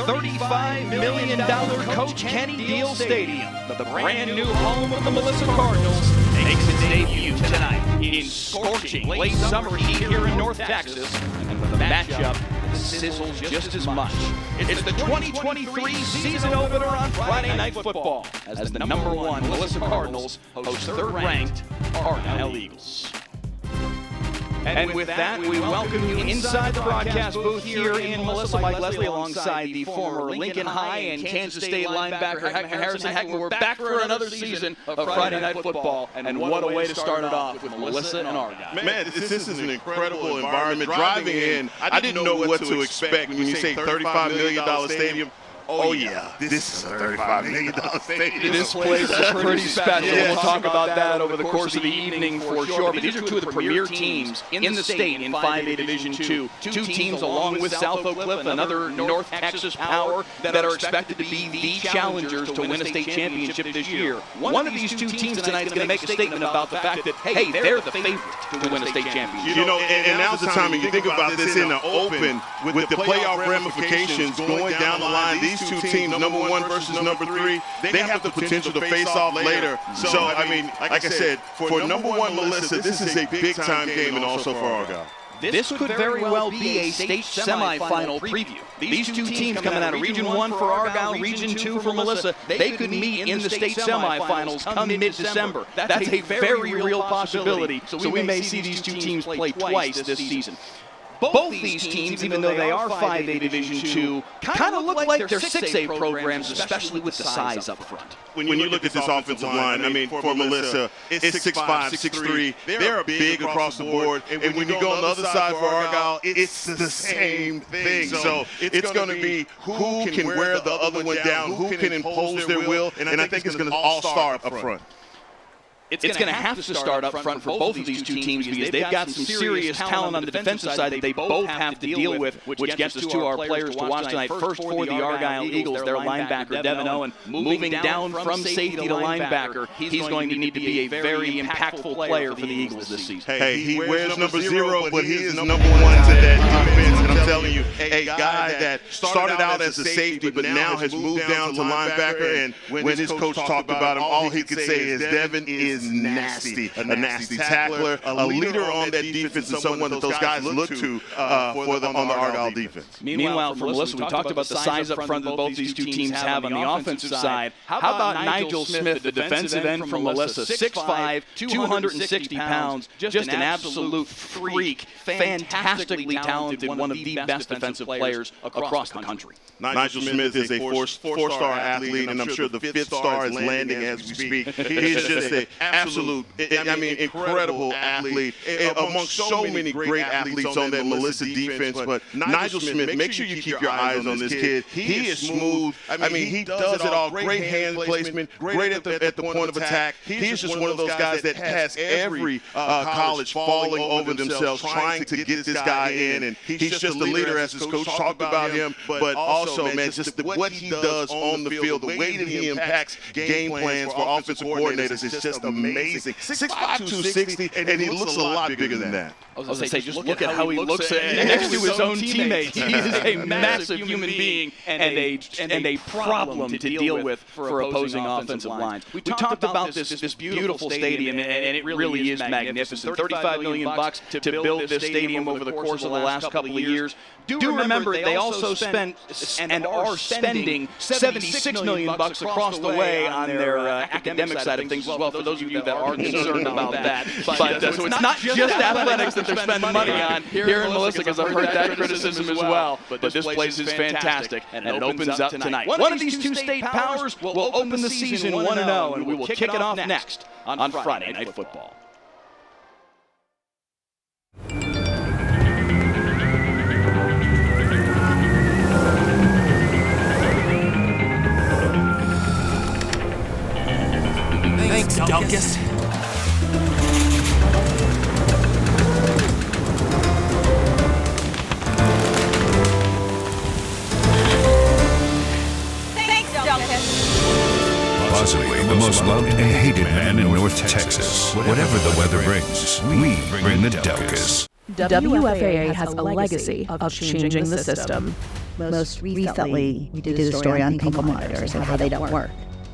$35 million Coach Kenny Deal Stadium, the brand new home of the Melissa Cardinals, makes its debut tonight in scorching late summer heat here in North Texas, and with a matchup that sizzles just as much. It's the 2023 season opener on Friday Night Football, as the #1 Melissa Cardinals host third-ranked Argyle Eagles. And with that, we welcome you inside the broadcast booth here in Melissa. Mike Leslie alongside the former Lincoln High and Kansas State linebacker Harrison Heckman. We're back for another season of Friday Night Football, and what a way to start it off with Melissa and Argyle. Man, this is an incredible environment. Driving in, I didn't know what to expect when you say $35 million stadium. Oh yeah, this is a $35 million stadium. This place is pretty special. We'll talk about that over the course of the evening for sure. But these are two of the premier teams in the state in 5A Division II. Two teams along with South Oak Cliff, another North Texas power, that are expected to be the challengers to win a state championship this year. One of these two teams tonight is going to make a statement about the fact that, hey, they're the favorite to win a state championship. You know, and now's the time when you think about this in the open, with the playoff ramifications going down the line, these two teams, #1 versus #3, they have the potential to face off later. So, I mean, like I said, for #1 Melissa, this is a big-time game, and also for Argyle. This could very well be a state semifinal preview. These two teams coming out of Region 1 for Argyle, Region 2 for Melissa, they could meet in the state semifinals come mid-December. That's a very real possibility. So we may see these two teams play twice this season. Both these teams, even though they are 5A Division II, kind of look like they're 6A programs, especially with the size up front. When you look at this offensive line, I mean, for Melissa, it's 6'5", 6'3". They're big across the board. And when you go on the other side for Argyle, it's the same thing. So it's going to be who can wear the other one down, who can impose their will, and I think it's going to all start up front. It's going to have to start up front for both of these two teams because they've got some serious talent on the defensive side that they both have to deal with, which gets us to our players to watch tonight. First for the Argyle Eagles, their linebacker, Devin Owen, moving down from safety to linebacker. He's going to need to be a very impactful player for the Eagles this season. Hey, he wears #0, but he is #1 to that defense. And I'm telling you, a guy that started out as a safety, but now has moved down to linebacker. And when his coach talked about him, all he could say is Devin is nasty, a nasty tackler, a leader on that defense, and someone that those guys look to for them on the Argyle defense. Meanwhile, for Melissa, we talked about the size up front that both these two teams have on the offensive side. How about Nigel Smith, the defensive end from Melissa, 6'5", 260 pounds, just an absolute freak, fantastically talented, one of the best defensive players across the country. Nigel Smith is a four-star athlete, and I'm sure the fifth star is landing as we speak. He's just an absolute, incredible athlete amongst so many great athletes on that Melissa defense. But Nigel Smith, make sure you keep your eyes on this kid. He is smooth. He does it all. Great hand placement, great at the point of attack. He's just one of those guys that has every college falling over themselves trying to get this guy in, and he's just a leader, as his coach talked about him. But also, man, just what he does on the field, the way that he impacts game plans for offensive coordinators is just amazing. 6'5", 260, and he looks a lot bigger than that. I was going to say, just look at how he looks next to his own teammates. He is a massive human being and a problem to deal with for opposing offensive lines. We talked about this beautiful stadium, and it really is magnificent. $35 million to build this stadium over the course of the last couple of years. Do remember, they also spent and are spending $76 million across the way on their academic side of things as well, for those of you that are concerned about that. But so it's not just athletics that they're spending money on here in Melissa, because I've heard that criticism as well. But this place is fantastic, and it opens up tonight. One of these two state powers will open the season 1-0, and we will kick it off next on Friday Night Football. Thanks, Dunkus. Possibly the most loved and hated man in North Texas. Whatever the weather brings, we bring the Delkus. WFAA has a legacy of changing the system. Most recently, we did a story on ankle monitors and how they don't work,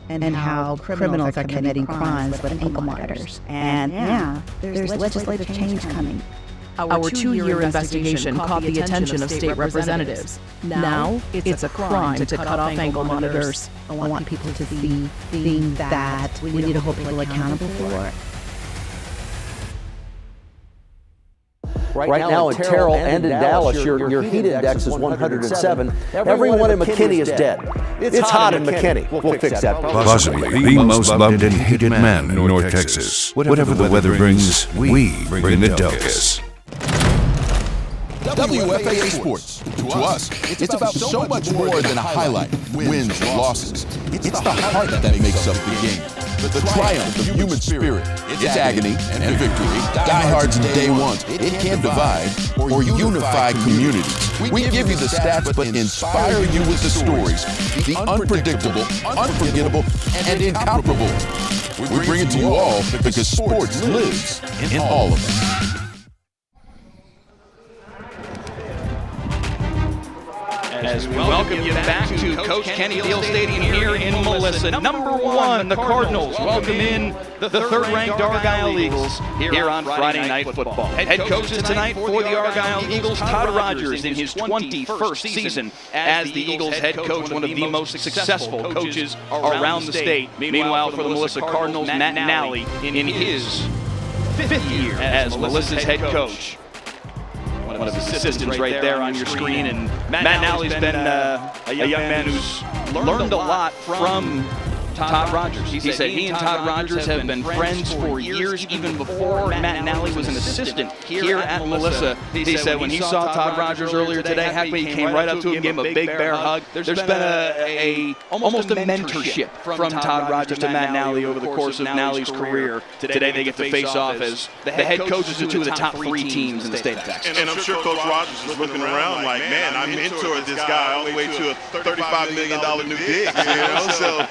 and how criminals are committing crimes with ankle monitors. And there's legislative change coming. Our 2-year investigation caught the attention of state representatives. Now, it's a crime to cut off ankle monitors. I want people to see things that we need to hold people accountable for. Right now in Terrell and in Dallas, your heat index is 107. Everyone in McKinney is dead. It's hot in McKinney. We'll fix that. Possibly the most loved and hated man in North Texas. Whatever the weather brings, we bring the Delcas. WFAA Sports. To us, it's about so much more than a highlight, wins, losses. It's the heart that makes up the game. The triumph of human spirit. It's agony and victory. Diehards and day ones. It can divide or unify communities. We give you the stats, but inspire you with the stories. The unpredictable, unforgettable, and incomparable. We bring it to you all because sports lives in all of us. As we welcome you back to Coach Kenny Deal Stadium here in Melissa. Number 1, the Cardinals welcome in the third-ranked Argyle Eagles here on Friday Night Football. Head coaches tonight for the Argyle Eagles, Todd Rogers in his 21st season as the Eagles head coach, one of the most successful coaches around the state. Meanwhile, for the Melissa Cardinals, Matt Nally in his 5th year as Melissa's head coach. One of his assistants right there on your screen, and Matt Nally's been a young man who's learned a lot from Todd Rogers. He said he and Todd Rogers have been friends for years, even before Matt Nally was an assistant here at Melissa. He said when he saw Todd Rogers earlier today, he came right up to him, gave him a big bear hug. There's been almost a mentorship from Todd Rogers to Matt Nally over the course of Nally's career. Today they get to face off as the head coaches of 2 of the top 3 teams in the state of Texas. And I'm sure Coach Rogers is looking around like, man, I mentored this guy all the way to a $35 million new gig. So,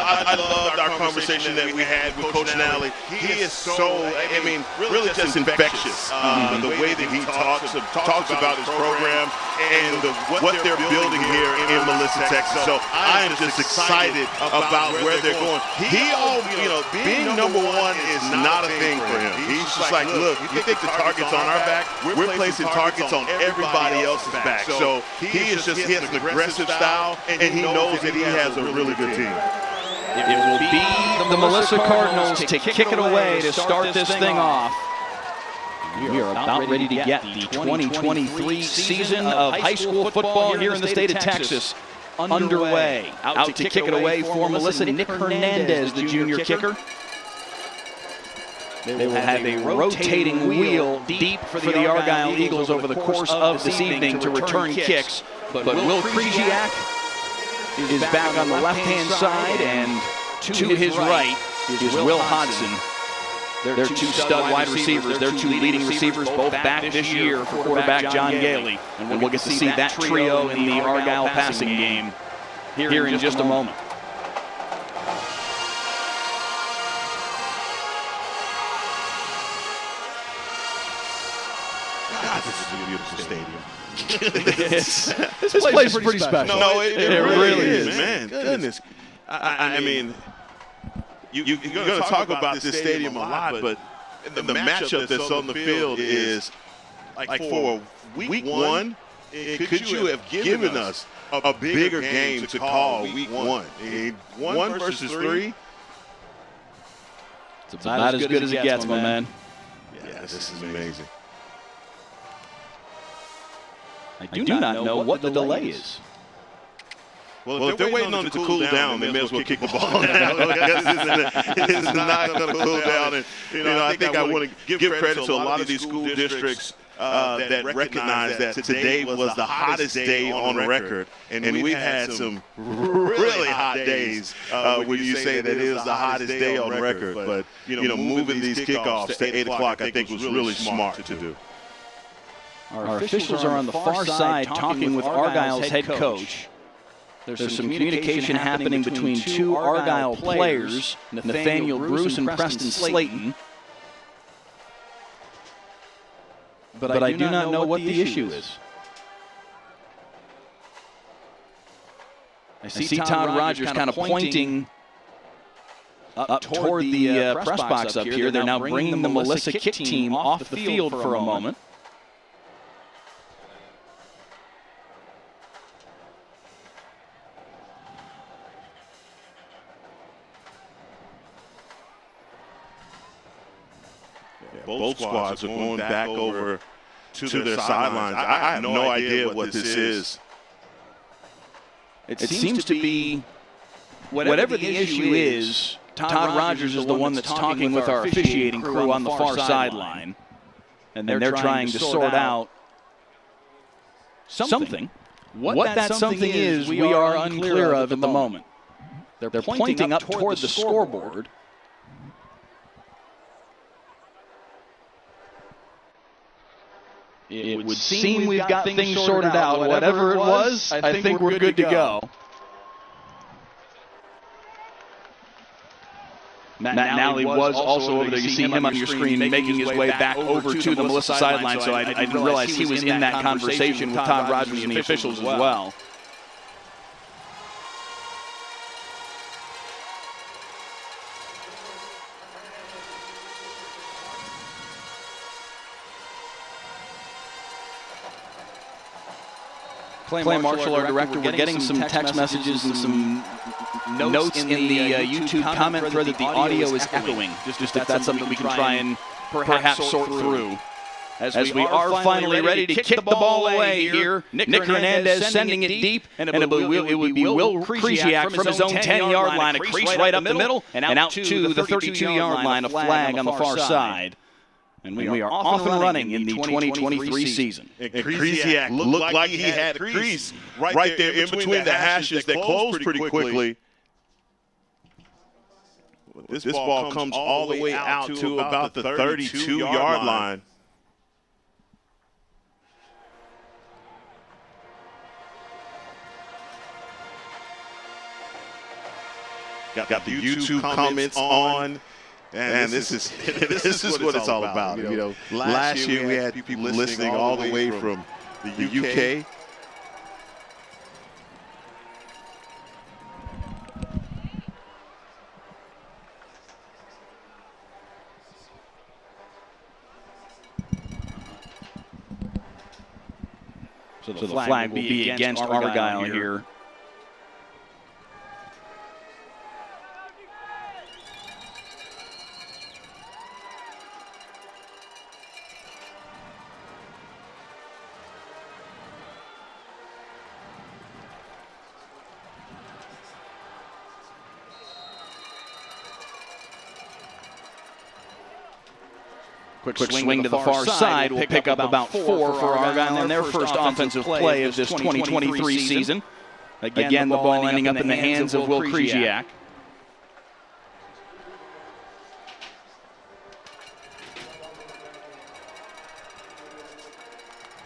I loved our conversation that we had with Coach Nally. He is so, really just infectious. The way that he talks about his program and what they're building here in Melissa, Texas. So I am just excited about where they're going. Being number 1 is not a thing for him. He's just like, look, you think the target's on our back? We're placing targets on everybody else's back. So he has an aggressive style, and he knows that he has a really good team. It will be the Melissa Cardinals to kick it away to start this thing off. We are about ready to get the 2023 season of high school football here in the state of Texas underway. Out to kick it away for Melissa, Nick Hernandez, the junior kicker. They will have a rotating wheel deep for the Argyle Eagles over the course of this evening to return kicks. But Will Krzyziak is back on the left-hand side, and to his right is Will Hodson. They're 2 stud wide receivers. They're 2 leading receivers, both back this year for quarterback John Gailey. And we'll get to see that trio in the Argyle passing game here in just a moment. God, this is a beautiful stadium. This place is pretty special. No, it really is, man. Goodness. I mean, you're going to talk about this stadium a lot, but the matchup that's on the field is like for week 1. Could you have given us a bigger game to call week 1? 1 versus 3. It's about as good as it gets, my man. Yeah, this is amazing. I do not know what the delay is. Well, if they're waiting on it to cool down, they may as well kick the ball now. It's not going to cool down. And, I think I want to give credit to a lot of these school districts that recognize that today was the hottest day on record. And we've had some really hot days when you say that it is the hottest day on record. But, moving these kickoffs to 8 o'clock, I think was really smart to do. Our officials are on the far side talking with Argyle's head coach. There's some communication happening between 2 Argyle players, Nathaniel Bruce and Preston Slayton. But I do not know what the issue is. I see Todd Rogers kind of pointing up toward the press box up here. They're now bringing the Melissa kick team off the field for a moment. Both squads are going back over to their sidelines. I have no idea what this is. It seems to be, whatever the issue is, Todd Rogers is the one that's talking with our officiating crew on the far sideline. And they're trying to sort out something. What that something is, we are unclear of at the moment. They're pointing up toward the scoreboard. It would seem we've got things sorted out. Whatever it was, I think we're good to go. Matt Nally was also over there. You see him on your screen making his way back over to the Melissa sideline, so I didn't realize he was in that conversation with Todd Rogers and the officials as well. Clay Marshall, our director, we're getting some text messages and some notes in the YouTube comment thread that the audio is echoing. Just if that's something we can try and perhaps sort through. As we are finally ready to kick the ball away here, Nick Hernandez sending it deep, and it would be Will Krzyzak from his own 10-yard line, a crease right up the middle, and out to the 32-yard line, a flag on the far side. And we are off and running in the 2023 season. And Krzyzak looked like he had a crease right there in between the hashes that closed pretty quickly. This ball comes all the way out to about the 32-yard line. Got the YouTube comments on. And this is what it's all about. You know, last year we had people listening all the way from the UK. So the flag will be against Argyle here. Quick swing to the far side will pick up about 4 for Argyle on their first offensive play of this 2023 season. Again, the ball ending up in the hands of Will Krzyzak.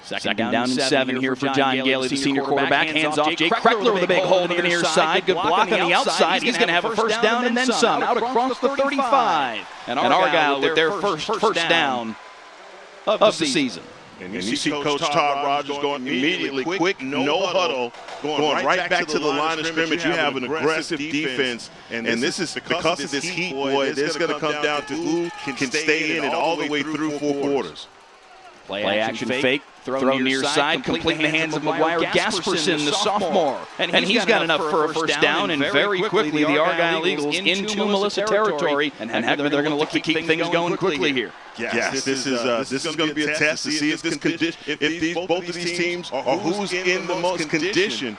Second down and 7 here for John Gailey, the senior quarterback. Hands off. Jake Kreckler with a big hole to the near side. Good block on the outside. He's going to have a first down and then some. Out across the 35. And Argyle with their first down of the season. And you see Coach Todd Rogers going immediately quick, no huddle, going right back to the line of scrimmage. You have an aggressive defense, and this is because of this heat, boy, it's going to come down to who can stay in it all the way through 4 quarters. Play action fake, throw near side, complete in the hands of McGuire Gasperson, the sophomore. And he's got enough for a first down, and very quickly the Argyle Eagles into Melissa territory. And heck, they're going to look to keep things going quickly here. Yes, this is going to be a test to see if both of these teams are who's in the most condition.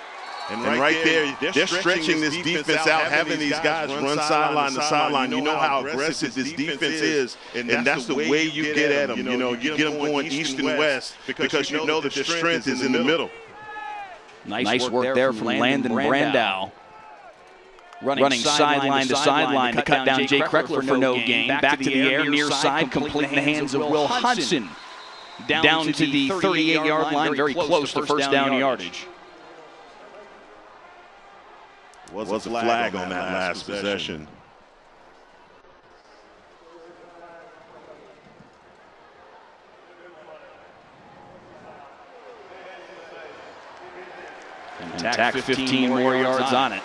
And right there, they're stretching this defense out, having these guys run sideline to sideline. You know how aggressive this defense is, and that's the way you get at them. You know, you get them going east and west because you know that their strength is in the middle. Nice work there from Landon Brandow. Running sideline to sideline to cut down Jake Kreckler for no gain. Back to the air, near side, complete in the hands of Will Hudson. Down to the 38-yard line, very close to first down yardage. Was a flag on that last possession. And tack 15 more yards on it.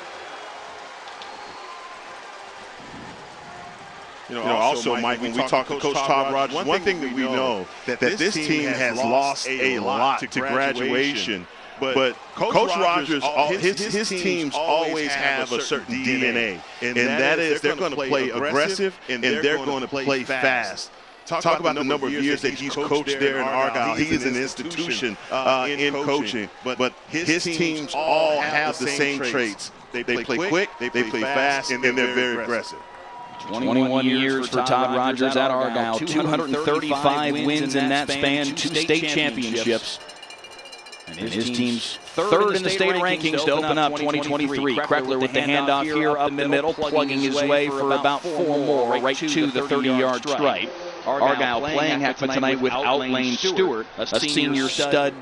Also, Mike, when we talk to Coach Todd Rogers, one thing that we know that this team has lost a lot to graduation. But Coach Rogers, his teams always have a certain DNA, and that is they're going to play aggressive and they're going to play fast. Talk about the number of years that he's coached there in Argyle. He is an institution in coaching, but his teams all have the same traits. They play quick, they play fast, and they're very aggressive. 21 years for Todd Rogers at Argyle, 235 wins in that span, 2 state championships. And his team's third in the state rankings to open up 2023. Kreckler with the handoff here up the middle, plugging his way for about 4 more, right to the 30-yard stripe. Argyle playing tonight without Lane Stewart, a senior stud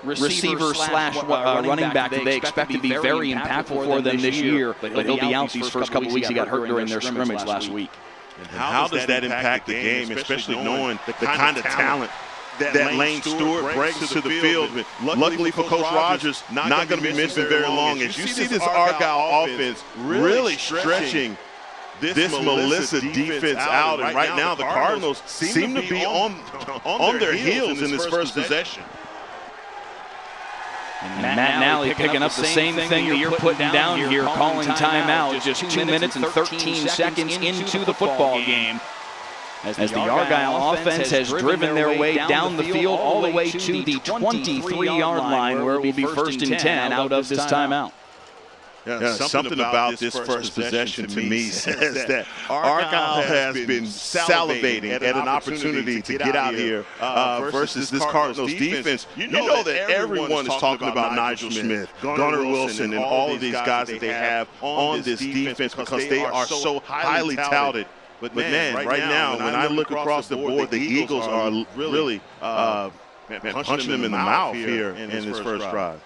receiver slash running back that they expect to be very impactful for them this year, but he'll be out these first couple weeks. He got hurt during their scrimmage last week. And how does that impact the game, especially knowing the kind of talent that Lane Stewart brings to the field? Luckily for Coach Rogers, not going to be missing very long. As you see this Argyle offense really stretching this Melissa defense out, and right now the Cardinals seem to be on their heels in this first possession. And Matt Nally picking up the same thing that you're putting down here, calling timeout just 2 minutes and 13 seconds into the football game. As the Argyle offense has driven their way down the field all the way to the 23-yard line, where it will be 1st and 10 out of this timeout. Yeah, something about this first possession to me says that Argyle has been salivating at an opportunity to get out here versus this Cardinals defense. You know that everyone is talking about Nigel Smith, Gunnar Wilson, and all of these guys that they have on this defense because they are so highly touted. But man, right now, when I look across the board, the Eagles are really punching them in the mouth here in this first drive.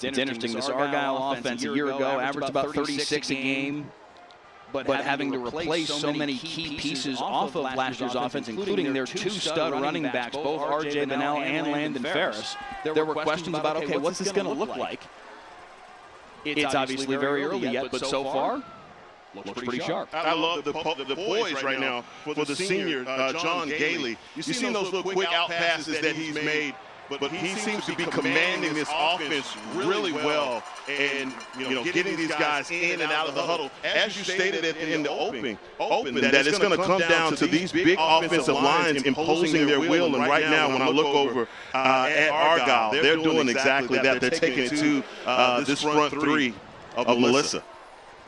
It's interesting, this Argyle offense a year ago averaged about 36 a game, but having to replace so many key pieces off of last year's offense, including their 2 stud running backs, both R.J. Bennell and Landon Ferris, there were questions about, okay, what's this going to look like? It's obviously very early yet, but so far, looks pretty sharp. I love the poise right now for the senior, John Gailey. You've seen those little quick out passes that he's made, but he seems to be commanding this offense really well and getting these guys in and out of the huddle. As you stated in the open, that it's going to come down to these big offensive lines imposing their will. And right now, when I look over at Argyle, they're doing exactly that. They're taking it to this front 3 of Melissa.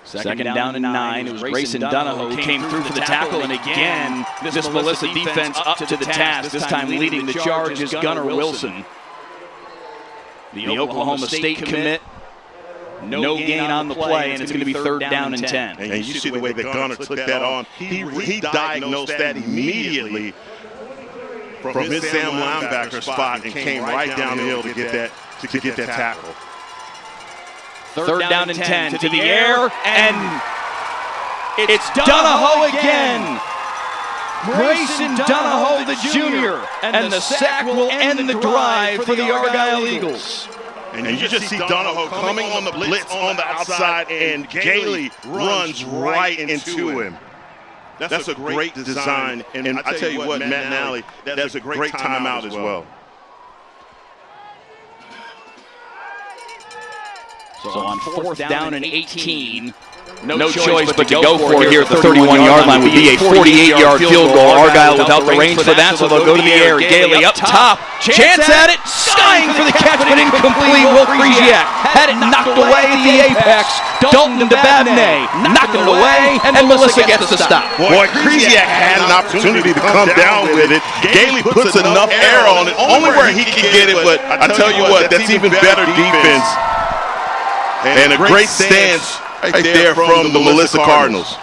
Second down and 9. It was Grayson Donahoe who came through for the tackle, and again, this Melissa defense up to the task. This time leading the charge is Gunnar Wilson. The Oklahoma State commit. No gain on the play, and it's going to be 3rd down and 10. And you see the way that Gunnar took that on. He diagnosed that immediately from his Sam linebacker spot and came right down the hill to get that tackle. 3rd down and 10 to the air, and it's Donahoe again. Grayson Donahoe, the junior, and the sack will end the drive for the Argyle Eagles. And you just see Donahoe coming on the blitz on the outside, and Gailey runs right into him. That's a great design, and I tell you what, Matt Nally, that's a great timeout as well. So on 4th down and 18, no choice but to go for it here at the 31-yard line would be a 48-yard field goal. Argyle without the range for that, so they'll go to the air. Gailey up top, chance at it, skying for the catch, but incomplete. Will Krzyzak had it knocked away at the apex. Dalton DeBabney knocking it away, and Melissa gets the stop. Boy, Krzyzak had an opportunity to come down with it. Gailey puts enough air on it, only where he can get it, but I tell you what, that's even better defense. And a great stance right there from the Melissa Cardinals.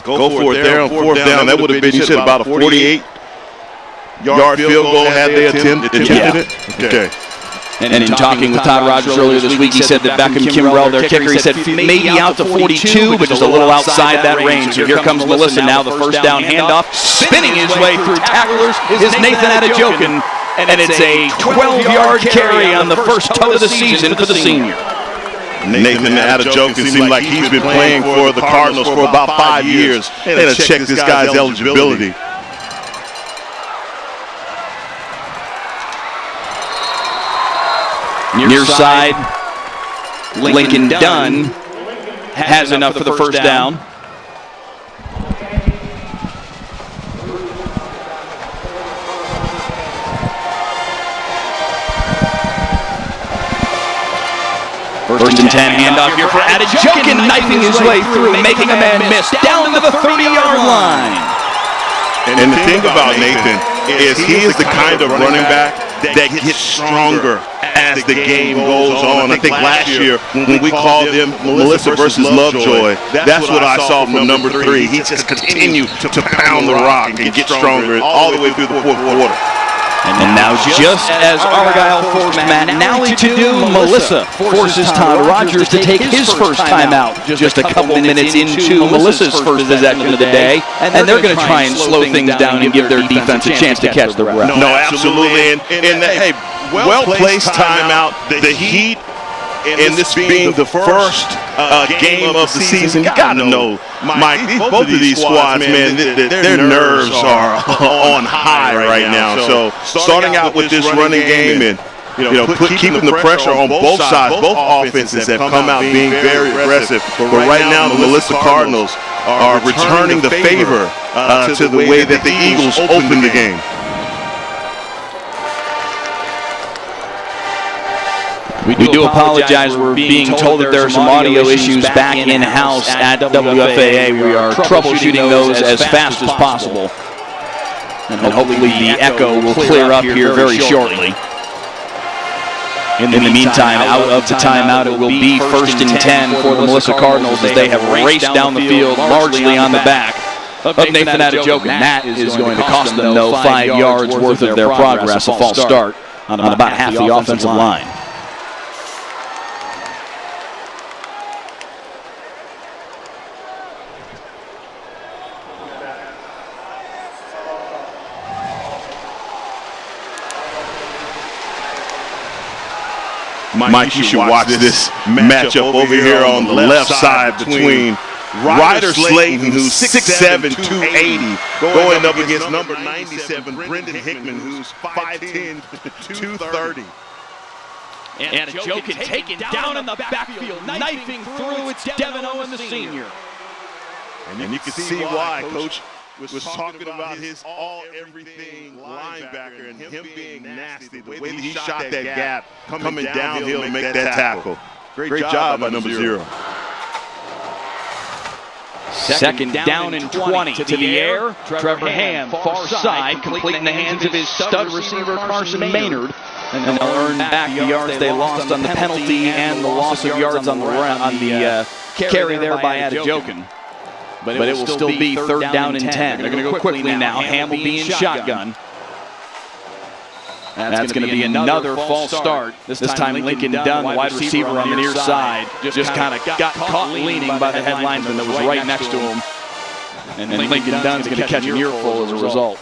Go for it there on 4th down. That would have been, you said, about a 48-yard field goal had they attempted it? Okay. And in talking with Todd Rogers earlier this week, he said that Beckham Kimbrell, their kicker, he said maybe out to 42, but just a little outside that range. So here comes Melissa now, the first down handoff. Spinning his way through tacklers is Nathan Adejokin. And it's a 12-yard carry on the first toe of the season for the senior. Nathan Adejokin seems like he's been playing for the Cardinals for about 5 years. They had to check this guy's eligibility. Near side, Lincoln Dunn has enough for the first down. First and 10 handoff here for Adejokin, knifing his way through, making a man miss down to the 30-yard line. And the thing about Nathan is he is the kind of running back that gets stronger as the game goes on. I think last year when we called him Melissa versus Lovejoy, that's what I saw from number 3. He just continued to pound the rock and get stronger all the way through the fourth quarter. And now, just as Argyle forced Matt Nally to do, Melissa forces Todd Rogers to take his first timeout just a couple minutes into Melissa's first possession of the day. And they're going to try and slow things down and give their defense a chance to catch the breath. No, absolutely. And hey, well-placed timeout. The Heat, and this being the first game of the season, you got to know, Mike, both of these squads, man, their nerves are on high right now. So starting out with this running game and keeping the pressure on both sides, both offenses have come out being very aggressive. But right now, the Melissa Cardinals are returning the favor to the way that the Eagles opened the game. We do apologize. We're being told that there are some audio issues back in-house at WFAA. We are troubleshooting those as fast as possible. And hopefully the echo will clear up here very shortly. In the meantime, out of the timeout, it will be first and 10 for the Melissa Cardinals as they have raced down the field largely on the back of Nathan Adejokin. That is going to cost them, though, 5 yards worth of their progress, a false start on about half the offensive line. Mike, you should watch this matchup over here on the left side between Ryder Slayton, who's 6'7", 280, going up against number 97, Brendan Hickman, who's 5'10", 230. And Adejokin taken down in the backfield, knifing through. It's Devin Owen, the senior. And you can see why Coach was talking about his all-everything linebacker and him being nasty, the way that he shot that gap, coming downhill to make that tackle. Great job by number 0. Second down and 20 to the air. Trevor Ham, far side, complete in the hands of his stud receiver Carson Maynard. And they'll earn back the yards they lost on the penalty and the loss of yards on the carry there by Adejokin. But it will still be third down and 10. They're going to go quickly now. Ham will be in shotgun. That's going to be another false start. This time Lincoln Dunn, the wide receiver on the near side, just kind of got caught leaning by the head lineman that was right next to him. And Lincoln Dunn's going to catch an earful as a result.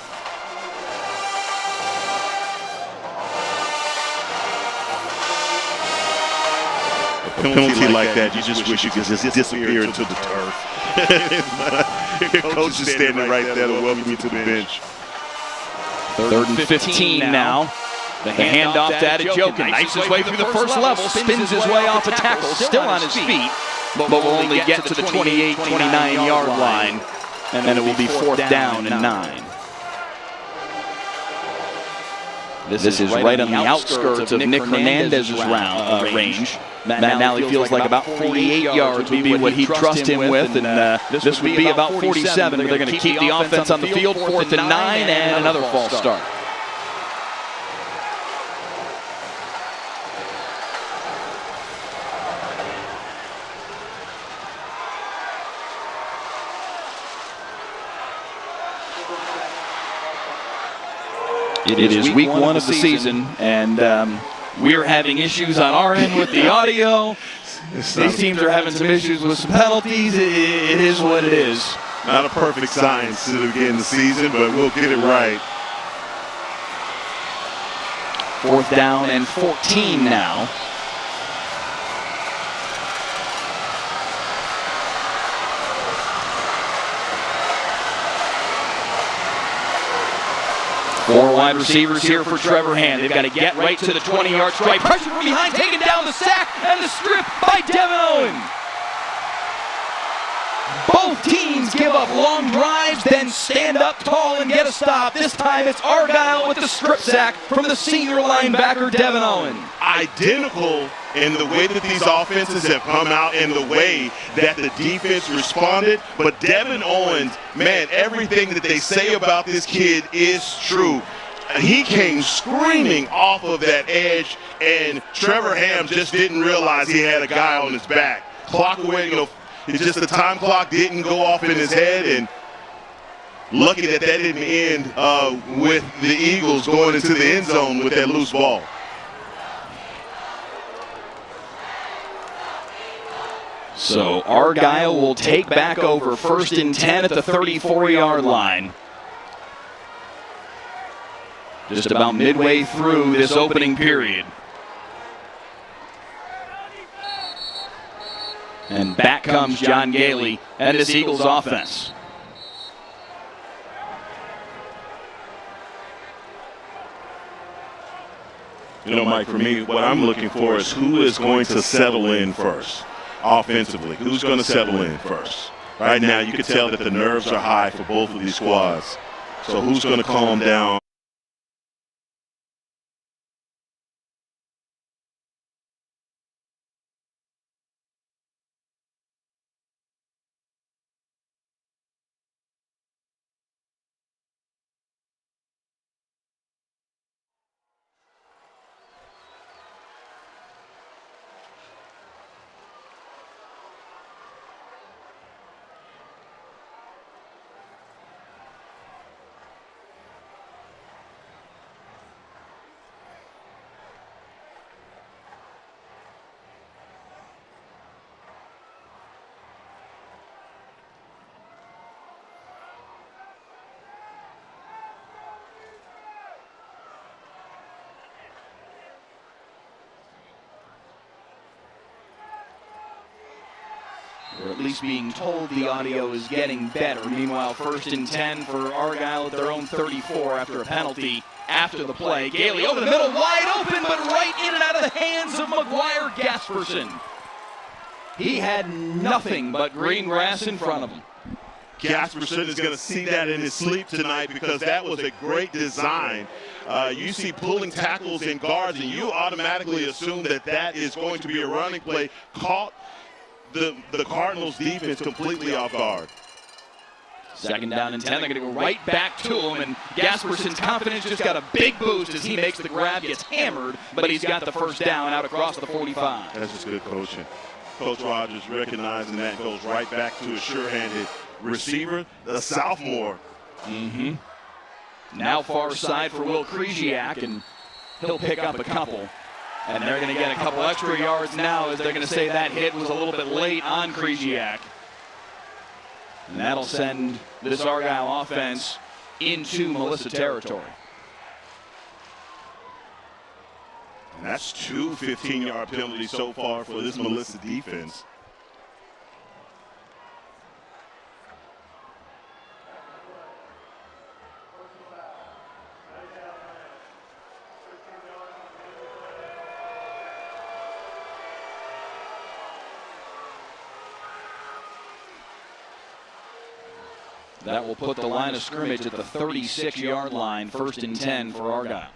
A penalty like that, you just wish you could just disappear into the turf. Coach is standing right there to welcome you to the bench. Third and 15 now. The handoff to Adejokin. Knifes his way through the first level, spins his way off a tackle, still on his feet, but will only get to the 28, 29-yard line, and then it will be fourth down and 9. This is right on the outskirts of Nick Hernandez's range. Matt Nally feels like about 48 yards would be what he'd trust him with, and this would be about 47. But they're going to keep the offense on the field, fourth and 9, and another false start. It is week 1 of the season, and We're having issues on our end with the audio. These teams are having some issues with some penalties. It is what it is. Not a perfect science to the beginning of the season, but we'll get it right. 4th down and 14 now. Four wide receivers here for Trevor Hand. They've got to get right to the 20-yard stripe. Pressure from behind, taken down, the sack, and the strip by Devin Owen. Both teams give up long drives, then stand up tall and get a stop. This time it's Argyle with the strip sack from the senior linebacker, Devin Owen. Identical in the way that these offenses have come out and the way that the defense responded. But Devin Owens, man, everything that they say about this kid is true. He came screaming off of that edge, and Trevor Ham just didn't realize he had a guy on his back. Clock away, it's just the time clock didn't go off in his head, and lucky that didn't end with the Eagles going into the end zone with that loose ball. So Argyle will take back over 1st and 10 at the 34-yard line. Just about midway through this opening period. And back comes John Gailey and this Eagles offense. Mike, for me, what I'm looking for is who is going to settle in first offensively. Who's going to settle in first? Right now, you can tell that the nerves are high for both of these squads. So who's going to calm down? Or at least being told the audio is getting better. Meanwhile, 1st and 10 for Argyle at their own 34 after a penalty after the play. Gailey over the middle, wide open, but right in and out of the hands of McGuire Gasperson. He had nothing but green grass in front of him. Gasperson is going to see that in his sleep tonight because that was a great design. You see pulling tackles and guards, and you automatically assume that is going to be a running play. Caught the Cardinals defense completely off guard. 2nd down and 10. They're going to go right back to him, and Gasperson's confidence just got a big boost as he makes the grab, gets hammered, but he's got the 1st down out across the 45. That's just good coaching. Coach Rogers recognizing that goes right back to a sure-handed receiver, the sophomore. Now far side for Will Krzyzak, and he'll pick up a couple. And they're going to get a couple extra yards now as they're going to say that hit was a little bit late on Krzyzak. And that'll send this Argyle offense into Melissa territory. And that's 2 15-yard penalties so far for this Melissa defense. That will put the line of scrimmage at the 36-yard line, 1st and 10 for Argyle.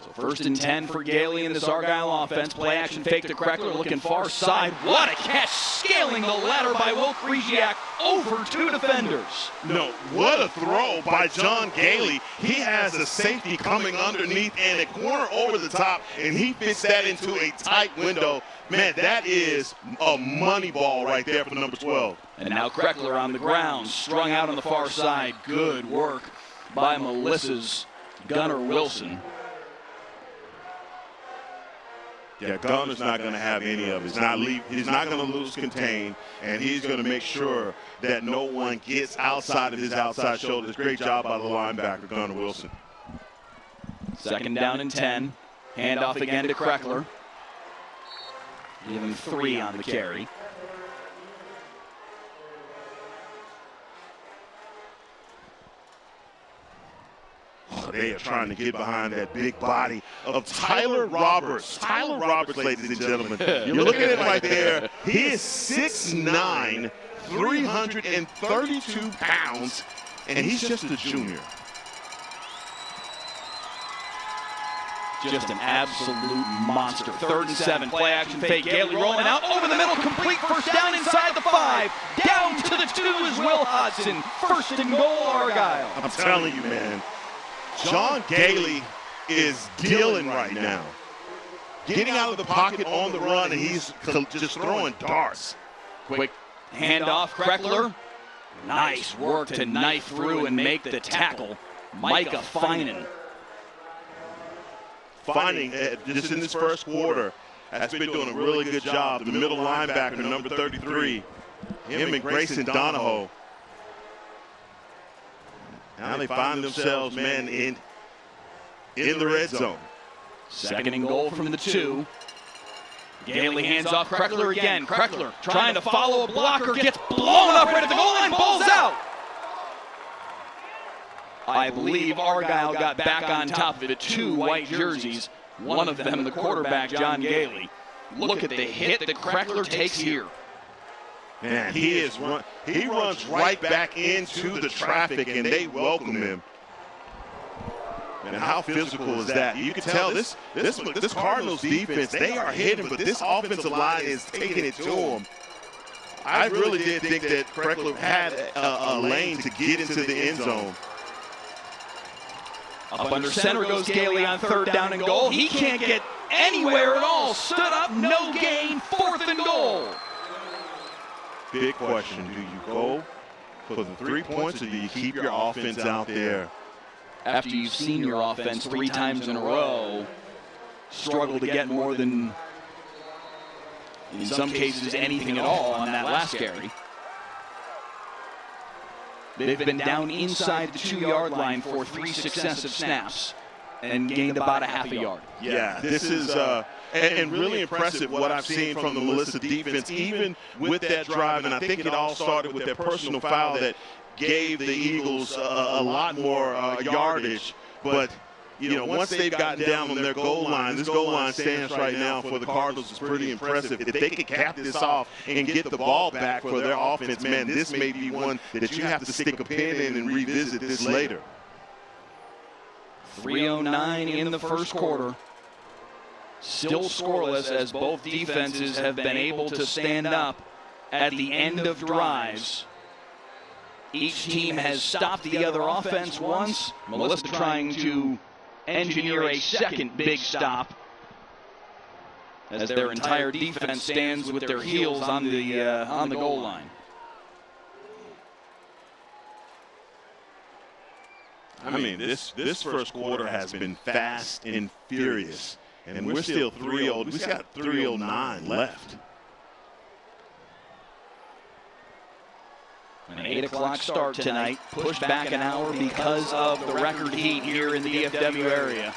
So First and 10 for Gailey in this Argyle offense. Play action fake to Kreckler, looking far side. What a catch, scaling the ladder by Will Krzyzak over 2 defenders. No, what a throw by John Gailey. He has a safety coming underneath and a corner over the top, and he fits that into a tight window. Man, that is a money ball right there for number 12. And now Kreckler on the ground, strung out on the far side. Good work by Melissa's Gunnar Wilson. Yeah, Gunner's not going to have any of it. He's not going to lose contain, and he's going to make sure that no one gets outside of his outside shoulders. Great job by the linebacker, Gunnar Wilson. Second down and 10. Handoff again to Kreckler. Give him 3 on the carry. They are trying to get behind that big body of Tyler Roberts. Tyler Roberts, ladies and gentlemen. You're looking at him right there. He is 6'9", 332 pounds, and he's just a junior. Just an absolute monster. 3rd and 7. Play action fake. Gailey rolling out over the middle. Complete first down inside the 5. Down to the 2 is Will Hodson. First and goal, Argyle. I'm telling you, man. John Gailey is dealing right now. Getting out of the pocket on the run, and he's just throwing darts. Quick handoff, Kreckler. Nice work to knife through and make the tackle. Micah Finan. Finding just in this first quarter has been doing a really good job. The middle linebacker, number 33, him and Grayson Donahoe. Now they find themselves, man, in the red zone. Second and goal from the 2. Gailey hands off Kreckler again. Kreckler trying to follow a blocker, gets blown up right at the goal line, ball's out. I believe Argyle got back on top of it. 2 white jerseys, one of them the quarterback, John Gailey. Look at the hit that Kreckler takes here. Man, he runs right back into the traffic, and they welcome him. And how physical is that? You can tell this Cardinals defense, they are hitting, but this offensive line is taking it to them. I really did think that Kreckler had a lane to get into the end zone. Up under center goes Gailey on 3rd down and goal. He can't get anywhere at all. Stood up, no gain, 4th and goal. Big question, do you go for the 3 points or do you keep your offense out there? After you've seen your offense 3 times in a row, struggle to get more than, in some cases, anything at all on that last carry. They've been down inside the 2-yard line for 3 successive snaps and gained about a half a yard. Yeah, this is and really impressive what I've seen from the Melissa defense, even with that drive. And I think it all started with that personal foul that gave the Eagles a lot more yardage. But, you know, once they've gotten down on their goal line, this goal line stance right now for the Cardinals is pretty impressive. If they could cap this off and get the ball back for their offense, man, this may be one that you have to stick a pin in and revisit this later. 3:09 in the first quarter. Still scoreless as both defenses have been able to stand up at the end of drives. Each team has stopped the other offense once. Melissa trying to engineer a second big stop as their entire defense stands with their heels on the goal line. I mean, this first quarter has been fast and furious, and we're still 3-0. We've got 3:09 left. An 8 o'clock start tonight, pushed back an hour because of the record heat here in the DFW area.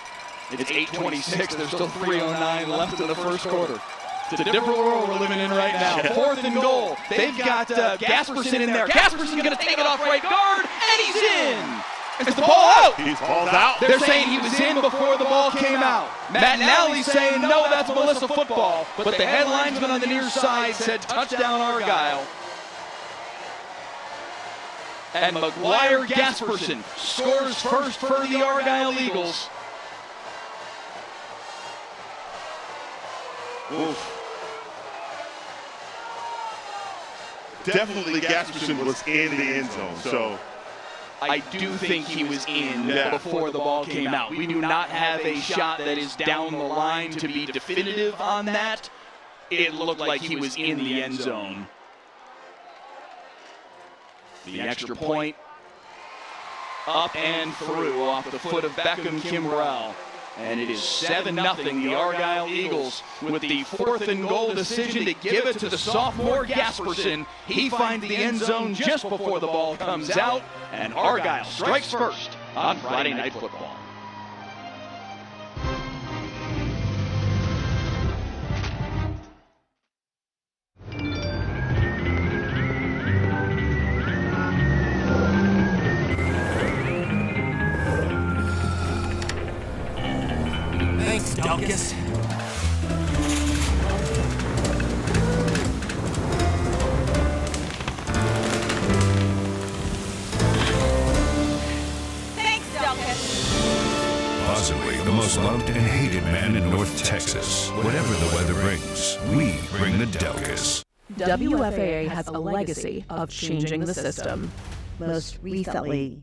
It's 8:26. There's still 3:09 left in the first quarter. It's a different world we're living in right now. 4th and goal. They've got Gasperson in there. Gasperson's going to take it off right guard, and he's in. Is the ball out? He's balled out. They're saying he was in before the ball came out. Matt Nally's saying, no, that's Melissa football. But the headlinesman on the near side said, touchdown Argyle. And McGuire Gasperson scores first for the Argyle Eagles. Oof. Definitely Gasperson was in the end zone. So I do think he was in before the ball came out. We do not have a shot that is down the line to be definitive on that. It looked like he was in the end zone. The extra point up and through off the foot of Beckham Kimbrell. And it is 7-0, the Argyle Eagles with the 4th and goal decision to give it to the sophomore Gasperson. He finds the end zone just before the ball comes out, and Argyle strikes first on Friday Night Football. Thanks, Delkus. Possibly the most loved and hated man in North Texas. Whatever the weather brings, we bring the Delkus. WFAA has a legacy of changing the system. Most recently,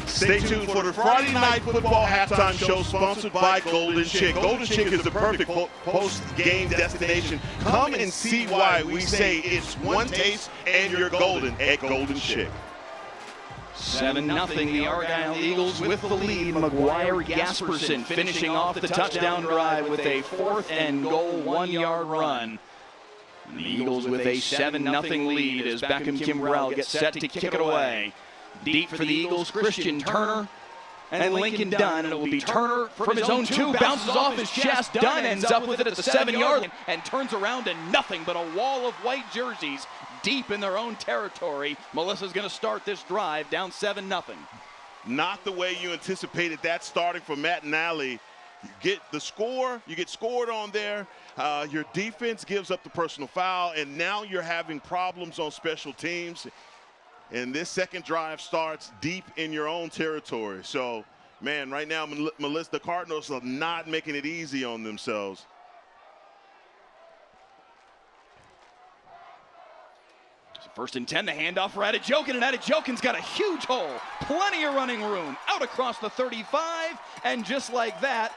stay tuned for the Friday Night Football halftime show sponsored by Golden Chick. Golden Chick is the perfect post-game destination. Come and see why we say it's one taste and you're golden at Golden Chick. 7-0, the Argyle Eagles with the lead. McGuire Gasperson finishing off the touchdown drive with a 4th and goal 1-yard run. And the Eagles with a 7-0 lead as Beckham Kimbrell gets set to kick it away. Deep for the Eagles, Christian Turner and Lincoln Dunn, and it will be Turner from his own 2, bounces off his chest. Dunn ends up with it at the 7-yard line and turns around to nothing but a wall of white jerseys deep in their own territory. Melissa's going to start this drive down 7-0. Not the way you anticipated that starting for Matt and Alley. You get the score, you get scored on there, your defense gives up the personal foul, and now you're having problems on special teams. And this second drive starts deep in your own territory. So, man, right now, Melissa, the Cardinals are not making it easy on themselves. First and 10, the handoff for Adejoken, and Adejoken's got a huge hole. Plenty of running room. Out across the 35, and just like that,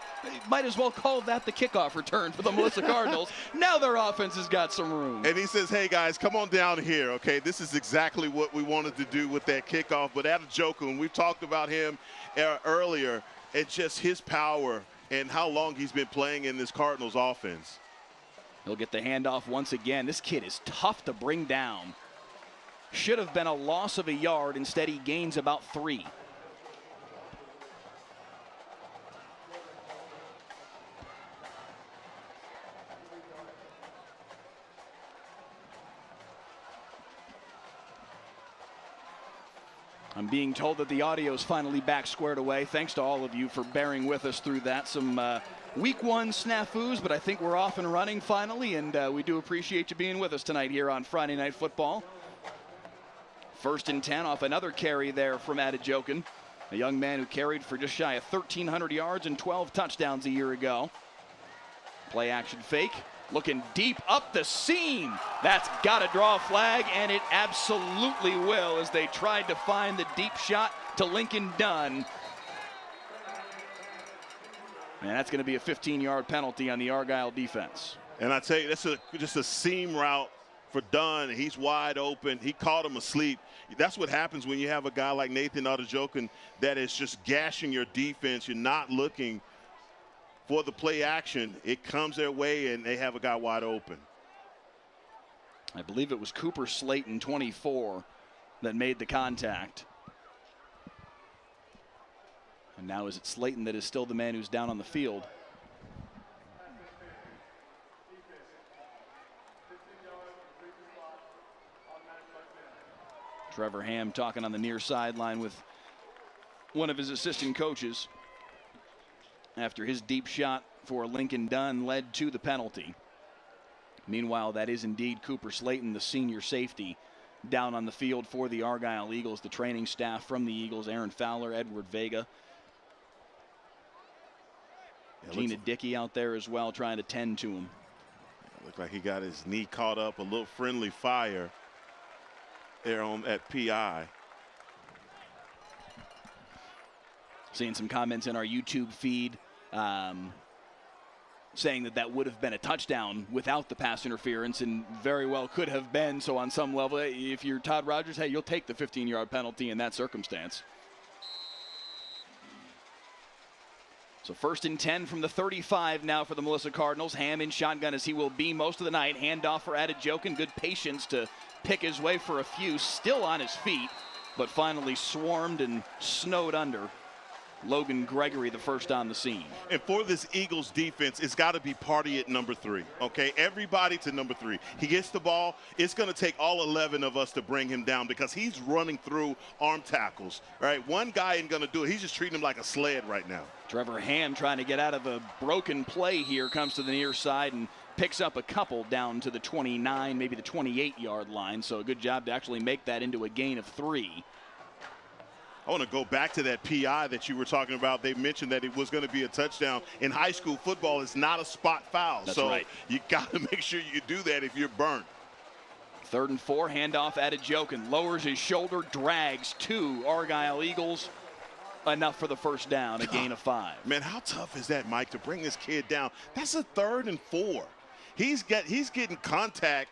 might as well call that the kickoff return for the Melissa Cardinals. Now their offense has got some room. And he says, hey, guys, come on down here, okay? This is exactly what we wanted to do with that kickoff. But Adejoken, we've talked about him earlier, and just his power and how long he's been playing in this Cardinals offense. He'll get the handoff once again. This kid is tough to bring down. Should have been a loss of a yard. Instead, he gains about 3. I'm being told that the audio is finally back squared away. Thanks to all of you for bearing with us through that. Some week 1 snafus, but I think we're off and running finally, and we do appreciate you being with us tonight here on Friday Night Football. First and 10 off another carry there from Adejoken, a young man who carried for just shy of 1,300 yards and 12 touchdowns a year ago. Play action fake, looking deep up the seam. That's got to draw a flag, and it absolutely will as they tried to find the deep shot to Lincoln Dunn. And that's going to be a 15-yard penalty on the Argyle defense. And I tell you, that's just a seam route for Dunn. He's wide open. He caught him asleep. That's what happens when you have a guy like Nathan Adejoken that is just gashing your defense. You're not looking for the play action. It comes their way, and they have a guy wide open. I believe it was Cooper Slayton, 24, that made the contact. And now is it Slayton that is still the man who's down on the field? Trevor Ham talking on the near sideline with one of his assistant coaches after his deep shot for Lincoln Dunn led to the penalty. Meanwhile, that is indeed Cooper Slayton, the senior safety, down on the field for the Argyle Eagles. The training staff from the Eagles, Aaron Fowler, Edward Vega. Gina Dickey out there as well, trying to tend to him. Looked like he got his knee caught up. A little friendly fire there at PI. Seeing some comments in our YouTube feed saying that would have been a touchdown without the pass interference, and very well could have been. So on some level, if you're Todd Rogers, hey, you'll take the 15-yard penalty in that circumstance. So 1st and 10 from the 35 now for the Melissa Cardinals. Ham in shotgun as he will be most of the night. Handoff for Adejokin. Good patience to pick his way for a few. Still on his feet, but finally swarmed and snowed under. Logan Gregory, the first on the scene. And for this Eagles defense, it's got to be party at number 3, okay? Everybody to number 3. He gets the ball. It's going to take all 11 of us to bring him down because he's running through arm tackles, right? One guy ain't going to do it. He's just treating him like a sled right now. Trevor Ham trying to get out of a broken play here, comes to the near side and picks up a couple down to the 29, maybe the 28-yard line. So a good job to actually make that into a gain of 3. I want to go back to that PI that you were talking about. They mentioned that it was going to be a touchdown. In high school football, it's not a spot foul. That's so right. You got to make sure you do that if you're burnt. 3rd and 4, handoff Adejokin. Lowers his shoulder, drags 2 Argyle Eagles. Enough for the first down, a gain of 5. Man, how tough is that, Mike, to bring this kid down? That's a 3rd and 4. He's getting contact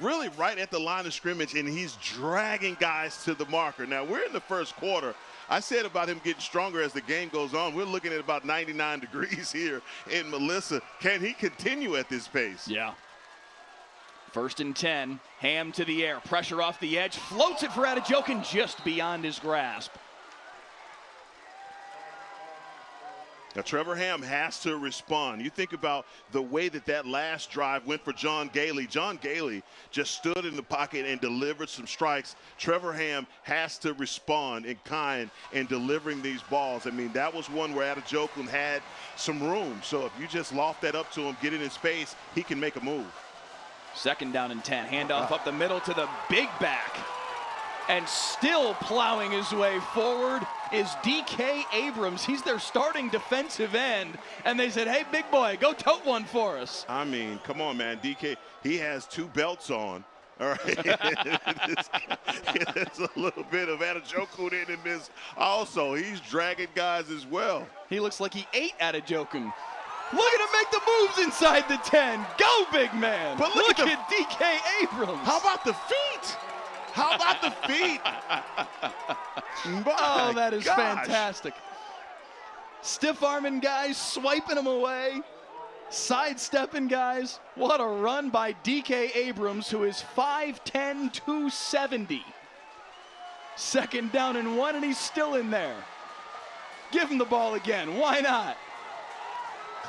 really right at the line of scrimmage, and he's dragging guys to the marker. Now, we're in the first quarter. I said about him getting stronger as the game goes on. We're looking at about 99 degrees here in Melissa. Can he continue at this pace? Yeah. 1st and 10, Ham to the air, pressure off the edge, floats it for Adejokin just beyond his grasp. Now, Trevor Ham has to respond. You think about the way that last drive went for John Gailey. John Gailey just stood in the pocket and delivered some strikes. Trevor Ham has to respond in kind in delivering these balls. I mean, that was one where Adejokin had some room. So if you just loft that up to him, get in his space, he can make a move. 2nd down and 10. Handoff up the middle to the big back. And still plowing his way forward is DK Abrams. He's their starting defensive end. And they said, hey, big boy, go tote one for us. I mean, come on, man. DK, he has 2 belts on. All right. There's a little bit of Adejokin in this also. He's dragging guys as well. He looks like he ate Adejokin. Look at him make the moves inside the 10. Go, big man. But look at DK Abrams. How about the feet? How about the feet? Oh, that is fantastic. Stiff arming guys, swiping them away, sidestepping guys. What a run by DK Abrams, who is 5'10", 270. 2nd down and 1, and he's still in there. Give him the ball again. Why not?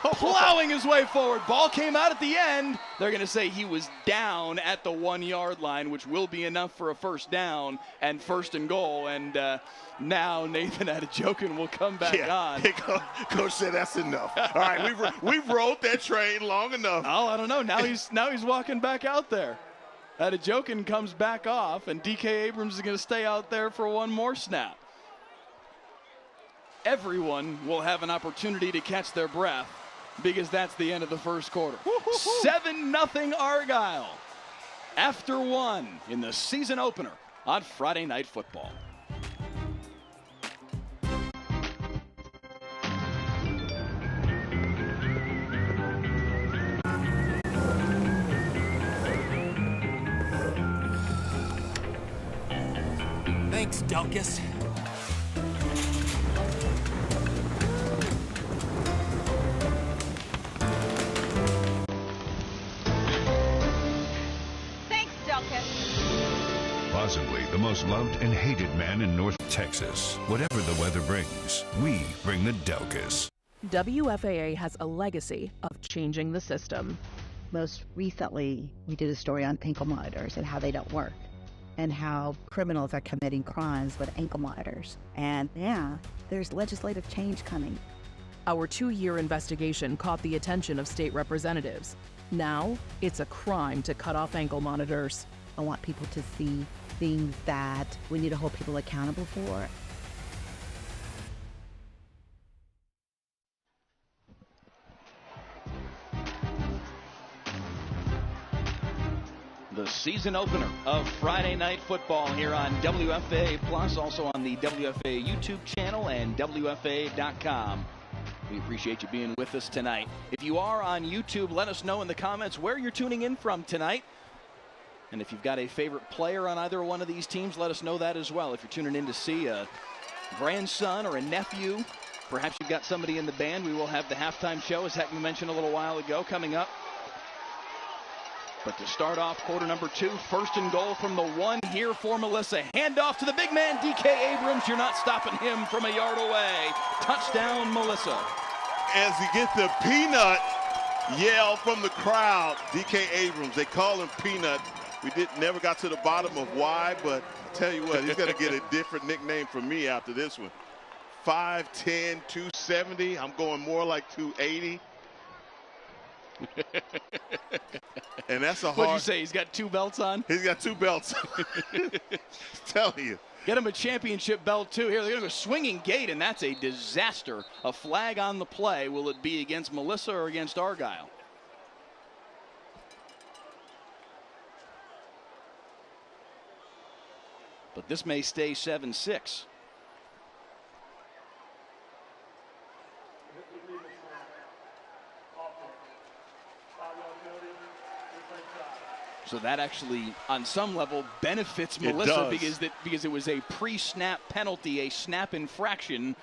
Plowing his way forward. Ball came out at the end. They're going to say he was down at the 1-yard line, which will be enough for a first down and 1st and goal. And now Nathan Adejokin will come back on. Coach said that's enough. All right, we've rode that train long enough. Oh, I don't know. Now he's walking back out there. Adejokin comes back off, and DK Abrams is going to stay out there for one more snap. Everyone will have an opportunity to catch their breath, because that's the end of the first quarter. 7-0 Argyle after 1 in the season opener on Friday Night Football. Thanks, Delkus. Possibly the most loved and hated man in North Texas. Whatever the weather brings, we bring the Delkus. WFAA has a legacy of changing the system. Most recently, we did a story on ankle monitors and how they don't work, and how criminals are committing crimes with ankle monitors. And yeah, there's legislative change coming. Our 2-year investigation caught the attention of state representatives. Now, it's a crime to cut off ankle monitors. I want people to see things that we need to hold people accountable for. The season opener of Friday Night Football here on WFA Plus, also on the WFA YouTube channel and WFA.com. We appreciate you being with us tonight. If you are on YouTube, let us know in the comments where you're tuning in from tonight. And if you've got a favorite player on either one of these teams, let us know that as well. If you're tuning in to see a grandson or a nephew, perhaps you've got somebody in the band, we will have the halftime show, as Heckman mentioned a little while ago, coming up. But to start off quarter number 2, 1st and goal from the 1 here for Melissa. Handoff to the big man, DK Abrams. You're not stopping him from a yard away. Touchdown, Melissa. As you get the peanut yell from the crowd, DK Abrams, they call him Peanut. We never got to the bottom of why, but I tell you what, he's going to get a different nickname from me after this one. 5'10", 270. I'm going more like 280. And that's a hard. What'd you say? He's got 2 belts on? He's got 2 belts. Telling you. Get him a championship belt, too. Here, they're going to go swinging gate, and that's a disaster. A flag on the play. Will it be against Melissa or against Argyle? But this may stay 7-6. So that actually, on some level, benefits Melissa because it was a pre-snap penalty, a snap infraction.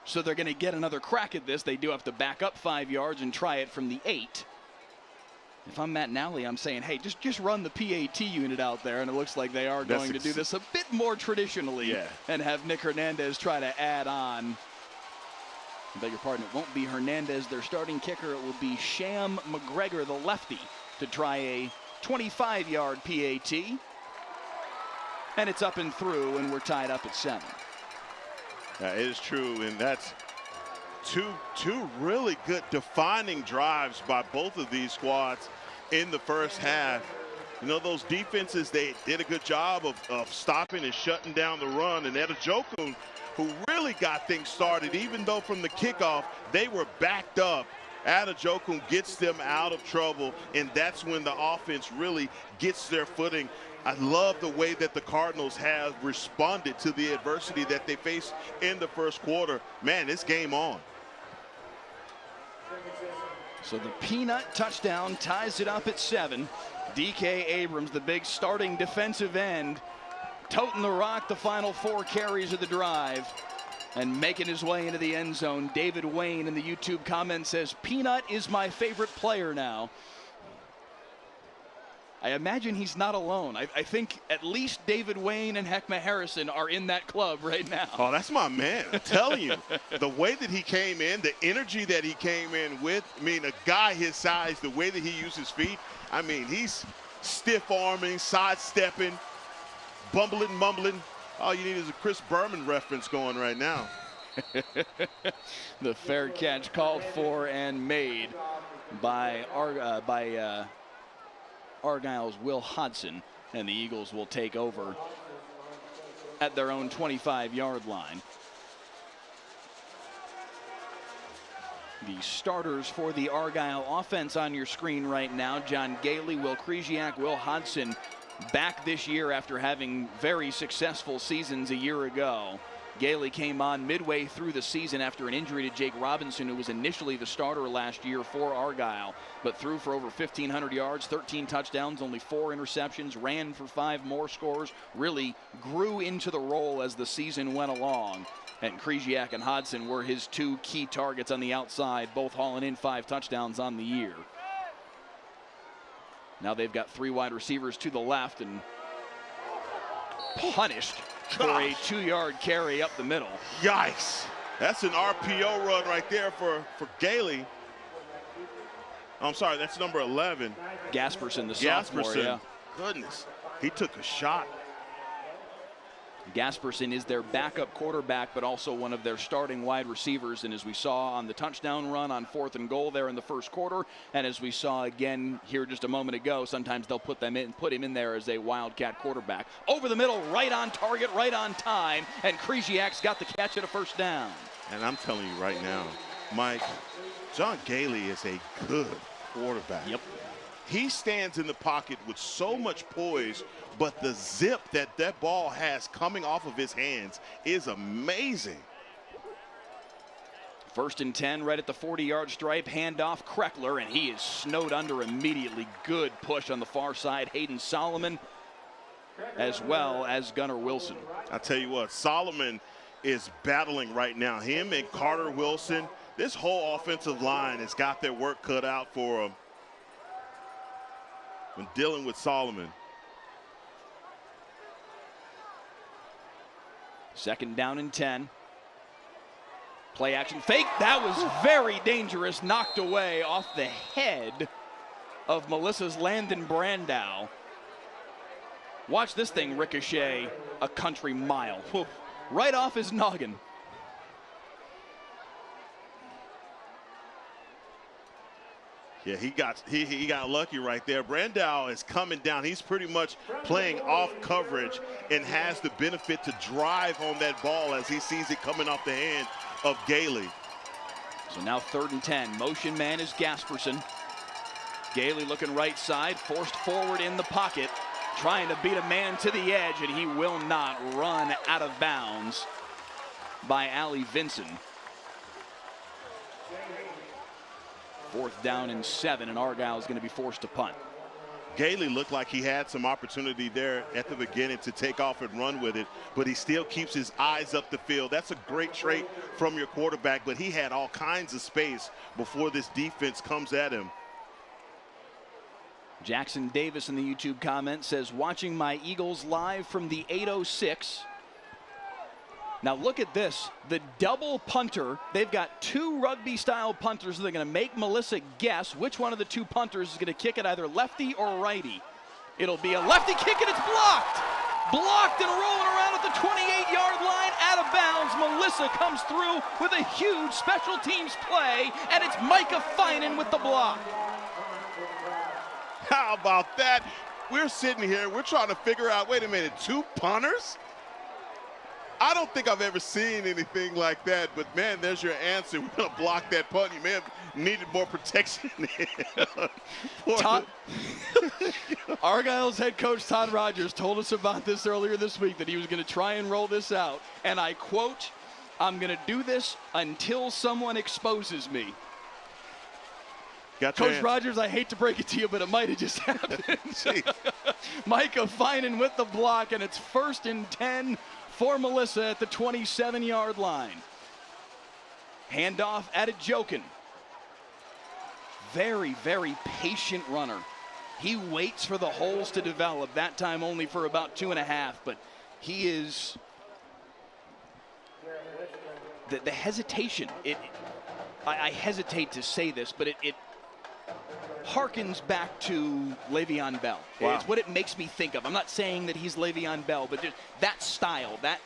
So they're going to get another crack at this. They do have to back up 5 yards and try it from the 8. If I'm Matt Nally, I'm saying, hey, just run the PAT unit out there, and it looks like they are going to do this a bit more traditionally and have Nick Hernandez try to add on. I beg your pardon, it won't be Hernandez, their starting kicker. It will be Sham McGregor, the lefty, to try a 25-yard PAT. And it's up and through, and we're tied up at 7. It is true, and that's two really good defining drives by both of these squads in the first half. You know, those defenses, they did a good job of stopping and shutting down the run. And Adejokun, who really got things started, even though from the kickoff they were backed up, Adejokun gets them out of trouble, and that's when the offense really gets their footing. I love the way that the Cardinals have responded to the adversity that they faced in the first quarter. Man, it's game on. So the peanut touchdown ties it up at 7. DK Abrams, the big starting defensive end, toting the rock the final 4 carries of the drive and making his way into the end zone. David Wayne in the YouTube comment says, Peanut is my favorite player now. I imagine he's not alone. I think at least David Wayne and Heckma Harrison are in that club right now. Oh, that's my man. I'm telling you, the way that he came in, the energy that he came in with, I mean, a guy his size, the way that he used his feet, I mean, he's stiff-arming, sidestepping, bumbling, mumbling. All you need is a Chris Berman reference going right now. The fair catch called for and made by Argyle's Will Hodson, and the Eagles will take over at their own 25-yard line. The starters for the Argyle offense on your screen right now: John Gailey, Will Krzyzak, Will Hodson, back this year after having very successful seasons a year ago. Gailey came on midway through the season after an injury to Jake Robinson, who was initially the starter last year for Argyle, but threw for over 1,500 yards, 13 touchdowns, only 4 interceptions, ran for 5 more scores, really grew into the role as the season went along. And Krzyzak and Hodson were his 2 key targets on the outside, both hauling in 5 touchdowns on the year. Now they've got 3 wide receivers to the left and punished for a 2-yard carry up the middle. Yikes. That's an RPO run right there for Gailey. I'm sorry, that's number 11. Gasperson, the sophomore. Yeah. Goodness, he took a shot. Gasperson is their backup quarterback, but also one of their starting wide receivers. And as we saw on the touchdown run on 4th and goal there in the first quarter, and as we saw again here just a moment ago, sometimes they'll put him in there as a wildcat quarterback. Over the middle, right on target, right on time, and Krzyzak's got the catch at a 1st down. And I'm telling you right now, Mike, John Gailey is a good quarterback. Yep. He stands in the pocket with so much poise, but the zip that ball has coming off of his hands is amazing. 1st and 10 right at the 40-yard stripe. Handoff Kreckler, and he is snowed under immediately. Good push on the far side. Hayden Solomon as well as Gunnar Wilson. I tell you what, Solomon is battling right now. Him and Carter Wilson, this whole offensive line has got their work cut out for them when dealing with Solomon. 2nd down and 10. Play action fake. That was very dangerous. Knocked away off the head of Melissa's Landon Brandow. Watch this thing ricochet a country mile. Whew. Right off his noggin. Yeah, he got lucky right there. Brandow is coming down. He's pretty much playing off coverage and has the benefit to drive on that ball as he sees it coming off the hand of Gailey. So now 3rd and 10. Motion man is Gasperson. Gailey looking right side, forced forward in the pocket, trying to beat a man to the edge, and he will not. Run out of bounds by Allie Vinson. 4th down and 7, and Argyle is going to be forced to punt. Gailey looked like he had some opportunity there at the beginning to take off and run with it, but he still keeps his eyes up the field. That's a great trait from your quarterback, but he had all kinds of space before this defense comes at him. Jackson Davis in the YouTube comment says, watching my Eagles live from the 806. Now look at this, the double punter. They've got 2 rugby-style punters. They're going to make Melissa guess which one of the 2 punters is going to kick it, either lefty or righty. It'll be a lefty kick, and it's blocked. Blocked and rolling around at the 28-yard line, out of bounds. Melissa comes through with a huge special teams play, and it's Micah Finan with the block. How about that? We're sitting here, we're trying to figure out, wait a minute, 2 punters? I don't think I've ever seen anything like that, but man, there's your answer. We're going to block that punt. You may have needed more protection. Argyle's head coach Todd Rogers told us about this earlier this week, that he was going to try and roll this out. And I quote, "I'm going to do this until someone exposes me." Coach Rogers, I hate to break it to you, but it might have just happened. Micah Finan with the block, and it's 1st and 10 for Melissa at the 27-yard line. Handoff at Ajokin. Very, very patient runner. He waits for the holes to develop, that time only for about 2.5, but he is, the hesitation, I hesitate to say this, but it harkens back to Le'Veon Bell. Wow. It's what it makes me think of. I'm not saying that he's Le'Veon Bell, but just that style, that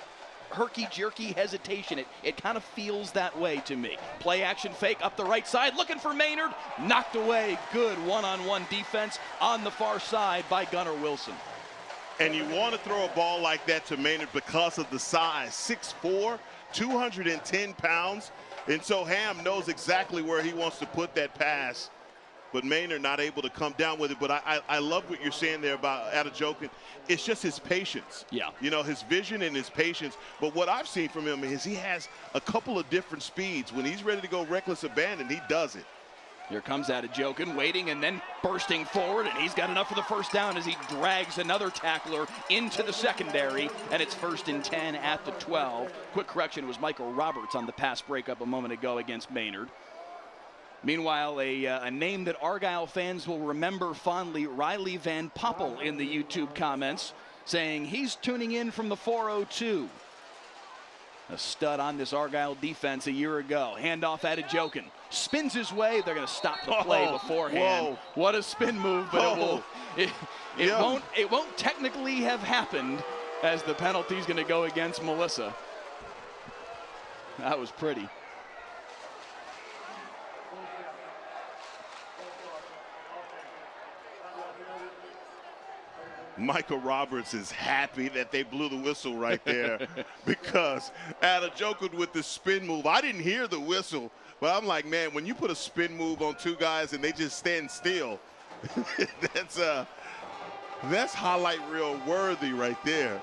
herky-jerky hesitation, it kind of feels that way to me. Play action fake up the right side, looking for Maynard, knocked away. Good one-on-one defense on the far side by Gunnar Wilson. And you want to throw a ball like that to Maynard because of the size. 6'4", 210 pounds. And so Ham knows exactly where he wants to put that pass. But Maynard not able to come down with it. But I love what you're saying there about Adejokin. It's just his patience. Yeah. You know, his vision and his patience. But what I've seen from him is he has a couple of different speeds. When he's ready to go reckless abandon, he does it. Here comes Adejokin, waiting and then bursting forward, and he's got enough for the 1st down as he drags another tackler into the secondary, and it's 1st and 10 at the 12. Quick correction, it was Michael Roberts on the pass breakup a moment ago against Maynard. Meanwhile, a name that Argyle fans will remember fondly, Riley Van Poppel in the YouTube comments, saying he's tuning in from the 402. A stud on this Argyle defense a year ago. Handoff at Adejokin. Spins his way. They're going to stop the play beforehand. Whoa. What a spin move, but it won't technically have happened, as the penalty is going to go against Melissa. That was pretty. Michael Roberts is happy that they blew the whistle right there because Adejokin with the spin move, I didn't hear the whistle, but I'm like, man, when you put a spin move on 2 guys and they just stand still, That's highlight reel worthy right there.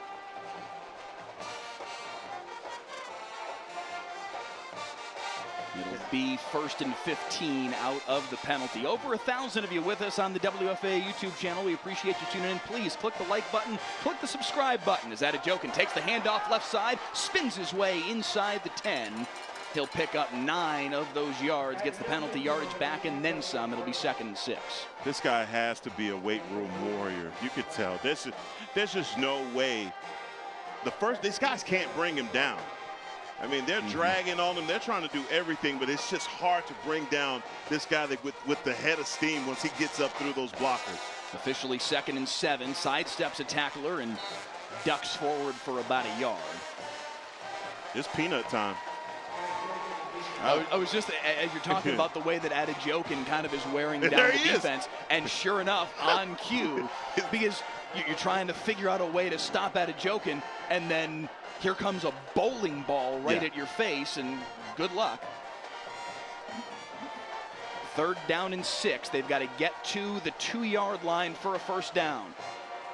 It'll be 1st and 15 out of the penalty. Over 1,000 of you with us on the WFA YouTube channel. We appreciate you tuning in. Please click the like button, click the subscribe button. As Adejokin takes the handoff left side, spins his way inside the 10. He'll pick up 9 of those yards, gets the penalty yardage back, and then some. It'll be 2nd and 6. This guy has to be a weight room warrior. You could tell. There's just no way. These guys can't bring him down. I mean, they're dragging on him. They're trying to do everything, but it's just hard to bring down this guy with the head of steam once he gets up through those blockers. Officially 2nd and 7. Sidesteps a tackler and ducks forward for about a yard. It's peanut time. I was just, as you're talking about the way that Adejokin kind of is wearing down the defense, and sure enough, on cue, because you're trying to figure out a way to stop Adejokin, and then here comes a bowling ball right at your face, and good luck. 3rd down and 6. They've got to get to the 2-yard line for a 1st down.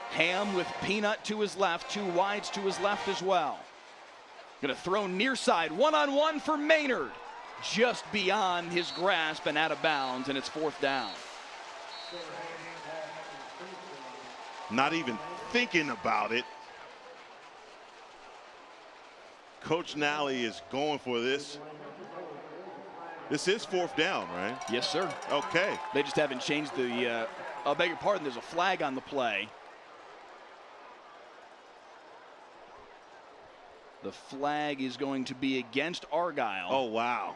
Ham with Peanut to his left, 2 wides to his left as well. Going to throw near side, one-on-one for Maynard. Just beyond his grasp and out of bounds, and it's 4th down. Not even thinking about it. Coach Nally is going for this. This is 4th down, right? Yes, sir. Okay. They just haven't changed the, I beg your pardon, there's a flag on the play. The flag is going to be against Argyle. Oh, wow.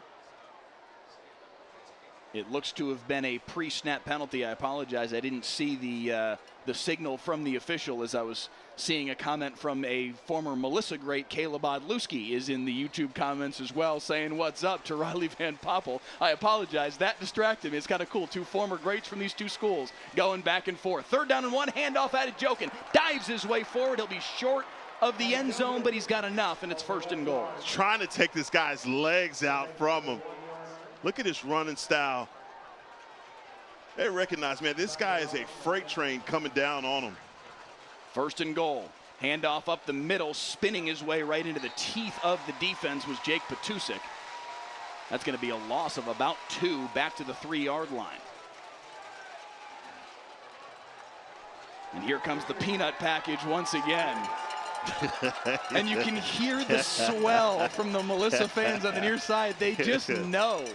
It looks to have been a pre-snap penalty. I apologize. I didn't see the signal from the official, as I was seeing a comment from a former Melissa great. Caleb Odlewski is in the YouTube comments as well, saying what's up to Riley Van Poppel. I apologize. That distracted me. It's kind of cool. 2 former greats from these 2 schools going back and forth. 3rd down and 1. Handoff Adejokin. Dives his way forward. He'll be short of the end zone, but he's got enough, and it's 1st and goal. Trying to take this guy's legs out from him. Look at his running style. They recognize, man, this guy is a freight train coming down on him. 1st and goal. Handoff up the middle, spinning his way right into the teeth of the defense was Jake Patusik. That's going to be a loss of about 2 back to the 3-yard line. And here comes the peanut package once again. And you can hear the swell from the Melissa fans on the near side. They just know.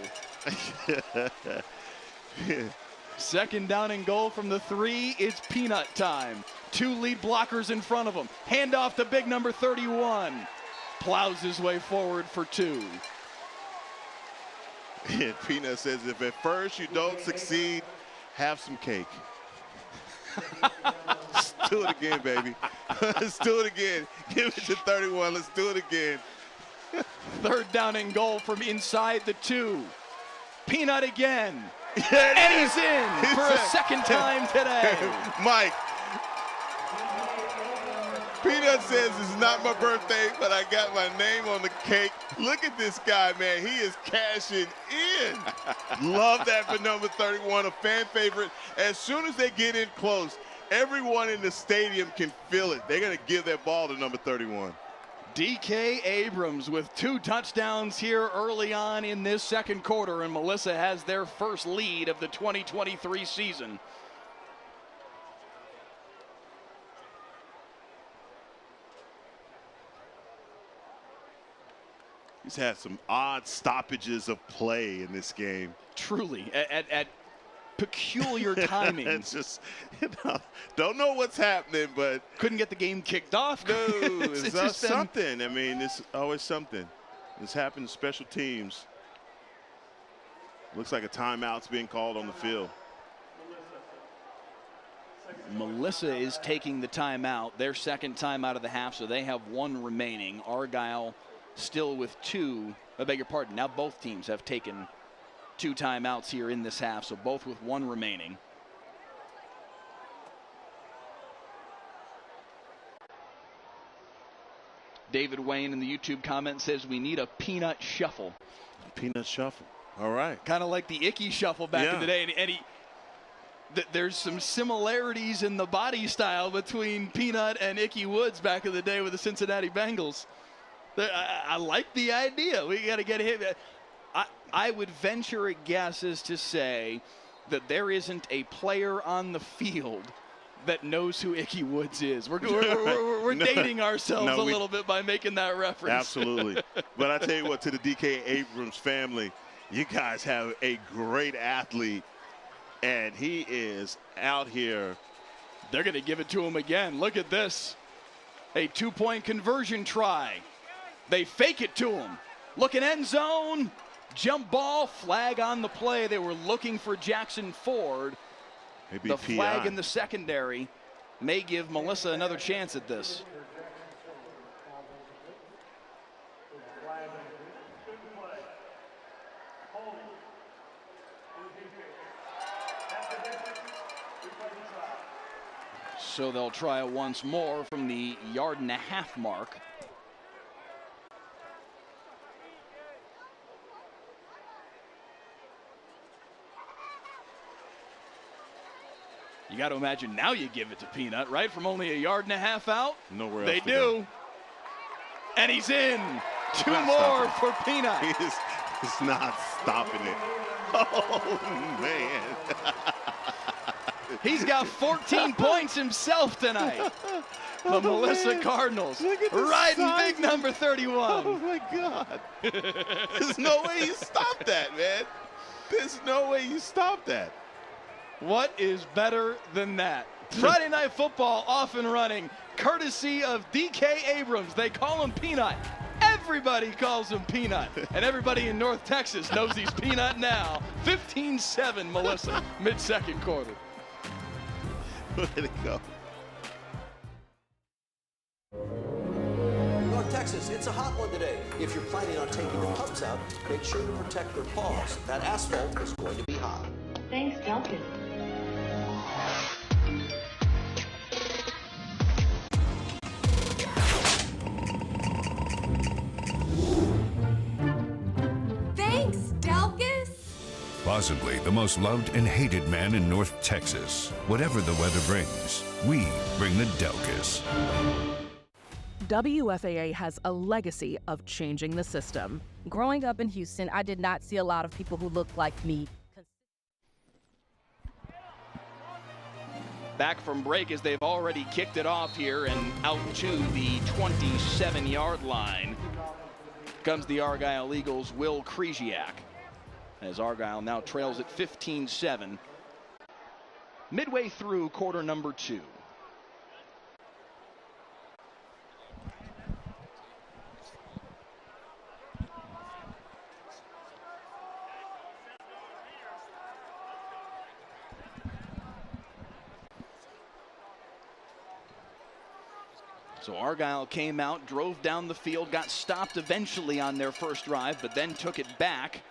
2nd down and goal from the 3. It's peanut time. 2 lead blockers in front of him. Handoff to big number 31. Plows his way forward for 2. And Peanut says, if at first you don't succeed, have some cake. Let's do it again, baby. Let's do it again. Give it to 31. Let's do it again. 3rd down and goal from inside the 2. Peanut again. And he's in for a 2nd time today. Mike, Peanut says it's not my birthday, but I got my name on the cake. Look at this guy, man. He is cashing in. Love that for number 31, a fan favorite. As soon as they get in close, everyone in the stadium can feel it. They're going to give that ball to number 31. DK Abrams with 2 touchdowns here early on in this 2nd quarter, and Melissa has their 1st lead of the 2023 season. He's had some odd stoppages of play in this game. Truly, at peculiar timing. It's just, don't know what's happening, but couldn't get the game kicked off. No, it's just something. I mean, it's always something. This happens to special teams. Looks like a timeout's being called on the field. Melissa is taking the timeout, their 2nd timeout of the half, so they have 1 remaining. Argyle still with 2. I beg your pardon. Now both teams have taken 2 timeouts here in this half, so both with 1 remaining. David Wayne in the YouTube comment says we need a peanut shuffle. Peanut shuffle. All right. Kind of like the Icky shuffle back in the day. And there's some similarities in the body style between Peanut and Ickey Woods back in the day with the Cincinnati Bengals. I like the idea. We got to get him. I would venture a guess as to say that there isn't a player on the field that knows who Ickey Woods is. We're dating ourselves a little bit by making that reference. Absolutely. But I tell you what, to the DK Abrams family, you guys have a great athlete, and he is out here. They're going to give it to him again. Look at this. A 2-point conversion try. They fake it to him. Looking end zone. Jump ball, flag on the play. They were looking for Jackson Ford. Maybe the PI. flag in the secondary may give Melissa another chance at this. So they'll try it once more from the 1.5-yard mark. You got to imagine now you give it to Peanut, right? From only 1.5 yards out. Nowhere else they to do. Go. And he's in. 2 more for Peanut. He's not stopping it. Oh, man. He's got 14 points himself tonight. The Melissa Cardinals riding big number 31. Oh, my God. There's no way you stop that, man. There's no way you stop that. What is better than that? Friday Night Football off and running, courtesy of DK Abrams. They call him Peanut. Everybody calls him Peanut. And everybody in North Texas knows he's Peanut now. 15-7, Melissa, mid-second quarter. Way to go. North Texas, it's a hot one today. If you're planning on taking the pumps out, make sure to protect their paws. That asphalt is going to be hot. Thanks, Delphin. Thanks, Delkus. Possibly the most loved and hated man in North Texas. Whatever the weather brings, we bring the Delkus. WFAA has a legacy of changing the system. Growing up in Houston, I did not see a lot of people who looked like me. Back from break as they've already kicked it off here and out to the 27-yard line comes the Argyle Eagles' Will Krzyziak, as Argyle now trails at 15-7 midway through quarter number 2. So Argyle came out, drove down the field, got stopped eventually on their first drive, but then took it back,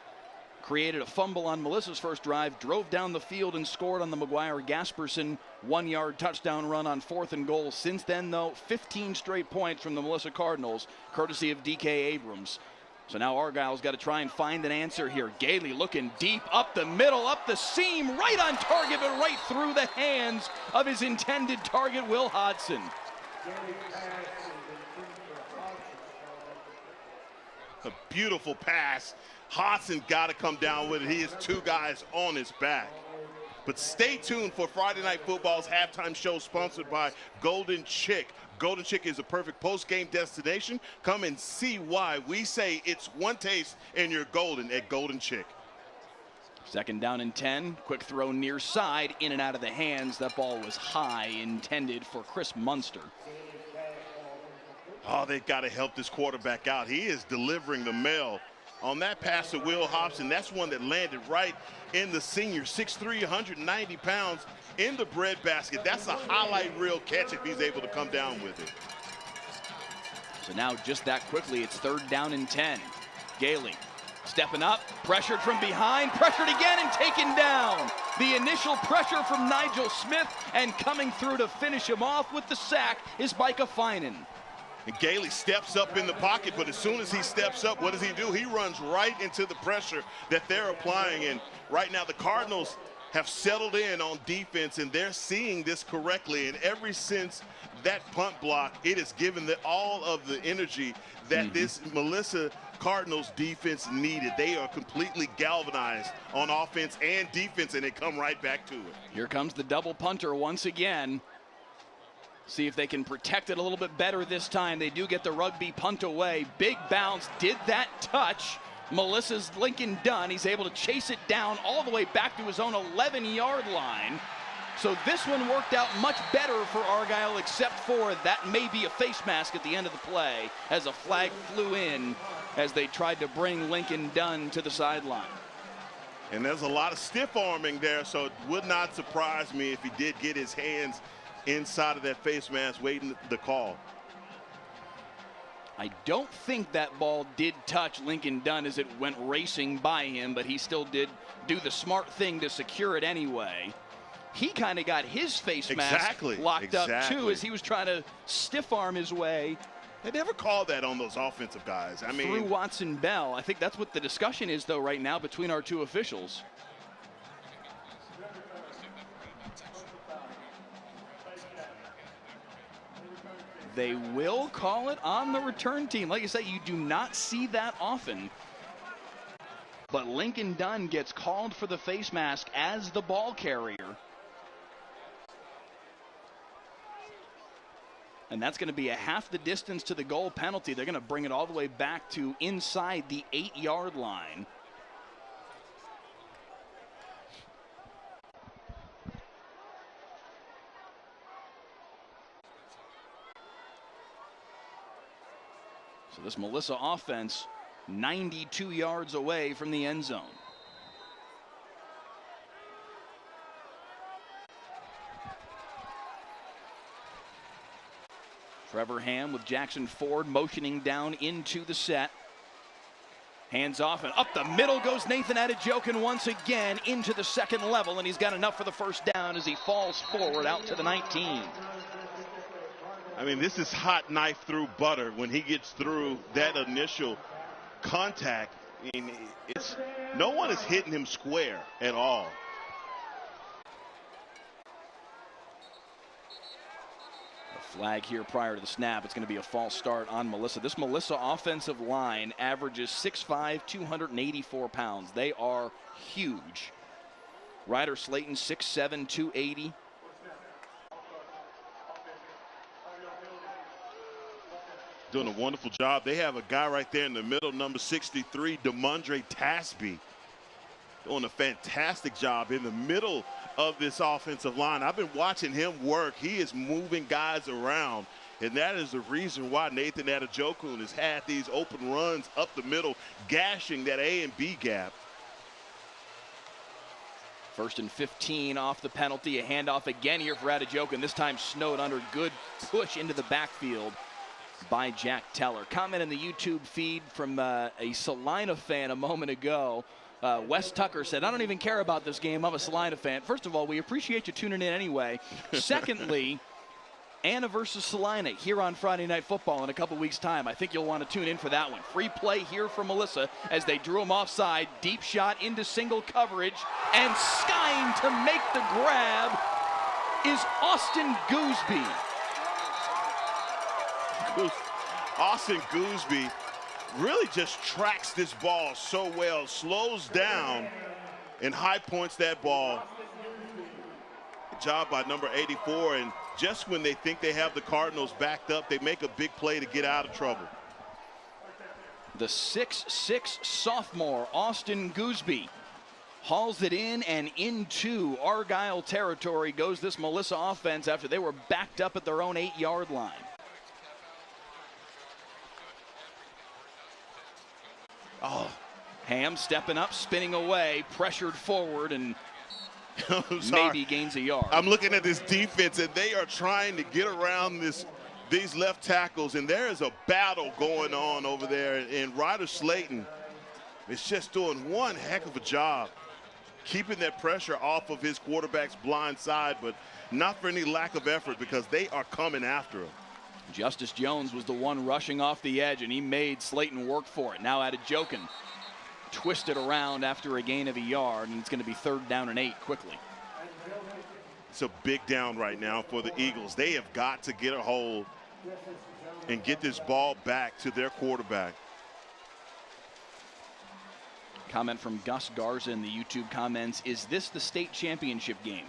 created a fumble on Melissa's first drive, drove down the field and scored on the McGuire-Gasperson 1-yard touchdown run on 4th and goal. Since then, though, 15 straight points from the Melissa Cardinals, courtesy of DK Abrams. So now Argyle's got to try and find an answer here. Gailey looking deep, up the middle, up the seam, right on target, but right through the hands of his intended target, Will Hodson. A beautiful pass. Hodson got to come down with it. He has 2 guys on his back. But stay tuned for Friday Night Football's halftime show sponsored by Golden Chick. Golden Chick is a perfect post-game destination. Come and see why we say it's one taste and you're golden at Golden Chick. 2nd down and 10. Quick throw near side, in and out of the hands. That ball was high, intended for Chris Munster. Oh, they've got to help this quarterback out. He is delivering the mail on that pass to Will Hobson. That's one that landed right in the senior, 6'3", 190 pounds, in the breadbasket. That's a highlight reel catch if he's able to come down with it. So now just that quickly, it's 3rd down and 10. Gailey stepping up, pressured from behind, pressured again and taken down. The initial pressure from Nigel Smith, and coming through to finish him off with the sack is Micah Finan. And Gailey steps up in the pocket, but as soon as he steps up, what does he do? He runs right into the pressure that they're applying. And right now the Cardinals have settled in on defense, and they're seeing this correctly. And ever since that punt block, it has given all of the energy that this Melissa Cardinals defense needed. They are completely galvanized on offense and defense, and they come right back to it. Here comes the double punter once again. See if they can protect it a little bit better this time. They do get the rugby punt away. Big bounce, did that touch Melissa's Lincoln Dunn. He's able to chase it down all the way back to his own 11-yard line. So this one worked out much better for Argyle, except for that may be a face mask at the end of the play as a flag flew in as they tried to bring Lincoln Dunn to the sideline. And there's a lot of stiff arming there, so it would not surprise me if he did get his hands inside of that face mask waiting the call. I don't think that ball did touch Lincoln Dunn as it went racing by him, but he still did do the smart thing to secure it anyway. He kind of got his face mask locked up too as he was trying to stiff arm his way. They never called that on those offensive guys. I mean, through Watson Bell. I think that's what the discussion is though right now between our two officials. They will call it on the return team. Like I say, you do not see that often. But Lincoln Dunn gets called for the face mask as the ball carrier. And that's going to be a half the distance to the goal penalty. They're going to bring it all the way back to inside the 8-yard line. So this Melissa offense 92 yards away from the end zone. Trevor Ham with Jackson Ford motioning down into the set. Hands off and up the middle goes Nathan Adejokin once again into the second level, and he's got enough for the first down as he falls forward out to the 19. I mean, this is hot knife through butter when he gets through that initial contact. I mean, no one is hitting him square at all. A flag here prior to the snap. It's going to be a false start on Melissa. This Melissa offensive line averages 6'5", 284 pounds. They are huge. Ryder Slayton 6'7", 280. Doing a wonderful job. They have a guy right there in the middle, number 63, Demondre Tasby, doing a fantastic job in the middle of this offensive line. I've been watching him work. He is moving guys around, and that is the reason why Nathan Adejokin has had these open runs up the middle, gashing that A and B gap. 1st and 15 off the penalty. A handoff again here for Adejokin. This time snowed under. Good push into the backfield by Jack Teller. Comment in the YouTube feed from a Salina fan a moment ago. Wes Tucker said, I don't even care about this game. I'm a Salina fan. First of all, we appreciate you tuning in anyway. Secondly, Anna versus Salina here on Friday Night Football in a couple weeks' time. I think you'll want to tune in for that one. Free play here for Melissa as they drew him offside. Deep shot into single coverage, and skying to make the grab is Austin Gooseby. Austin Gooseby really just tracks this ball so well, slows down and high points that ball. Good job by number 84, and just when they think they have the Cardinals backed up, they make a big play to get out of trouble. The 6'6" sophomore Austin Gooseby hauls it in, and into Argyle territory goes this Melissa offense after they were backed up at their own 8-yard line. Oh, Ham stepping up, spinning away, pressured forward, and maybe gains a yard. I'm looking at this defense, and they are trying to get around these left tackles, and there is a battle going on over there. And Ryder Slayton is just doing one heck of a job keeping that pressure off of his quarterback's blind side, but not for any lack of effort because they are coming after him. Justice Jones was the one rushing off the edge, and he made Slayton work for it. Now Adejokin twist it around after a gain of a yard, and it's going to be 3rd down and 8 quickly. It's a big down right now for the Eagles. They have got to get a hold and get this ball back to their quarterback. Comment from Gus Garza in the YouTube comments, is this the state championship game?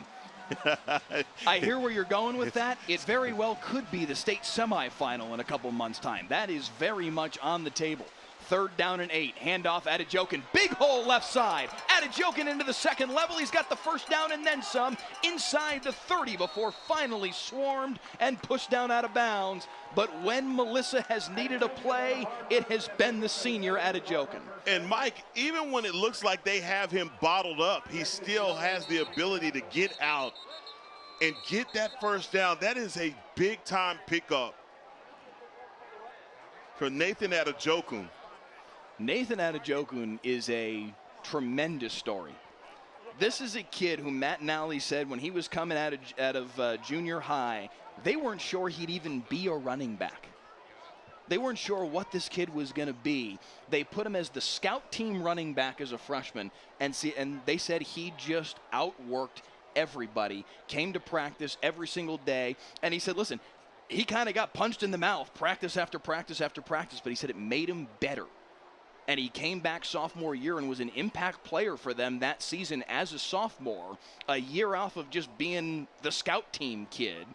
I hear where you're going with that. It very well could be the state semifinal in a couple months' time. That is very much on the table. 3rd down and 8. Handoff, Adejoken. Big hole left side. Adejoken into the second level. He's got the 1st down and then some. Inside the 30 before finally swarmed and pushed down out of bounds. But when Melissa has needed a play, it has been the senior Adejoken. And Mike, even when it looks like they have him bottled up, he still has the ability to get out and get that 1st down. That is a big-time pickup for Nathan Adejoken. Nathan Adejoken is a tremendous story. This is a kid who Matt Nally said when he was coming out of junior high, they weren't sure he'd even be a running back. They weren't sure what this kid was going to be. They put him as the scout team running back as a freshman, and they said he just outworked everybody, came to practice every single day, and he said, listen, he kind of got punched in the mouth practice after practice after practice, but he said it made him better. And he came back sophomore year and was an impact player for them that season as a sophomore, a year off of just being the scout team kid.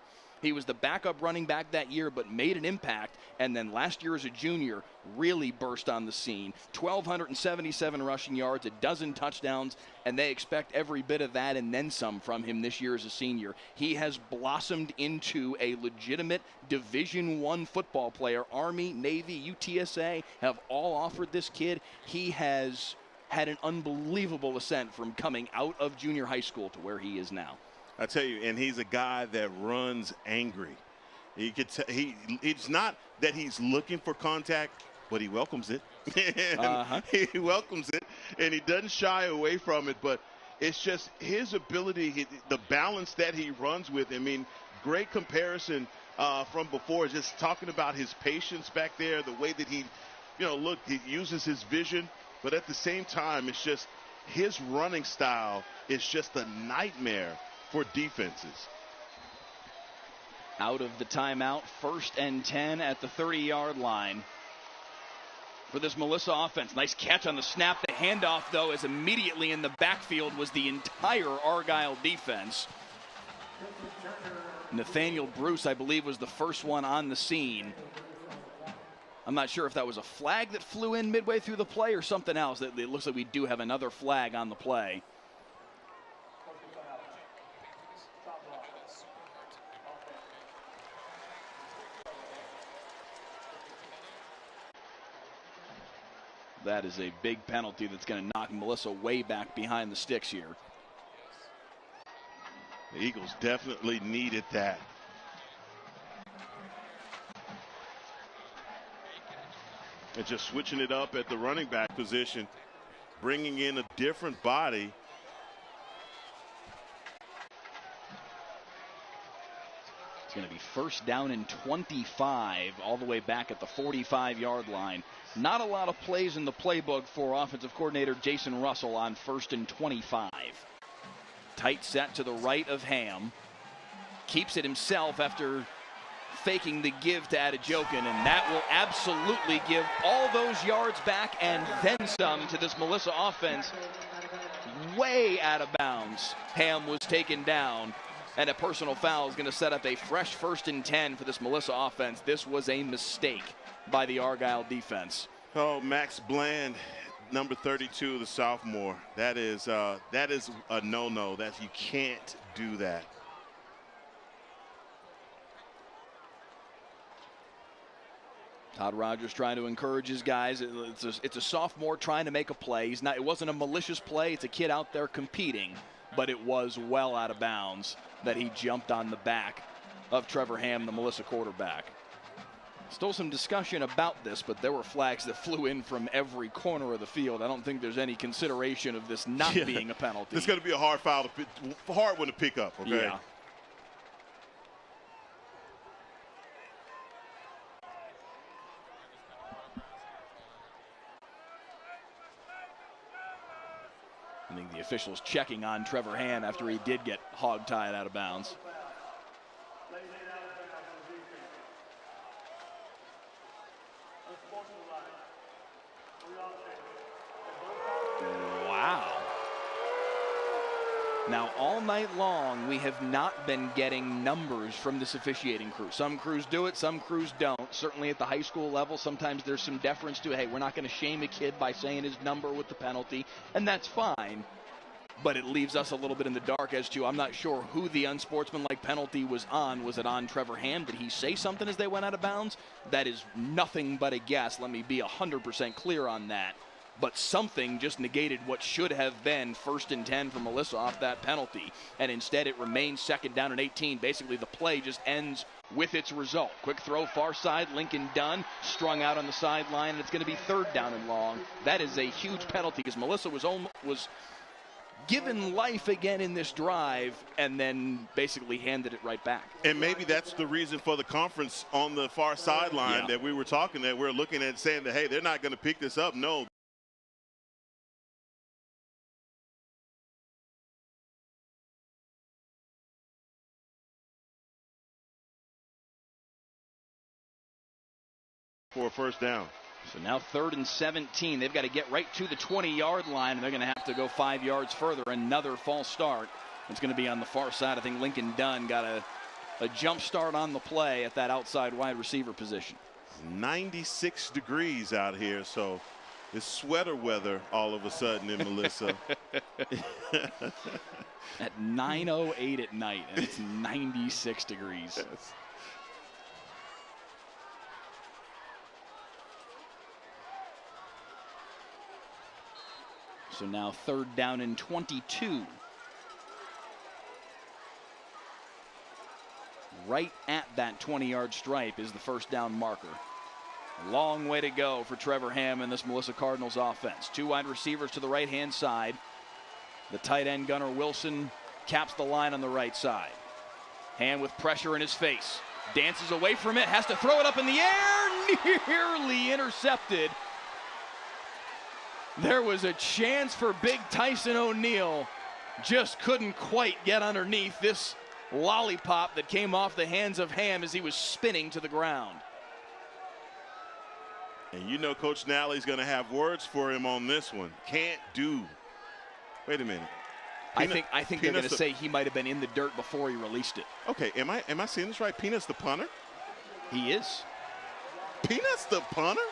He was the backup running back that year, but made an impact. And then last year as a junior, really burst on the scene. 1,277 rushing yards, a dozen touchdowns, and they expect every bit of that and then some from him this year as a senior. He has blossomed into a legitimate Division I football player. Army, Navy, UTSA have all offered this kid. He has had an unbelievable ascent from coming out of junior high school to where he is now. I tell you, and he's a guy that runs angry. It's not that he's looking for contact, but he welcomes it. He welcomes it, and he doesn't shy away from it. But it's just his ability, the balance that he runs with. I mean, great comparison from before. Just talking about his patience back there, the way that he, he uses his vision, but at the same time, it's just his running style is just a nightmare for defenses. Out of the timeout, 1st and 10 at the 30-yard line for this Melissa offense. Nice catch on the snap. The handoff, though, is immediately in the backfield was the entire Argyle defense. Nathaniel Bruce, I believe, was the first one on the scene. I'm not sure if that was a flag that flew in midway through the play or something else. It looks like we do have another flag on the play. That is a big penalty that's going to knock Melissa way back behind the sticks here. The Eagles definitely needed that. And just switching it up at the running back position, bringing in a different body. It's going to be 1st down and 25 all the way back at the 45-yard line. Not a lot of plays in the playbook for offensive coordinator Jason Russell on 1st and 25. Tight set to the right of Ham. Keeps it himself after faking the give to Adejoken, and that will absolutely give all those yards back and then some to this Melissa offense. Way out of bounds. Ham was taken down, and a personal foul is going to set up a fresh 1st and 10 for this Melissa offense. This was a mistake by the Argyle defense. Oh, Max Bland, number 32, the sophomore. That is a no-no. You can't do that. Todd Rogers trying to encourage his guys. It's a sophomore trying to make a play. It wasn't a malicious play. It's a kid out there competing, but it was well out of bounds that he jumped on the back of Trevor Ham, the Melissa quarterback. Still some discussion about this, but there were flags that flew in from every corner of the field. I don't think there's any consideration of this not being a penalty. It's going to be a hard one to pick up, okay? Yeah. I think the officials checking on Trevor Ham after he did get hog-tied out of bounds. Wow. Now, all night long, we have not been getting numbers from this officiating crew. Some crews do it, some crews don't. Certainly at the high school level, sometimes there's some deference to, hey, we're not going to shame a kid by saying his number with the penalty, and that's fine. But it leaves us a little bit in the dark as to, I'm not sure who the unsportsmanlike penalty was on. Was it on Trevor Ham? Did he say something as they went out of bounds? That is nothing but a guess. Let me be 100% clear on that. But something just negated what should have been 1st and 10 for Melissa off that penalty. And instead it remains 2nd down and 18. Basically the play just ends with its result. Quick throw far side, Lincoln Dunn strung out on the sideline, and it's going to be 3rd down and long. That is a huge penalty because Melissa was given life again in this drive and then basically handed it right back. And maybe that's the reason for the conference on the far sideline that we were talking, that we're looking at saying that, hey, they're not going to pick this up. No. For a 1st down. So now 3rd and 17. They've got to get right to the 20-yard line, and they're going to have to go 5 yards further. Another false start. It's going to be on the far side. I think Lincoln Dunn got a jump start on the play at that outside wide receiver position. 96 degrees out here, so it's sweater weather all of a sudden in Melissa. At 9:08 at night, and it's 96 degrees. Yes. So now 3rd down and 22. Right at that 20-yard stripe is the 1st down marker. A long way to go for Trevor Ham and this Melissa Cardinals offense. 2 wide receivers to the right-hand side. The tight end Gunnar Wilson caps the line on the right side. Ham with pressure in his face. Dances away from it, has to throw it up in the air, nearly intercepted. There was a chance for big Tyson O'Neill. Just couldn't quite get underneath this lollipop that came off the hands of Ham as he was spinning to the ground. And you know Coach Nally's going to have words for him on this one. Can't do. Wait a minute. I think they're going to say he might have been in the dirt before he released it. Okay, am I seeing this right? Peanuts the punter? He is. Peanuts the punter?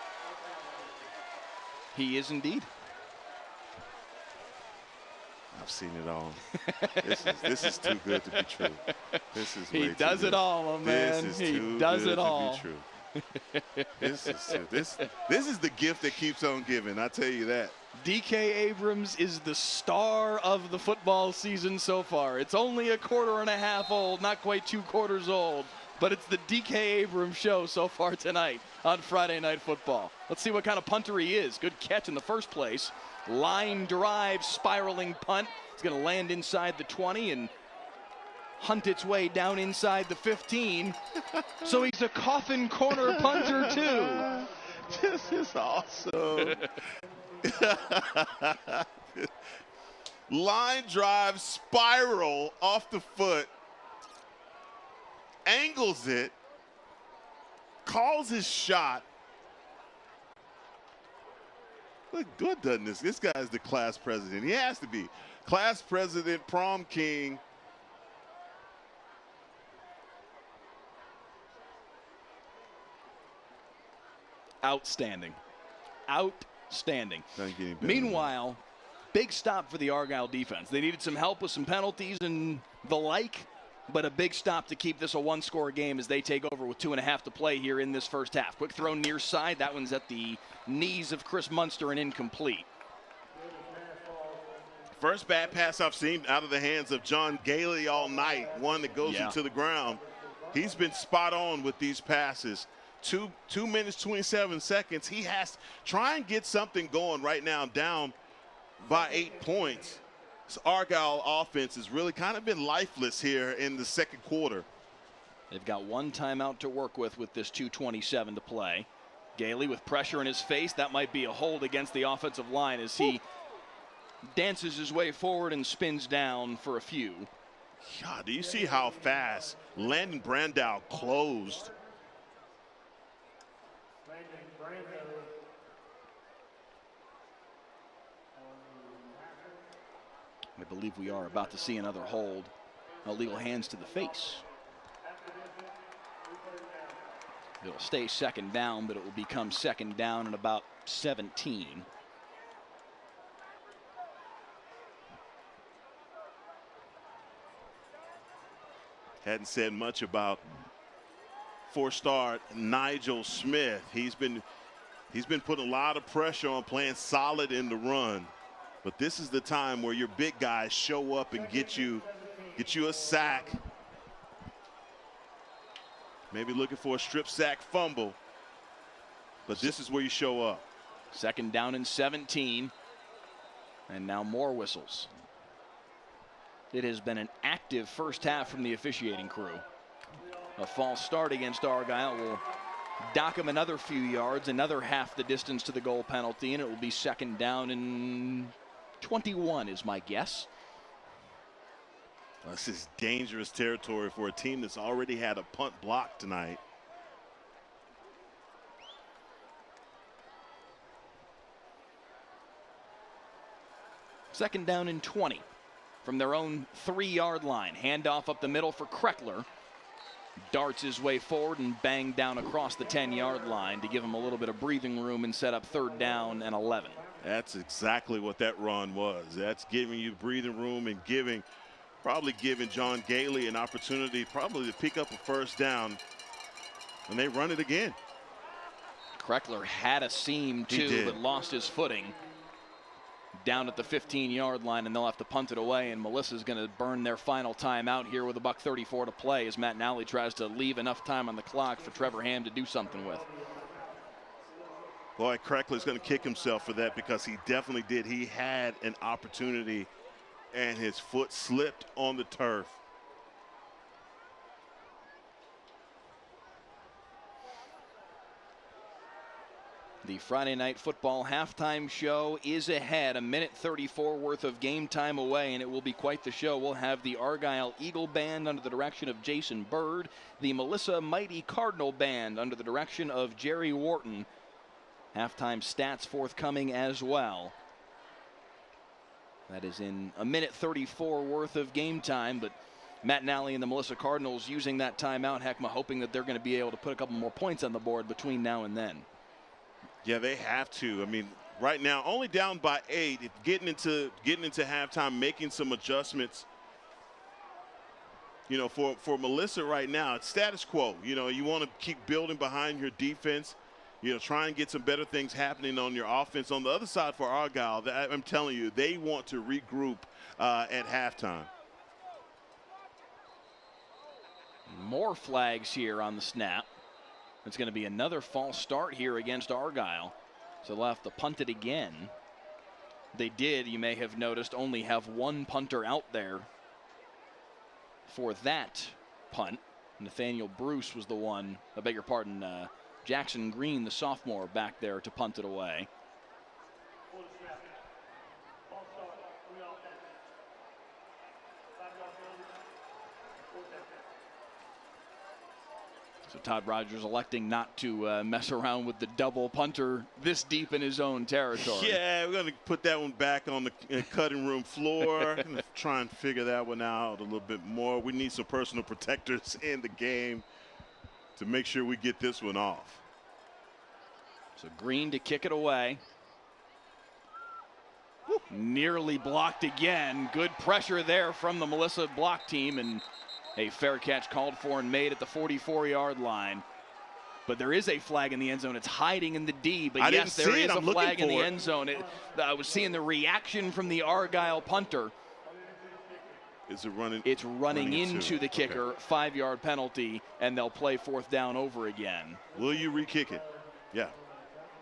He is indeed. I've seen it all. This is too good to be true. This is he does it all, my man. He does it all. To be true. This is the gift that keeps on giving. I tell you that. DK Abrams is the star of the football season so far. It's only a 1.5 old, not quite 2 quarters old, but it's the DK Abrams show so far tonight on Friday Night Football. Let's see what kind of punter he is. Good catch in the first place. Line drive, spiraling punt. It's going to land inside the 20 and hunt its way down inside the 15. So he's a coffin corner punter too. This is awesome. Line drive, spiral off the foot, angles it, calls his shot. Look, what done this? This guy's the class president. He has to be. Class president, prom king. Outstanding. Outstanding. Meanwhile, big stop for the Argyle defense. They needed some help with some penalties and the like, but a big stop to keep this a 1-score game as they take over with 2.5 to play here in this first half. Quick throw near side. That one's at the knees of Chris Munster and incomplete. First bad pass I've seen out of the hands of John Gailey all night. One that goes into the ground. He's been spot on with these passes. 2 minutes, 27 seconds. He has to try and get something going right now, down by 8 points. This Argyle offense has really kind of been lifeless here in the second quarter. They've got 1 timeout to work with this 2:27 to play. Gailey with pressure in his face. That might be a hold against the offensive line as he dances his way forward and spins down for a few. God, do you see how fast Landon Brandow closed? I believe we are about to see another hold. Illegal hands to the face. It'll stay second down, but it will become second down at about 17. Hadn't said much about four-star Nigel Smith. He's been putting a lot of pressure on, playing solid in the run. But this is the time where your big guys show up and get you a sack. Maybe looking for a strip sack fumble. But this is where you show up. Second down and 17. And now more whistles. It has been an active first half from the officiating crew. A false start against Argyle will dock him another few yards, another half the distance to the goal penalty, and it will be second down and 21 is my guess. This is dangerous territory for a team that's already had a punt block tonight. Second down and 20 from their own 3-yard line. Handoff up the middle for Kreckler. Darts his way forward and banged down across the 10-yard line to give him a little bit of breathing room and set up third down and 11. That's exactly what that run was. That's giving you breathing room and probably giving John Gailey an opportunity probably to pick up a first down, and they run it again. Kreckler had a seam too, but lost his footing down at the 15-yard line, and they'll have to punt it away, and Melissa's going to burn their final timeout here with $1:34 to play as Matt Nally tries to leave enough time on the clock for Trevor Ham to do something with. Boy, Kreckler's going to kick himself for that because he definitely did. He had an opportunity, and his foot slipped on the turf. The Friday Night Football halftime show is ahead, a minute 34 worth of game time away, and it will be quite the show. We'll have the Argyle Eagle Band under the direction of Jason Bird, the Melissa Mighty Cardinal Band under the direction of Jerry Wharton. Halftime stats forthcoming as well. That is in a minute 34 worth of game time, but Matt Nally and the Melissa Cardinals using that timeout, Heckma hoping that they're going to be able to put a couple more points on the board between now and then. Yeah, they have to. I mean, right now, only down by 8. Getting into halftime, making some adjustments. You know, for Melissa right now, it's status quo. You know, you want to keep building behind your defense. You know, try and get some better things happening on your offense. On the other side for Argyle, I'm telling you, they want to regroup at halftime. More flags here on the snap. It's going to be another false start here against Argyle. So they'll have to punt it again. They did, you may have noticed, only have one punter out there for that punt. Nathaniel Bruce was the one, I beg your pardon, Jackson Green, the sophomore, back there to punt it away. So Todd Rogers electing not to mess around with the double punter this deep in his own territory. Yeah, we're going to put that one back on the cutting room floor. Gonna try and figure that one out a little bit more. We need some personal protectors in the game to make sure we get this one off. So Green to kick it away. Woo. Nearly blocked again. Good pressure there from the Melissa block team, and a fair catch called for and made at the 44-yard line. But there is a flag in the end zone. It's hiding in the D, but yes, there is a flag in the end zone. I was seeing the reaction from the Argyle punter. Is it running? It's running into the kicker. Okay. 5-yard penalty, and they'll play fourth down over again. Will you re-kick it? Yeah.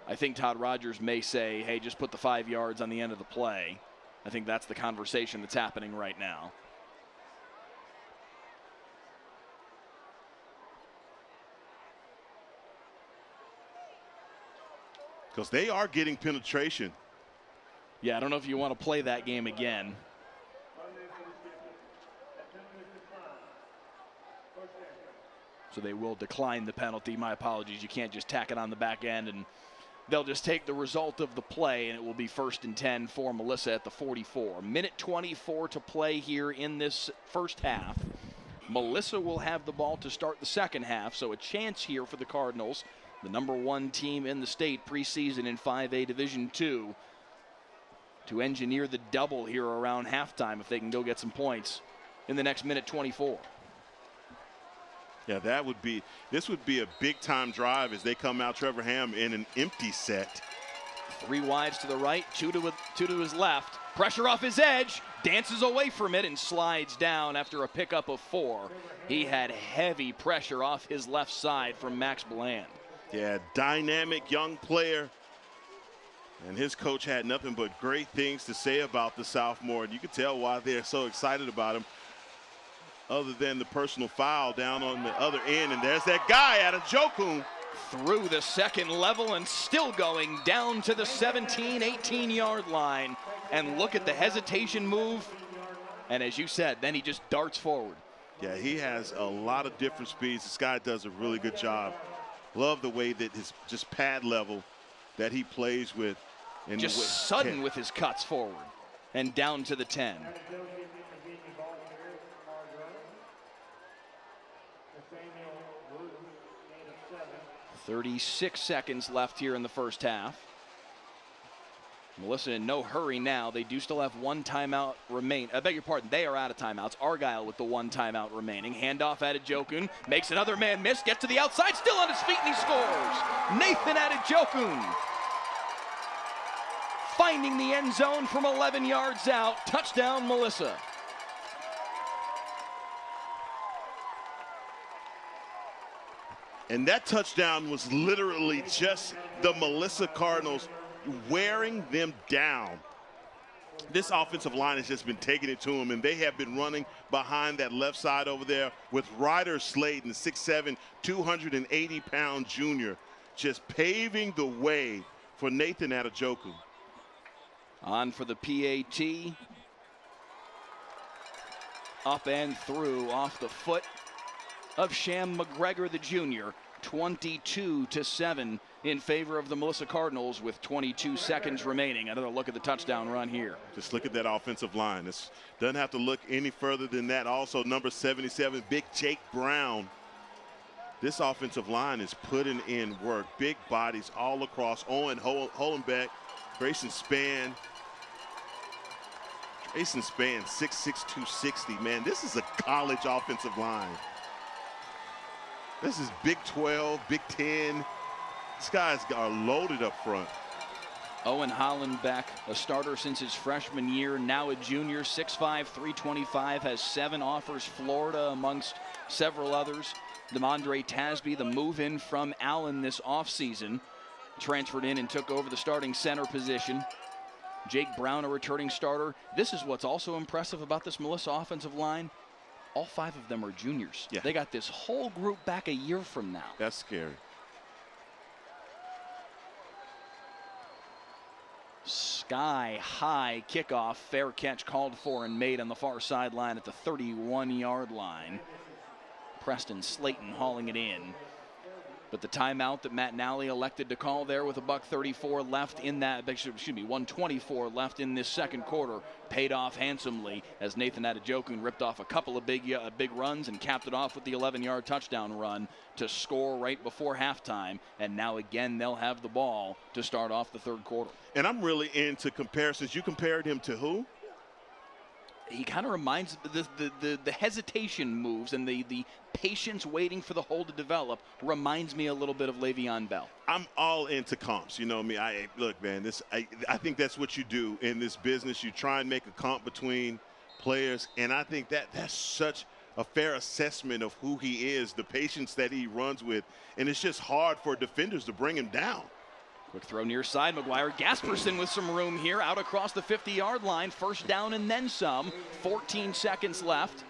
I think Todd Rogers may say, hey, just put the 5 yards on the end of the play. I think that's the conversation that's happening right now. Because they are getting penetration. Yeah, I don't know if you want to play that game again. So they will decline the penalty. My apologies. You can't just tack it on the back end, and they'll just take the result of the play, and it will be 1st and 10 for Melissa at the 44. Minute 24 to play here in this first half. Melissa will have the ball to start the second half, so a chance here for the Cardinals, the #1 team in the state preseason in 5A Division II, to engineer the double here around halftime if they can go get some points in the next minute 24. Yeah, this would be a big-time drive as they come out Trevor Ham in an empty set. 3 wides to the right, two to his left. Pressure off his edge, dances away from it and slides down after a pickup of 4. He had heavy pressure off his left side from Max Bland. Yeah, dynamic young player. And his coach had nothing but great things to say about the sophomore. And you can tell why they're so excited about him, other than the personal foul down on the other end. And there's that guy out of Jokun. Through the second level and still going down to the 17, 18-yard line. And look at the hesitation move. And as you said, then he just darts forward. Yeah, he has a lot of different speeds. This guy does a really good job. Love the way that his just pad level that he plays with. And just sudden with his cuts forward and down to the 10. 36 seconds left here in the first half. Melissa in no hurry now. They do still have 1 timeout remain. I beg your pardon, they are out of timeouts. Argyle with the 1 timeout remaining. Handoff Adejokun, makes another man miss, gets to the outside, still on his feet, and he scores. Nathan Adejokun finding the end zone from 11 yards out. Touchdown, Melissa. And that touchdown was literally just the Melissa Cardinals wearing them down. This offensive line has just been taking it to them, and they have been running behind that left side over there with Ryder Slayton, 6'7", 280-pound junior, just paving the way for Nathan Adejokun. On for the PAT. Up and through off the foot of Sham McGregor, the junior. 22-7 in favor of the Melissa Cardinals with 22 seconds remaining. Another look at the touchdown run here. Just look at that offensive line. This doesn't have to look any further than that. Also, number 77, Big Jake Brown. This offensive line is putting in work. Big bodies all across. Owen Holenbeck, Grayson Spann. Grayson Spann, 6'6", 260. Man, this is a college offensive line. This is Big 12, Big 10. These guys are loaded up front. Owen Hollenbeck, a starter since his freshman year, now a junior, 6'5", 325, has 7 offers, Florida amongst several others. Demondre Tasby, the move-in from Allen this offseason, transferred in and took over the starting center position. Jake Brown, a returning starter. This is what's also impressive about this Melissa offensive line. All 5 of them are juniors. Yeah. They got this whole group back a year from now. That's scary. Sky-high kickoff. Fair catch called for and made on the far sideline at the 31-yard line. Preston Slayton hauling it in. But the timeout that Matt Nally elected to call there with $1:34 left in that, excuse me, 1:24 left in this second quarter, paid off handsomely as Nathan Adejokun ripped off a couple of big runs and capped it off with the 11-yard touchdown run to score right before halftime. And now again they'll have the ball to start off the third quarter. And I'm really into comparisons. You compared him to who? He kind of reminds the hesitation moves and the patience waiting for the hole to develop reminds me a little bit of Le'Veon Bell. I'm all into comps. You know me. Look, man. I think that's what you do in this business. You try and make a comp between players, and I think that's such a fair assessment of who he is, the patience that he runs with, and it's just hard for defenders to bring him down. Quick throw near side. McGuire Gasperson with some room here out across the 50-yard line. First down and then some. 14 seconds left.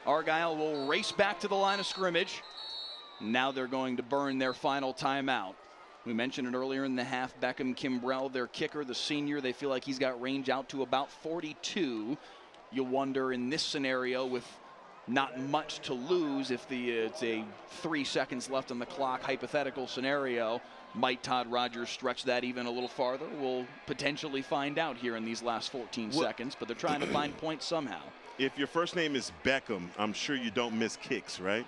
Argyle will race back to the line of scrimmage. Now they're going to burn their final timeout. We mentioned it earlier in the half. Beckham Kimbrell, their kicker, the senior, they feel like he's got range out to about 42. You wonder in this scenario with not much to lose, if it's a 3 seconds left on the clock hypothetical scenario, might Todd Rogers stretch that even a little farther? We'll potentially find out here in these last 14 seconds, but they're trying to find points somehow. If your first name is Beckham, I'm sure you don't miss kicks, right?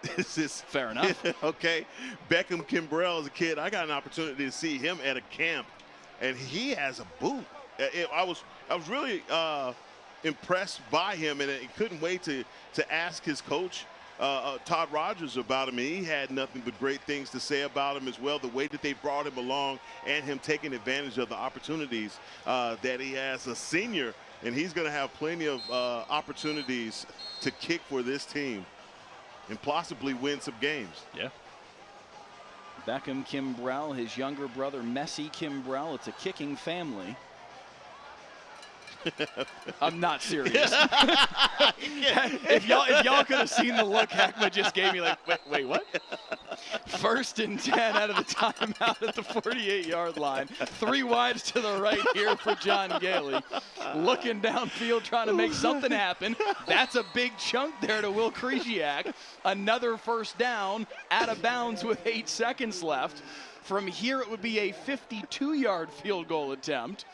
Fair enough. Okay. Beckham Kimbrell is a kid. I got an opportunity to see him at a camp, and he has a boot. I was really impressed by him, and I couldn't wait to ask his coach, Todd Rogers, about him. And he had nothing but great things to say about him as well. The way that they brought him along and him taking advantage of the opportunities that he has. A senior, and he's going to have plenty of opportunities to kick for this team and possibly win some games. Yeah. Beckham Kimbrell, his younger brother Messi Kimbrell. It's a kicking family. I'm not serious. If y'all could have seen the look Heckma just gave me, like, wait, what? 1st and 10 out of the timeout at the 48-yard line. 3 wides to the right here for John Gailey. Looking downfield, trying to make something happen. That's a big chunk there to Will Krzyzak. Another first down, out of bounds with 8 seconds left. From here, it would be a 52-yard field goal attempt.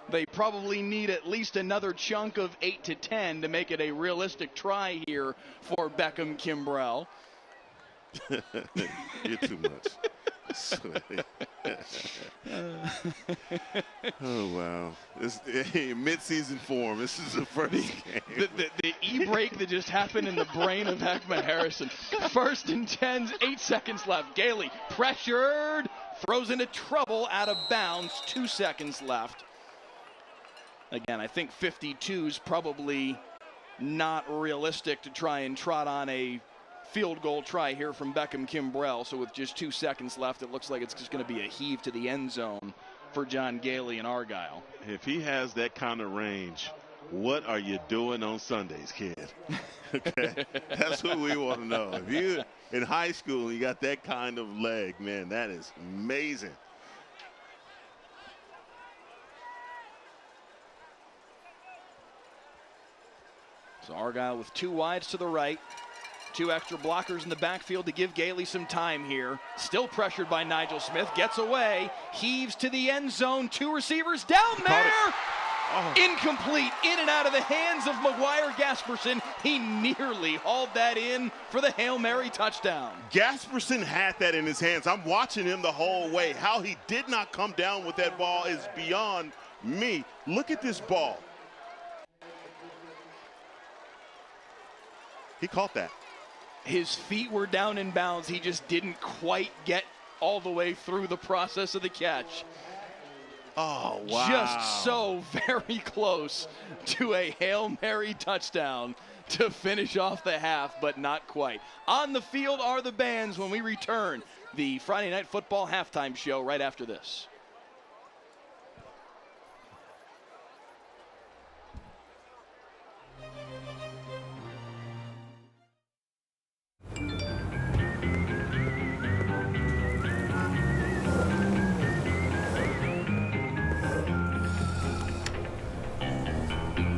They probably need at least another chunk of 8 to 10 to make it a realistic try here for Beckham Kimbrell. You're too much. Oh, wow. This mid-season form. This is the first game. The e-break that just happened in the brain of Heckma Harrison. 1st and 10, 8 seconds left. Gailey pressured, throws into trouble, out of bounds, 2 seconds left. Again, I think 52 is probably not realistic to try and trot on a field goal try here from Beckham Kimbrell. So with just 2 seconds left, it looks like it's just going to be a heave to the end zone for John Gailey and Argyle. If he has that kind of range, what are you doing on Sundays, kid? Okay, that's what we want to know. If you in high school, you got that kind of leg, man, that is amazing. So Argyle with 2 wides to the right. 2 extra blockers in the backfield to give Gailey some time here. Still pressured by Nigel Smith. Gets away. Heaves to the end zone. 2 receivers down there. Oh. Incomplete. In and out of the hands of McGuire Gasperson. He nearly hauled that in for the Hail Mary touchdown. Gasperson had that in his hands. I'm watching him the whole way. How he did not come down with that ball is beyond me. Look at this ball. He caught that. His feet were down in bounds. He just didn't quite get all the way through the process of the catch. Oh, wow. Just so very close to a Hail Mary touchdown to finish off the half, but not quite. On the field are the bands when we return. The Friday Night Football halftime show right after this.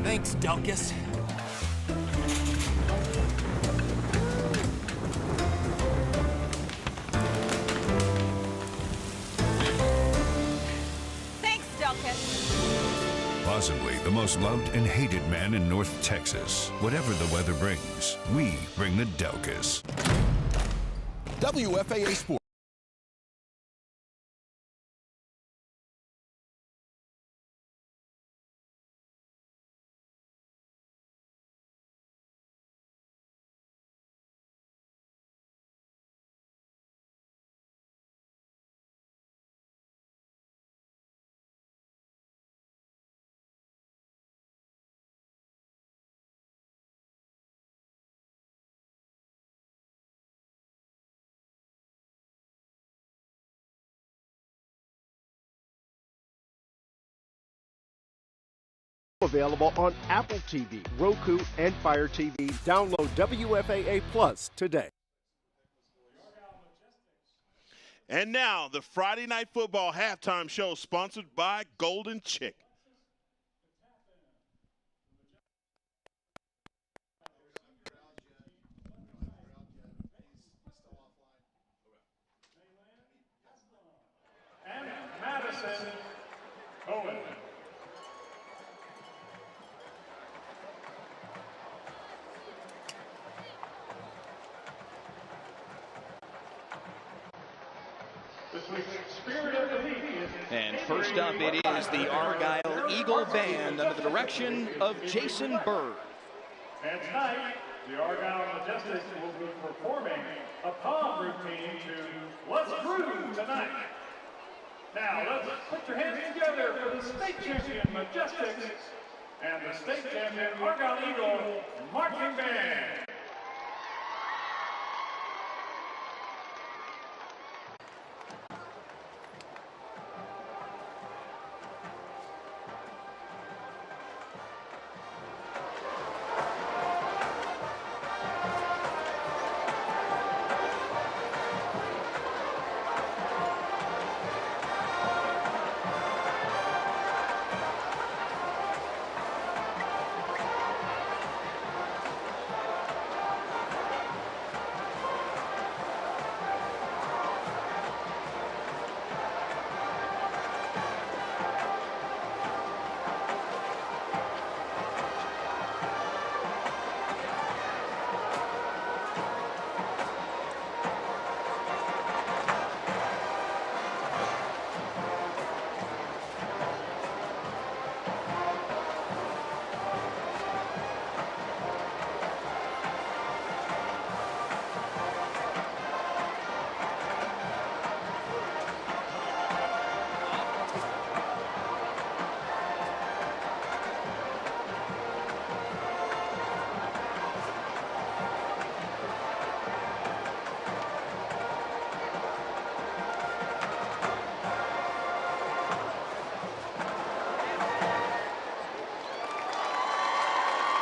Thanks, Delkus. Thanks, Delkus. Possibly the most loved and hated man in North Texas. Whatever the weather brings, we bring the Delkus. WFAA Sports. Available on Apple TV, Roku, and Fire TV. Download WFAA Plus today. And now, the Friday Night Football halftime show sponsored by Golden Chick. And Madison Owen. And first up, it is the Argyle Eagle Band under the direction of Jason Bird. And tonight, the Argyle Majestics will be performing a palm routine to Let's Groove Tonight. Now, let's put your hands together for the state champion Majestics and the state champion Argyle Eagle Marching Band.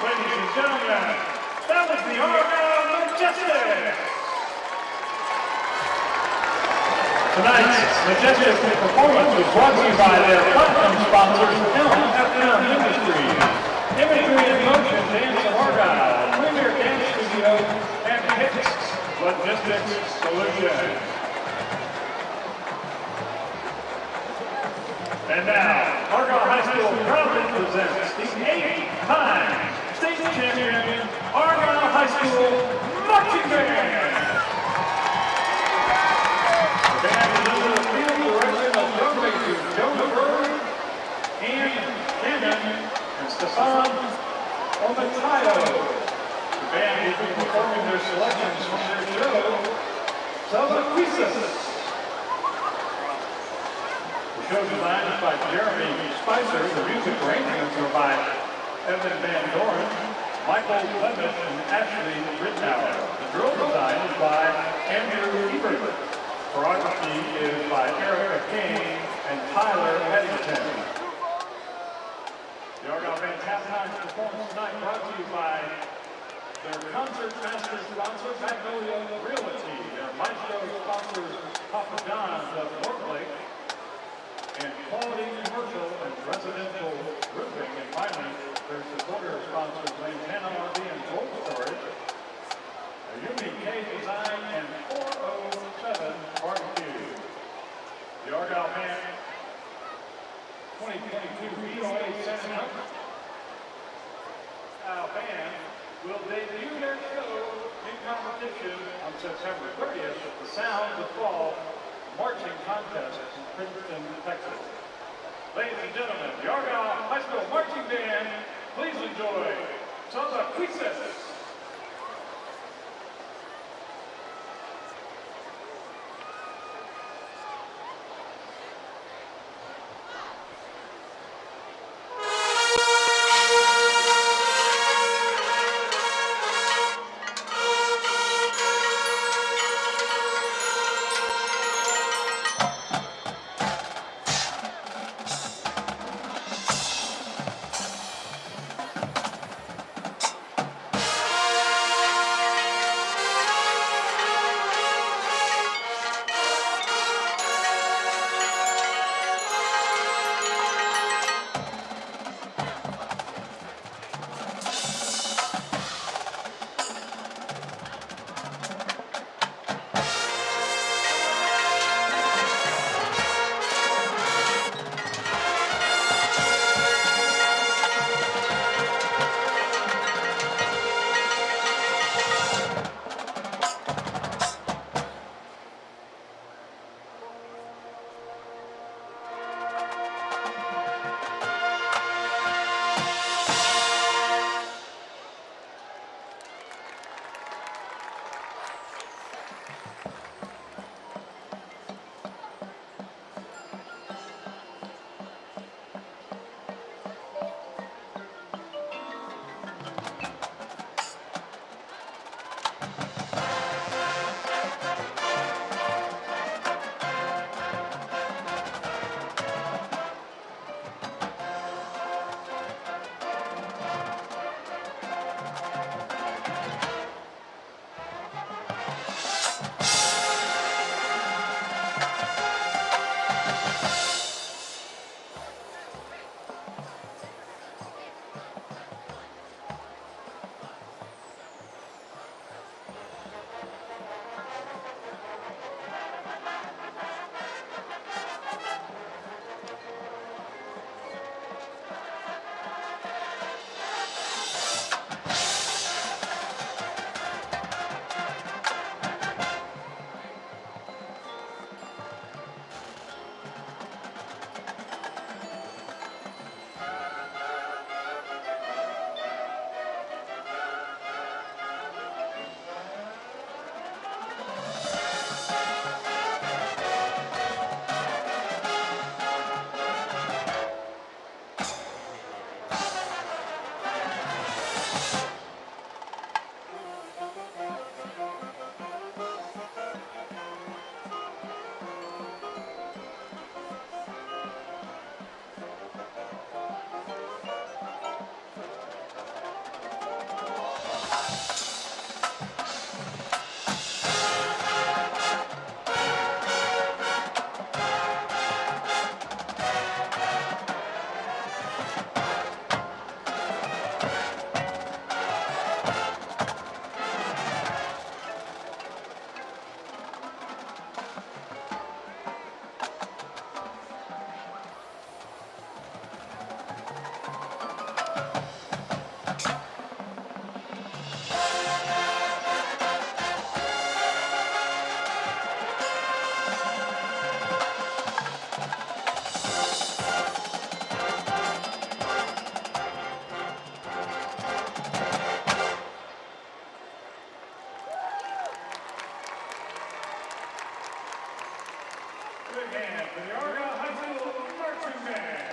Ladies and gentlemen, that was the Argyle Majestics. Tonight's Majestics performance was brought to you by their platinum sponsors, FM Industries, Imagery in Motion, Dance of Argyle, Premier Dance Studio, and Hicks Logistics Solutions. And now, Argyle High School proudly presents the 8th-time state champion Argyle High School Marching Band. The band is under the field direction of young ladies Jonah Bird, Ann Cannon, and Stefan Omatayo. The band will be performing their selections from their show, Salvaquisis. The show design is by Jeremy Spicer. The music arrangements are by Evan Van Doren, Michael Clement, and Ashley Rittenauer. The drill design is by Andrew Ebert. Choreography is by Erica King and Tyler Edmonton. The Argyle Band's halftime performance tonight brought to you by their concert master sponsor, Magnolia Realty, their maestro sponsors, Papa John's of Northlake, and Quality Commercial and Residential Roofing. And finally, their supporter sponsors, Lantana RV and Cold Storage, a UBK Design, and 407 Barbecue. The Argyle Band 2022 BOA Center Band will debut their show in competition on September 30th at the Sounds of Fall Marching Contest in Princeton, Texas. Ladies and gentlemen, the Argyle High School Marching Band, please enjoy Salvaquisis. Big hand for the Argyle High School marching band.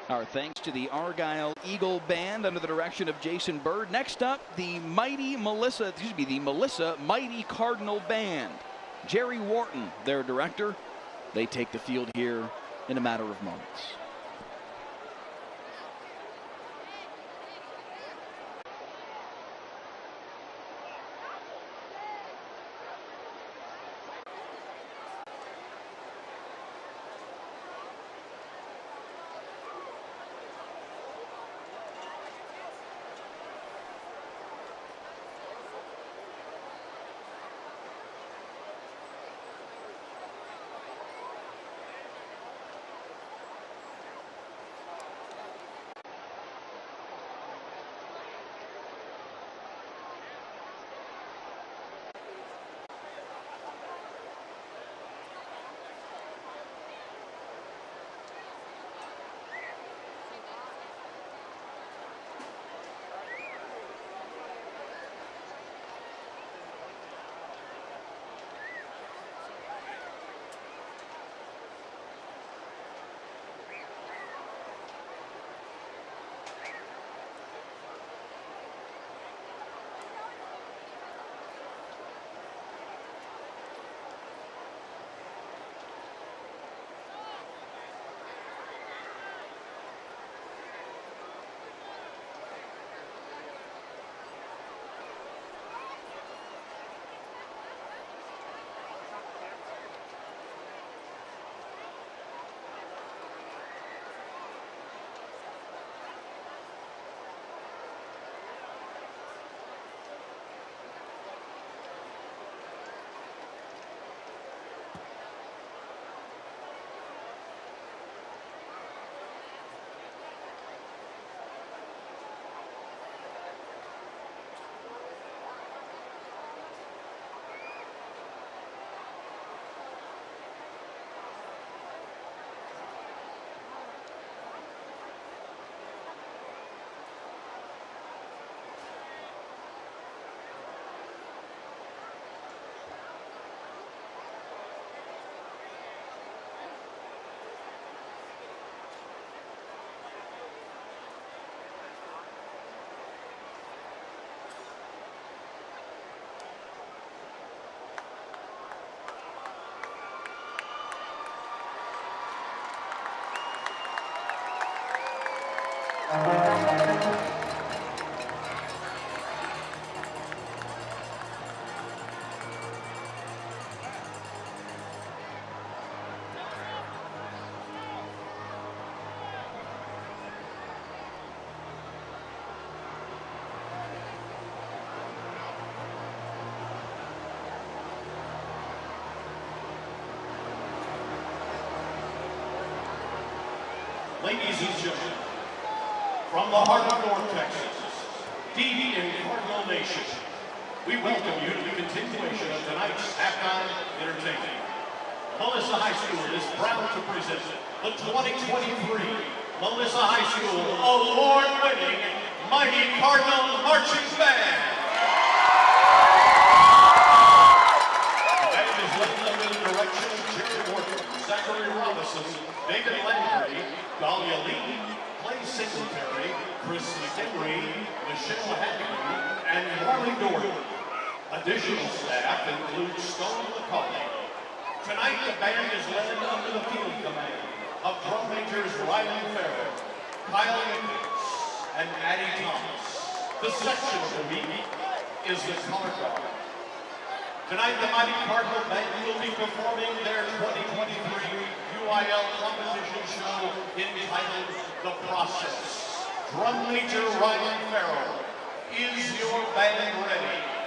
Our thanks to the Argyle Eagle Band under the direction of Jason Bird. Next up, the Melissa Mighty Cardinal Band. Jerry Wharton, their director. They take the field here in a matter of moments. Ladies and gentlemen, from the heart of North Texas, deep in Cardinal Nation, we welcome you to the continuation of tonight's halftime entertainment. Melissa High School is proud to present the 2023 Melissa High School award-winning Mighty Cardinal Marching Band. The band is led under the direction of Jerry Morgan, Zachary Robinson, David Landry, Dahlia Lee, Clay Singletary, Chris McHenry, Michelle Hackman, and Marley Doherty. Additional staff include Stone McCauley. Tonight, the band is led under the field command of drum majors Ryan Farrell, Kyle Nichols, and Addie Thomas. The section of the week is the color guard. Tonight, the Mighty Cardinal Band will be performing their 2023 UIL competition show entitled The Process. Drum major Ryan Farrell, is your band ready?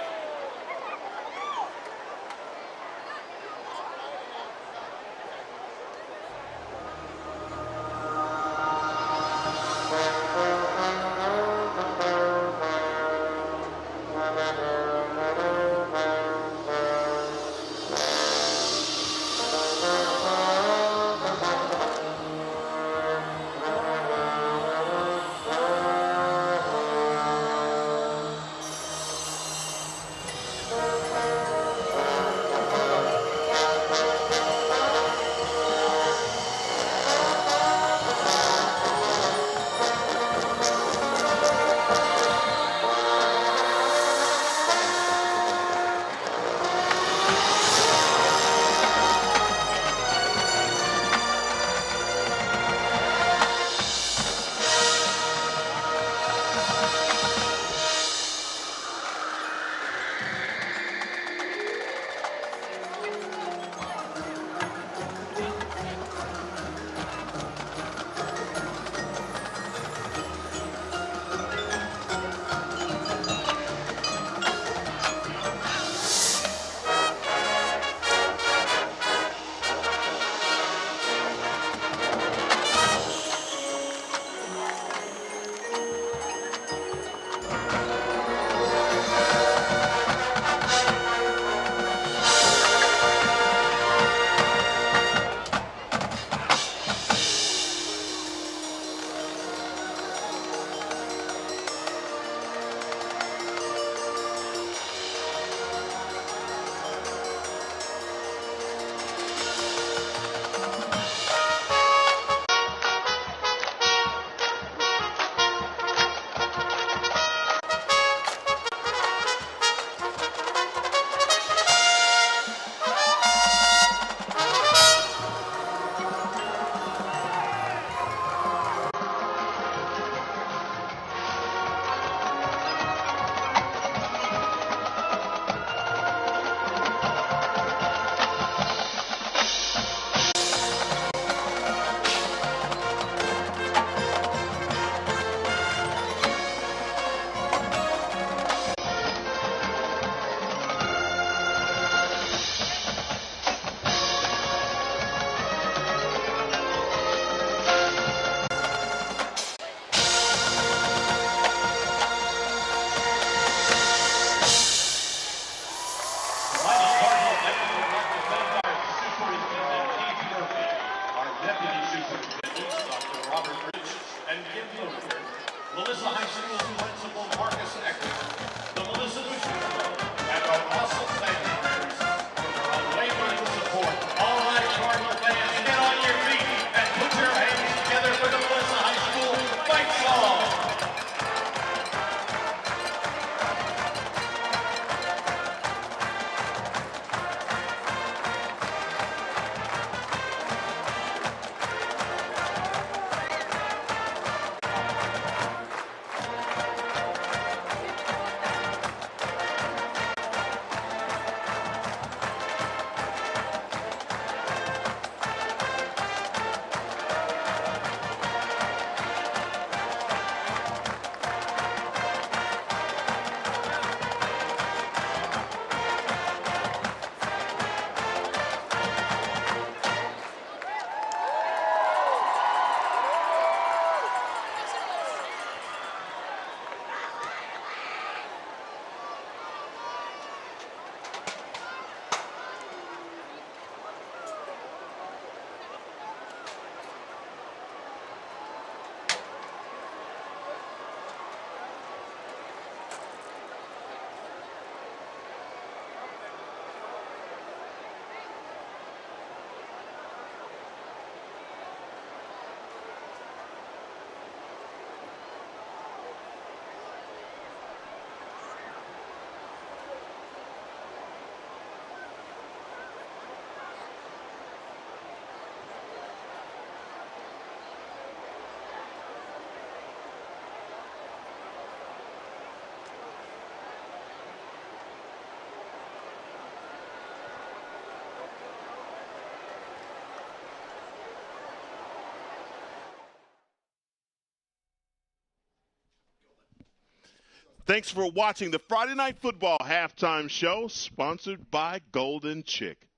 Thanks for watching the Friday Night Football Halftime Show, sponsored by Golden Chick.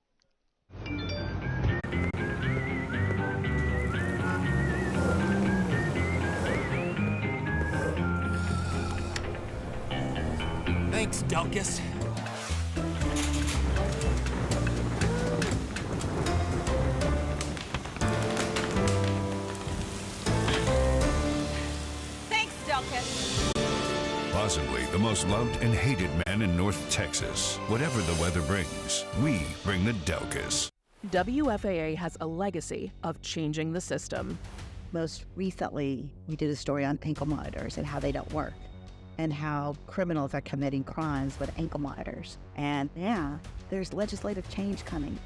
Thanks, Delkus. Thanks, Delkus. Possibly the most loved and hated man in North Texas. Whatever the weather brings, we bring the Delkus. WFAA has a legacy of changing the system. Most recently, we did a story on ankle monitors and how they don't work, and how criminals are committing crimes with ankle monitors. And yeah, there's legislative change coming.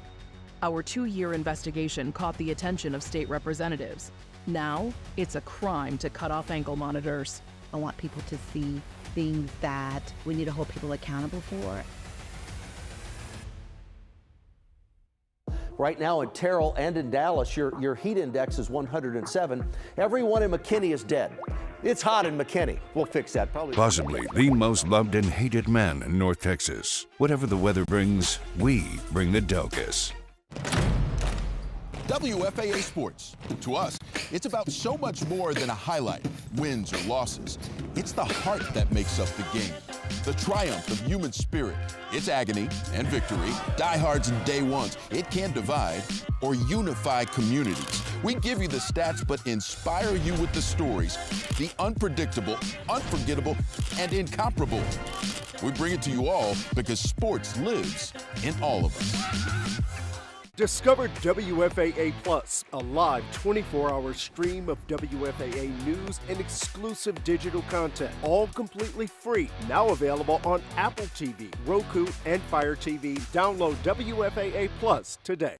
Our 2-year investigation caught the attention of state representatives. Now, it's a crime to cut off ankle monitors. I want people to see things that we need to hold people accountable for. Right now in Terrell and in Dallas, your heat index is 107. Everyone in McKinney is dead. It's hot in McKinney. We'll fix that probably. Possibly the most loved and hated man in North Texas. Whatever the weather brings, we bring the Delkus. WFAA Sports. To us, it's about so much more than a highlight, wins or losses. It's the heart that makes up the game, the triumph of human spirit, its agony and victory, diehards and day ones. It can divide or unify communities. We give you the stats, but inspire you with the stories, the unpredictable, unforgettable, and incomparable. We bring it to you all because sports lives in all of us. Discover WFAA Plus, a live 24-hour stream of WFAA news and exclusive digital content, all completely free. Now available on Apple TV, Roku, and Fire TV. Download WFAA Plus today.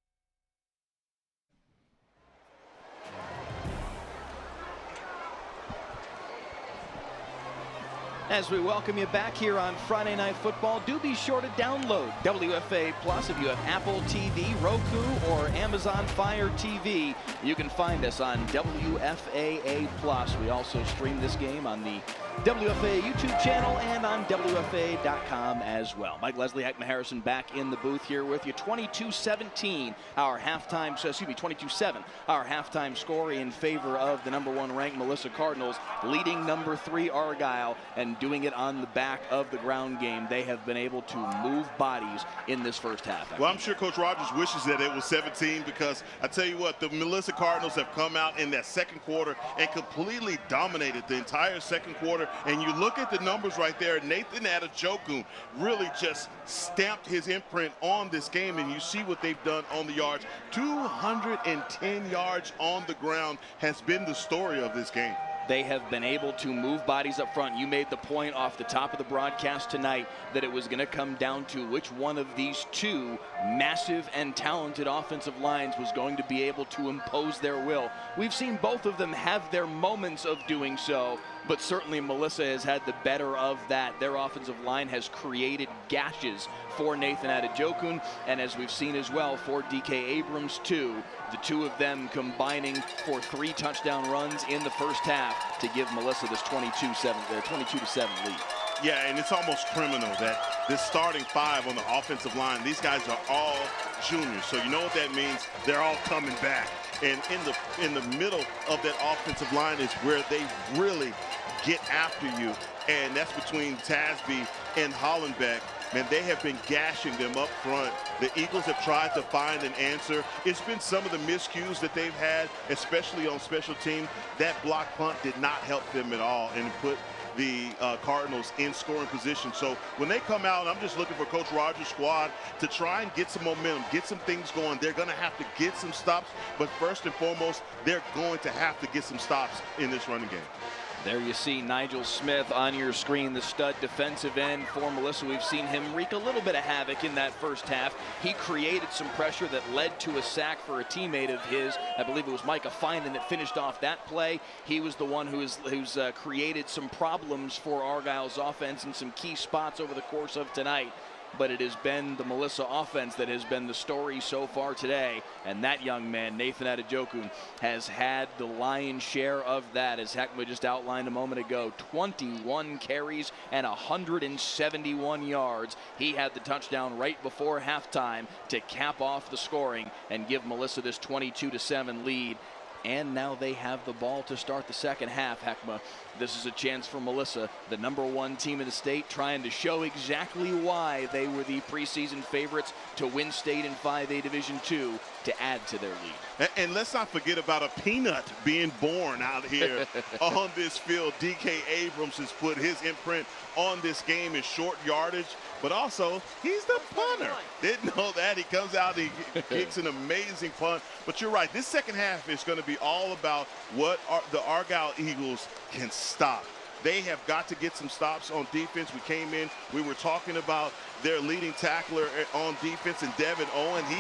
As we welcome you back here on Friday Night Football, do be sure to download WFAA Plus if you have Apple TV, Roku, or Amazon Fire TV. You can find us on WFAA Plus. We also stream this game on the WFAA YouTube channel and on WFAA.com as well. Mike Leslie, Heckman Harrison back in the booth here with you. 22-17, our halftime, 22-7, our halftime score in favor of the #1 ranked Melissa Cardinals, leading number 3 Argyle, and doing it on the back of the ground game. They have been able to move bodies in this first half. Well, I'm sure Coach Rogers wishes that it was 17, because I tell you what, the Melissa Cardinals have come out in that second quarter and completely dominated the entire second quarter. And you look at the numbers right there, Nathan Adejokun really just stamped his imprint on this game, and you see what they've done on the yards. 210 yards on the ground has been the story of this game. They have been able to move bodies up front. You made the point off the top of the broadcast tonight that it was going to come down to which one of these two massive and talented offensive lines was going to be able to impose their will. We've seen both of them have their moments of doing so, but certainly Melissa has had the better of that. Their offensive line has created gashes for Nathan Adejokun, and as we've seen as well for DK Abrams too. The two of them combining for 3 touchdown runs in the first half to give Melissa this 22-7 lead. Yeah, and it's almost criminal that this starting 5 on the offensive line, these guys are all juniors. So you know what that means? They're all coming back. And in the middle of that offensive line is where they really get after you. And that's between Tasby and Hollenbeck. Man, they have been gashing them up front. The Eagles have tried to find an answer. It's been some of the miscues that they've had, especially on special teams. That block punt did not help them at all and put the Cardinals in scoring position. So when they come out, I'm just looking for Coach Rogers' squad to try and get some momentum, get some things going. They're going to have to get some stops, but first and foremost, they're going to have to get some stops in this running game. There you see Nigel Smith on your screen, the stud defensive end for Melissa. We've seen him wreak a little bit of havoc in that first half. He created some pressure that led to a sack for a teammate of his. I believe it was Micah Finan that finished off that play. He was the one who's created some problems for Argyle's offense in some key spots over the course of tonight. but it has been the Melissa offense that has been the story so far today. And that young man, Nathan Adejoku, has had the lion's share of that, as Heckma just outlined a moment ago. 21 carries and 171 yards. He had the touchdown right before halftime to cap off the scoring and give Melissa this 22-7 lead. And now they have the ball to start the second half, Heckma. This is a chance for Melissa, the #1 team in the state, trying to show exactly why they were the preseason favorites to win state in 5A Division II, to add to their lead. And let's not forget about a peanut being born out here on this field. DK Abrams has put his imprint on this game in short yardage, but also he's the punter. Didn't know that. He comes out, he kicks an amazing punt. But you're right, this second half is going to be all about what the Argyle Eagles can stop. They have got to get some stops on defense. We came in, we were talking about their leading tackler on defense, and Devin Owen. He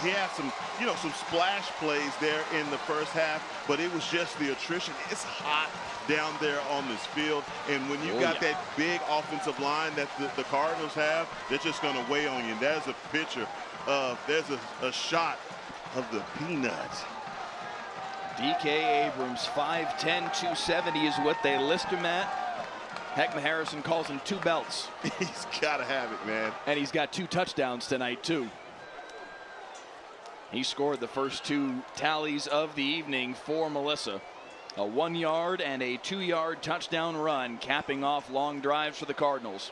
had some, some splash plays there in the first half, but it was just the attrition. It's hot down there on this field, and when you got that big offensive line that the Cardinals have, they're just going to weigh on you. And there's a picture of, there's a shot of the peanut. DK Abrams, 5'10", 270 is what they list him at. Heckma Harrison calls him two belts. He's got to have it, man. And he's got 2 touchdowns tonight, too. He scored the first 2 tallies of the evening for Melissa. A 1-yard and a 2-yard touchdown run, capping off long drives for the Cardinals.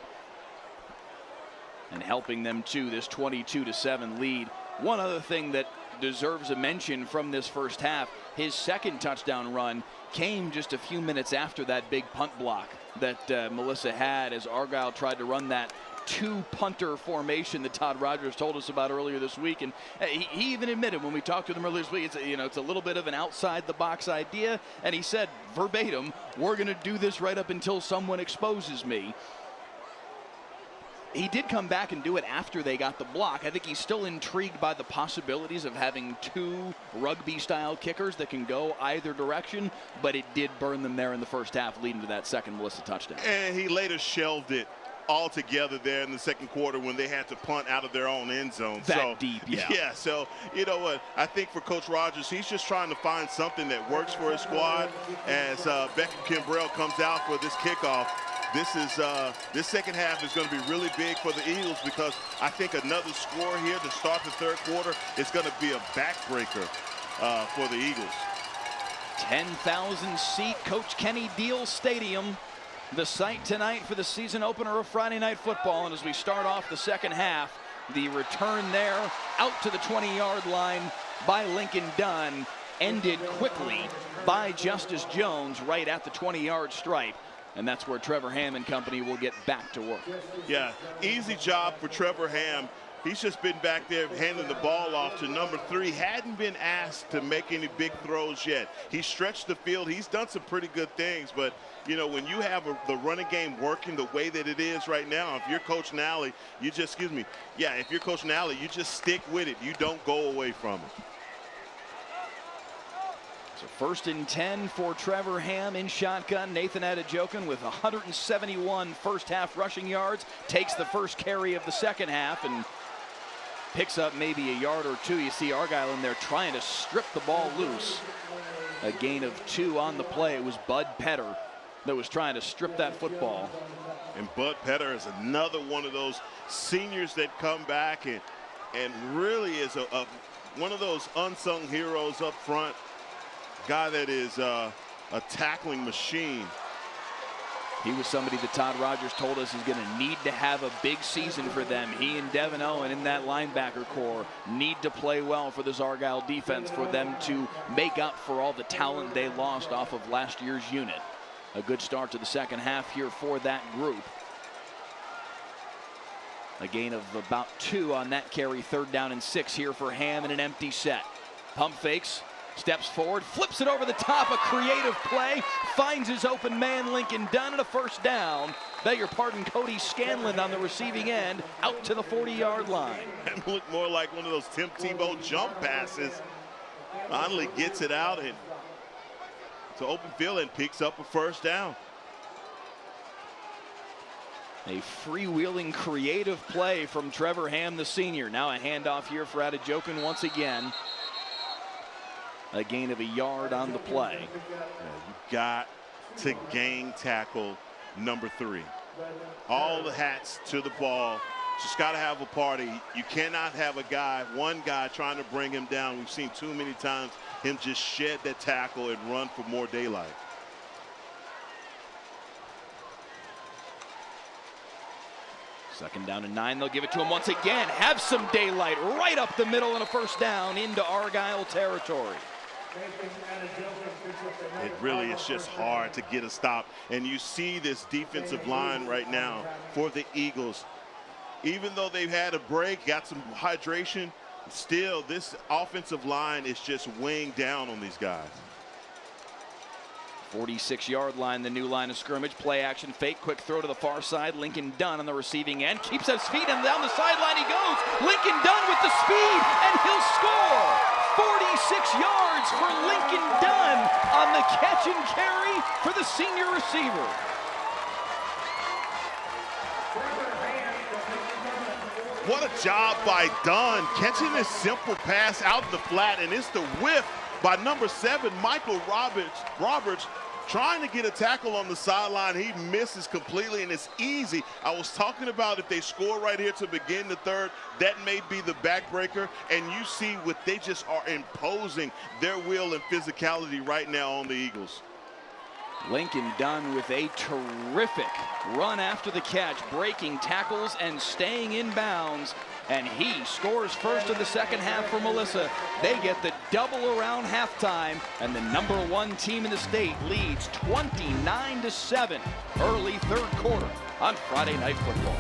And helping them to this 22-7 lead. One other thing that deserves a mention from this first half, his second touchdown run came just a few minutes after that big punt block that Melissa had, as Argyle tried to run that 2-punter formation that Todd Rogers told us about earlier this week. And he even admitted when we talked to him earlier this week, it's a little bit of an outside the box idea, and he said verbatim, we're going to do this right up until someone exposes me. He did come back and do it after they got the block. I think he's still intrigued by the possibilities of having 2 rugby-style kickers that can go either direction, but it did burn them there in the first half, leading to that second Melissa touchdown. And he later shelved it altogether there in the second quarter when they had to punt out of their own end zone. Deep, yeah. Yeah, so you know what? I think for Coach Rogers, he's just trying to find something that works for his squad. As Beckham Kimbrell comes out for this kickoff, this second half is going to be really big for the Eagles, because I think another score here to start the third quarter is going to be a backbreaker for the Eagles. 10,000-seat Coach Kenny Deal Stadium, the site tonight for the season opener of Friday Night Football. And as we start off the second half, the return there out to the 20-yard line by Lincoln Dunn, ended quickly by Justice Jones right at the 20-yard stripe. And that's where Trevor Ham and company will get back to work. Yeah, easy job for Trevor Ham. He's just been back there handing the ball off to number 3. Hadn't been asked to make any big throws yet. He stretched the field. He's done some pretty good things. But, when you have the running game working the way that it is right now, if you're Coach Nally, if you're Coach Nally, you just stick with it. You don't go away from it. So 1st and 10 for Trevor Ham in shotgun. Nathan Adejoku with 171 first half rushing yards. Takes the first carry of the second half and picks up maybe a yard or 2. You see Argyle in there trying to strip the ball loose. A gain of 2 on the play. It was Bud Petter that was trying to strip that football. And Bud Petter is another one of those seniors that come back and really is one of those unsung heroes up front. Guy that is a tackling machine. He was somebody that Todd Rogers told us is going to need to have a big season for them. He and Devin Owen in that linebacker core need to play well for this Argyle defense for them to make up for all the talent they lost off of last year's unit. A good start to the second half here for that group. A gain of about 2 on that carry. 3rd down and 6 here for Ham in an empty set. Pump fakes. Steps forward, flips it over the top, a creative play, finds his open man, Lincoln Dunn, and a first down. Beg your pardon, Cody Scanlon on the receiving end, out to the 40-yard line. It looked more like one of those Tim Tebow jump passes. Onley gets it out and to open field and picks up a first down. A freewheeling, creative play from Trevor Ham, the senior. Now a handoff here for Adejokin once again. A gain of a yard on the play. You got to gang tackle number 3. All the hats to the ball. Just got to have a party. You cannot have one guy trying to bring him down. We've seen too many times him just shed that tackle and run for more daylight. Second down and 9. They'll give it to him once again. Have some daylight right up the middle and a first down into Argyle territory. It really is just hard to get a stop. And you see this defensive line right now for the Eagles. Even though they've had a break, got some hydration, still this offensive line is just weighing down on these guys. 46-yard line, the new line of scrimmage. Play action fake, quick throw to the far side. Lincoln Dunn on the receiving end. Keeps his feet and down the sideline he goes. Lincoln Dunn with the speed, and he'll score. 46 yards for Lincoln Dunn on the catch and carry for the senior receiver. What a job by Dunn, catching this simple pass out in the flat, and it's the whiff by number 7, Michael Roberts, trying to get a tackle on the sideline. He misses completely, and it's easy. I was talking about if they score right here to begin the third, that may be the backbreaker, and you see what they just are imposing their will and physicality right now on the Eagles. Lincoln Dunn with a terrific run after the catch, breaking tackles and staying in bounds. And he scores first in the second half for Melissa. They get the double around halftime, and the #1 team in the state leads 29-7 early third quarter on Friday Night Football.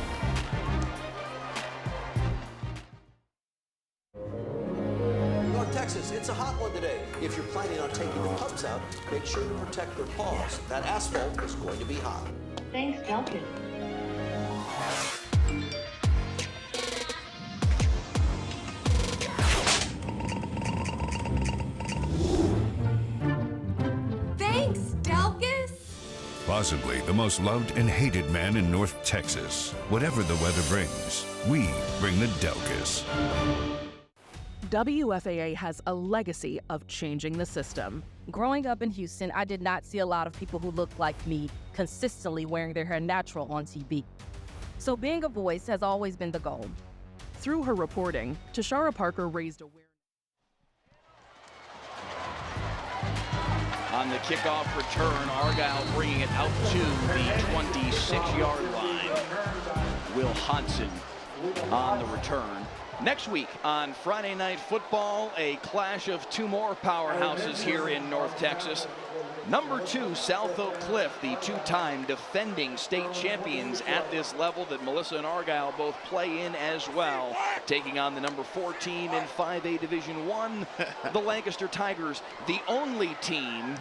North Texas, it's a hot one today. If you're planning on taking the pumps out, make sure to protect their paws. That asphalt is going to be hot. Thanks, Duncan. Possibly the most loved and hated man in North Texas. Whatever the weather brings, we bring the Delcus. WFAA has a legacy of changing the system. Growing up in Houston, I did not see a lot of people who looked like me consistently wearing their hair natural on TV. So being a voice has always been the goal. Through her reporting, Tashara Parker raised awareness. On the kickoff return, Argyle bringing it out to the 26-yard line. Will Hodson on the return. Next week on Friday Night Football, a clash of 2 more powerhouses here in North Texas. Number 2, South Oak Cliff, the 2-time defending state champions at this level that Melissa and Argyle both play in as well, taking on the number 4 team in 5A Division I, the Lancaster Tigers, the only team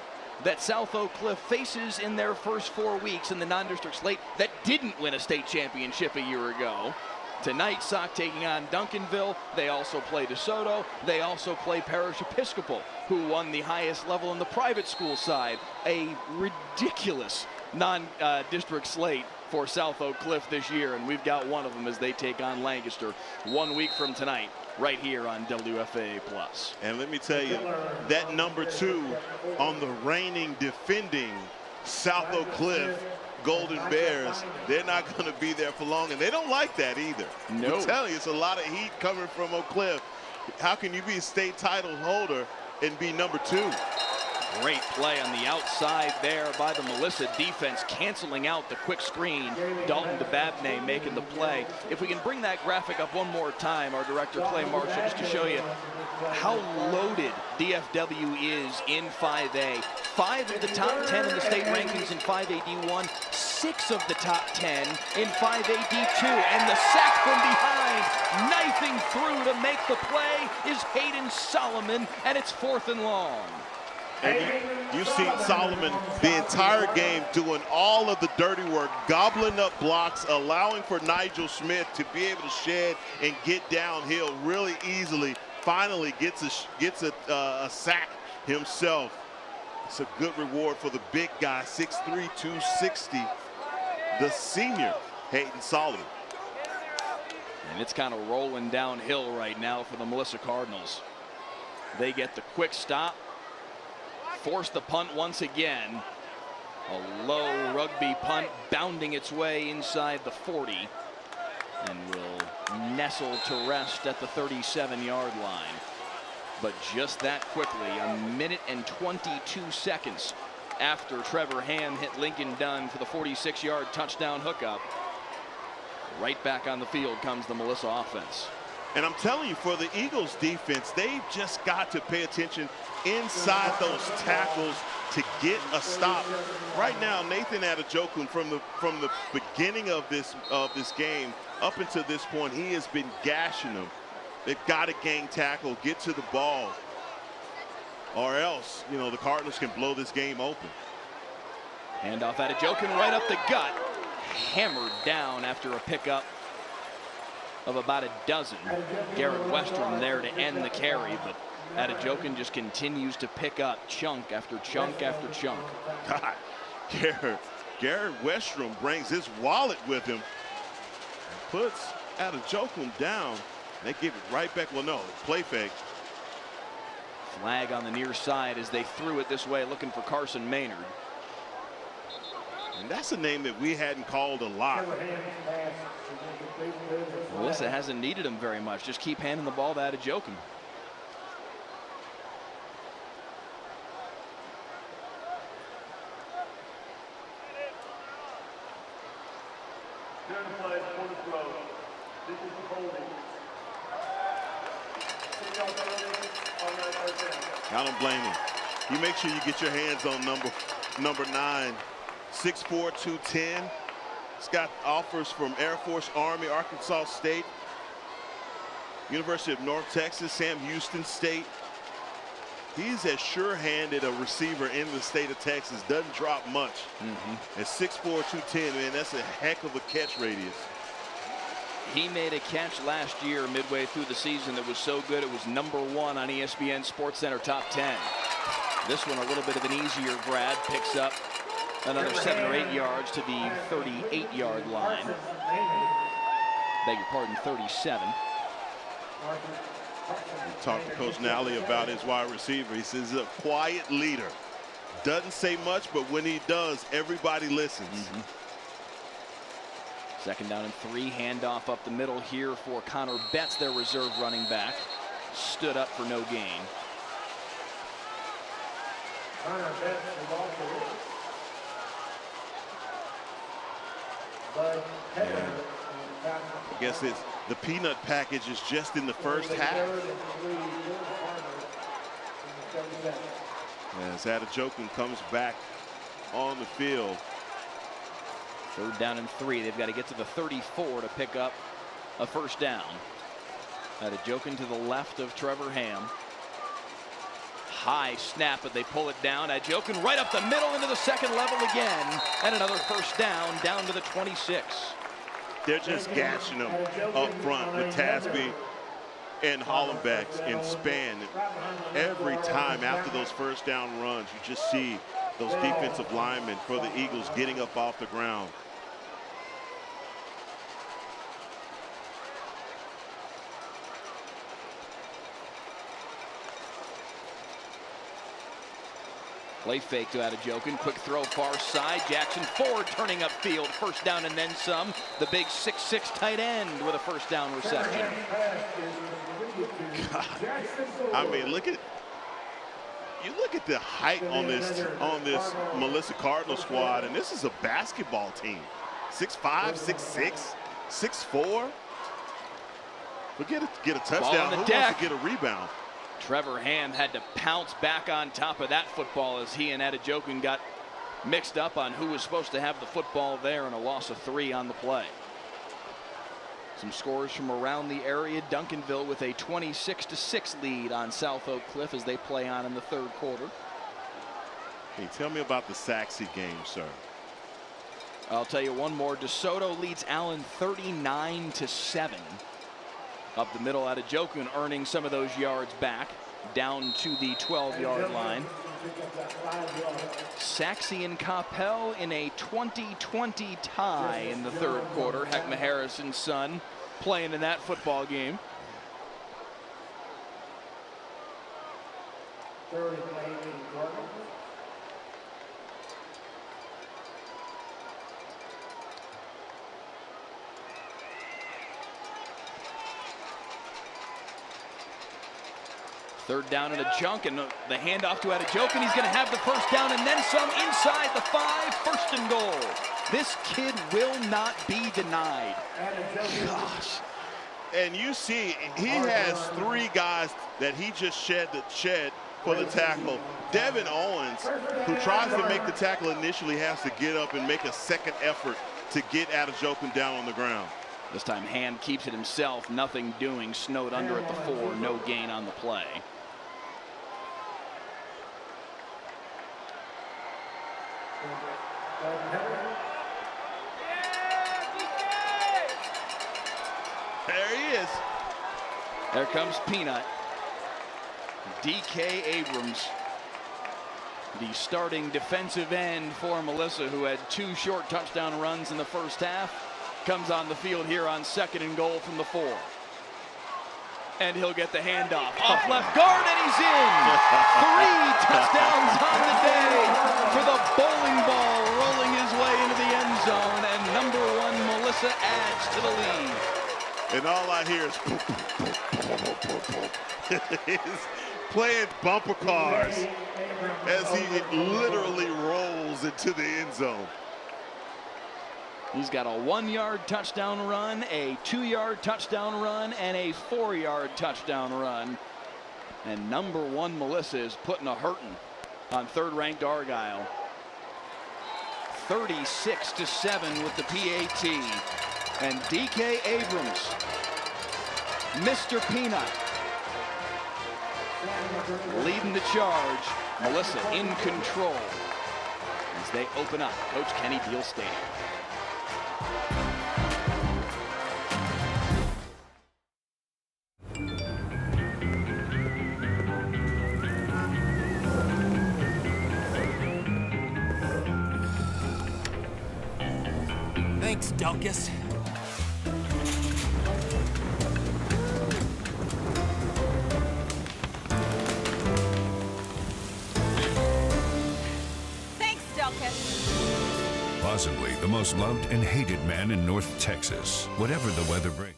that South Oak Cliff faces in their first 4 weeks in the non-district slate that didn't win a state championship a year ago. Tonight, Sauk taking on Duncanville. They also play DeSoto. They also play Parish Episcopal, who won the highest level in the private school side. A ridiculous non-district slate for South Oak Cliff this year, and we've got one of them as they take on Lancaster 1 week from tonight, right here on WFAA+. And let me tell you, that number 2 on the reigning, defending South Oak Cliff Golden Bears, they're not going to be there for long, and they don't like that either. No. I'm telling you, it's a lot of heat coming from Oak Cliff. How can you be a state title holder and be number 2? Great play on the outside there by the Melissa defense, canceling out the quick screen. Dalton DeBabney making the play. If we can bring that graphic up one more time, our director Clay Marshall, just to show you how loaded DFW is in 5A. 5 of the top 10 in the state rankings in 5A D1, 6 of the top 10 in 5A D2, and the sack from behind, knifing through to make the play is Hayden Solomon, and it's 4th and long. And you've seen Solomon the entire game doing all of the dirty work, gobbling up blocks, allowing for Nigel Smith to be able to shed and get downhill really easily. Finally gets a sack himself. It's a good reward for the big guy, 6'3", 260, the senior Hayden Solomon. And it's kind of rolling downhill right now for the Melissa Cardinals. They get the quick stop, force the punt once again. A low rugby punt bounding its way inside the 40 and will nestle to rest at the 37-yard line. But just that quickly, a minute and 22 seconds after Trevor Ham hit Lincoln Dunn for the 46-yard touchdown hookup, right back on the field comes the Melissa offense. And I'm telling you, for the Eagles defense, they've just got to pay attention inside those tackles to get a stop. Right now, Nathan Adejokun, from the beginning of this game up until this point, he has been gashing them. They've got to gang tackle, get to the ball, or else, you know, the Cardinals can blow this game open. Handoff Adejokun right up the gut, hammered down after a pickup of about a dozen. Garrett Westrom there to end the carry, but Adejokun just continues to pick up chunk after chunk after chunk. God, Garrett Westrom brings his wallet with him, puts Adejokun down. They give it right back. Well, no, play fake. Flag on the near side as they threw it this way, looking for Carson Maynard. And that's a name that we hadn't called a lot. Melissa hasn't needed him very much. Just keep handing the ball to Adejokun. I don't blame him. You make sure you get your hands on number 9, 6'4", 210. He's got offers from Air Force, Army, Arkansas State, University of North Texas, Sam Houston State. He's as sure-handed a receiver in the state of Texas. Doesn't drop much. At 6'4", 210, man, that's a heck of a catch radius. He made a catch last year midway through the season that was so good it was #1 on ESPN SportsCenter Top 10. This one a little bit of an easier grab, picks up another 7 or 8 yards to the 38-yard line. Beg your pardon, 37. We talked to Coach Nally about his wide receiver. He says he's a quiet leader. Doesn't say much, but when he does, everybody listens. 2nd down and 3, handoff up the middle here for Connor Betts, their reserve running back. Stood up for no gain. I guess it's the peanut package is just in the first half. As Adejokun comes back on the field. 3rd down and 3. They've got to get to the 34 to pick up a 1st down. Adejokun to the left of Trevor Ham. High snap, but they pull it down. Adejokun right up the middle into the 2nd level again. And another 1st down to the 26. They're just gashing them up front with Tasby and Hollenbeck in span. Every time after those 1st down runs, you just see those defensive linemen for the Eagles getting up off the ground. Play fake to Adejokun. Quick throw far side. Jackson Ford turning upfield. 1st down and then some. The big 6'6" tight end with a 1st down reception. God. I mean, look at the height on this Melissa Cardinal squad, and this is a basketball team. 6'5", 6'6", 6'4". But get a touchdown. Who wants to get a rebound? Trevor Ham had to pounce back on top of that football as he and Adejokun got mixed up on who was supposed to have the football there, and a loss of 3 on the play. Some scores from around the area. Duncanville with a 26-6 lead on South Oak Cliff as they play on in the 3rd quarter. Hey, tell me about the Saxe game, sir. I'll tell you one more. DeSoto leads Allen 39-7. Up the middle, Adejokun earning some of those yards back, down to the 12-yard line. Saxey and Coppell in a 20-20 tie in the third quarter. Heckma Harrison's son playing in that football game. Third down and a junk, and the handoff to Adejoke, and he's going to have the first down and then some inside the 5, first and goal. This kid will not be denied. Gosh. And you see, he has 3 guys that he just shed for the tackle. Devin Owens, who tries to make the tackle initially, has to get up and make a second effort to get Adejoke down on the ground. This time Hand keeps it himself, nothing doing, snowed under at the 4, no gain on the play. There he is. There comes Peanut. DK Abrams, the starting defensive end for Melissa, who had 2 short touchdown runs in the first half, comes on the field here on second and goal from the 4. And he'll get the handoff off left guard, and he's in. 3 touchdowns on the day for the bowling ball, rolling his way into the end zone, and number 1 Melissa adds to the lead. And all I hear is he's playing bumper cars as he literally rolls into the end zone. He's got a 1-yard touchdown run, a 2-yard touchdown run, and a 4-yard touchdown run. And number 1 Melissa is putting a hurting on third-ranked Argyle. 36-7 with the PAT. And DK Abrams, Mr. Peanut, leading the charge. Melissa in control as they open up Coach Kenny Deal Stadium. Thanks, Delkus. Thanks, Delkus. Possibly the most loved and hated man in North Texas, whatever the weather brings.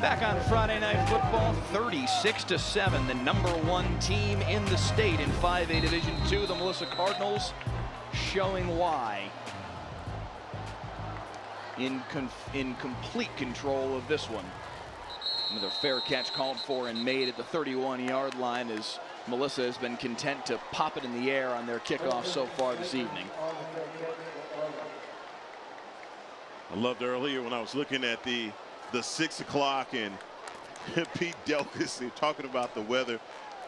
Back on Friday Night Football, 36-7, the number 1 team in the state in 5A Division II, the Melissa Cardinals, showing why. In complete control of this one. Another fair catch called for and made at the 31-yard line, as Melissa has been content to pop it in the air on their kickoff so far this evening. I loved earlier when I was looking at the 6 o'clock and Pete Delkus talking about the weather.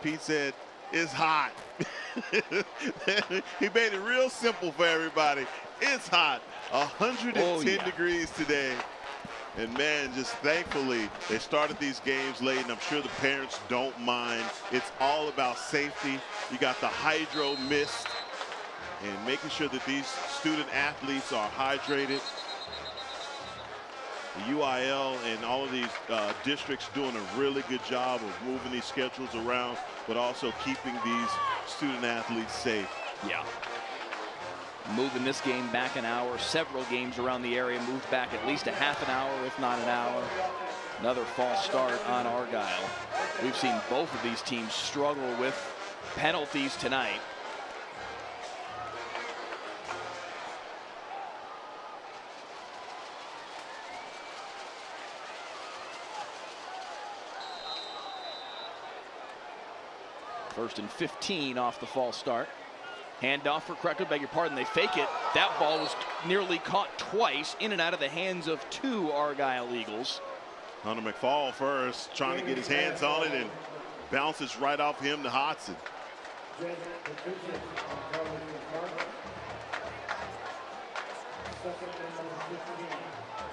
Pete said it's hot. He made it real simple for everybody. It's hot. 110 degrees today. And man, just thankfully they started these games late, and I'm sure the parents don't mind. It's all about safety. You got the hydro mist and making sure that these student athletes are hydrated. The UIL and all of these districts doing a really good job of moving these schedules around, but also keeping these student athletes safe. Yeah. Moving this game back an hour. Several games around the area moved back at least a half an hour, if not an hour. Another false start on Argyle. We've seen both of these teams struggle with penalties tonight. First and 15 off the false start. Handoff for Kreckler, beg your pardon, they fake it. That ball was nearly caught twice in and out of the hands of 2 Argyle Eagles. Hunter McFall first, trying to get his hands on it, and bounces right off him to Hodson.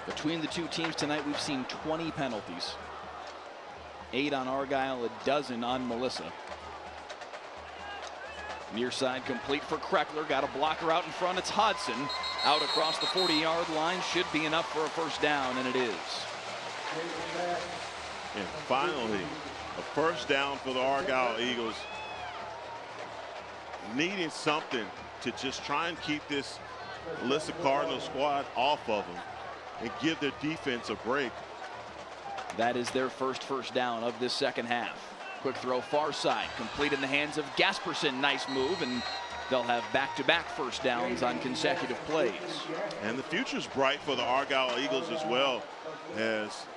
Between the two teams tonight, we've seen 20 penalties. 8 on Argyle, a dozen on Melissa. Near side complete for Kreckler. Got a blocker out in front. It's Hodson out across the 40-yard line. Should be enough for a first down, and it is. And finally, a first down for the Argyle Eagles. Needing something to just try and keep this Melissa Cardinal squad off of them and give their defense a break. That is their first down of this second half. Quick throw far side, complete in the hands of Gasperson. Nice move, and they'll have back-to-back first downs on consecutive plays. And the future's bright for the Argyle Eagles as well, as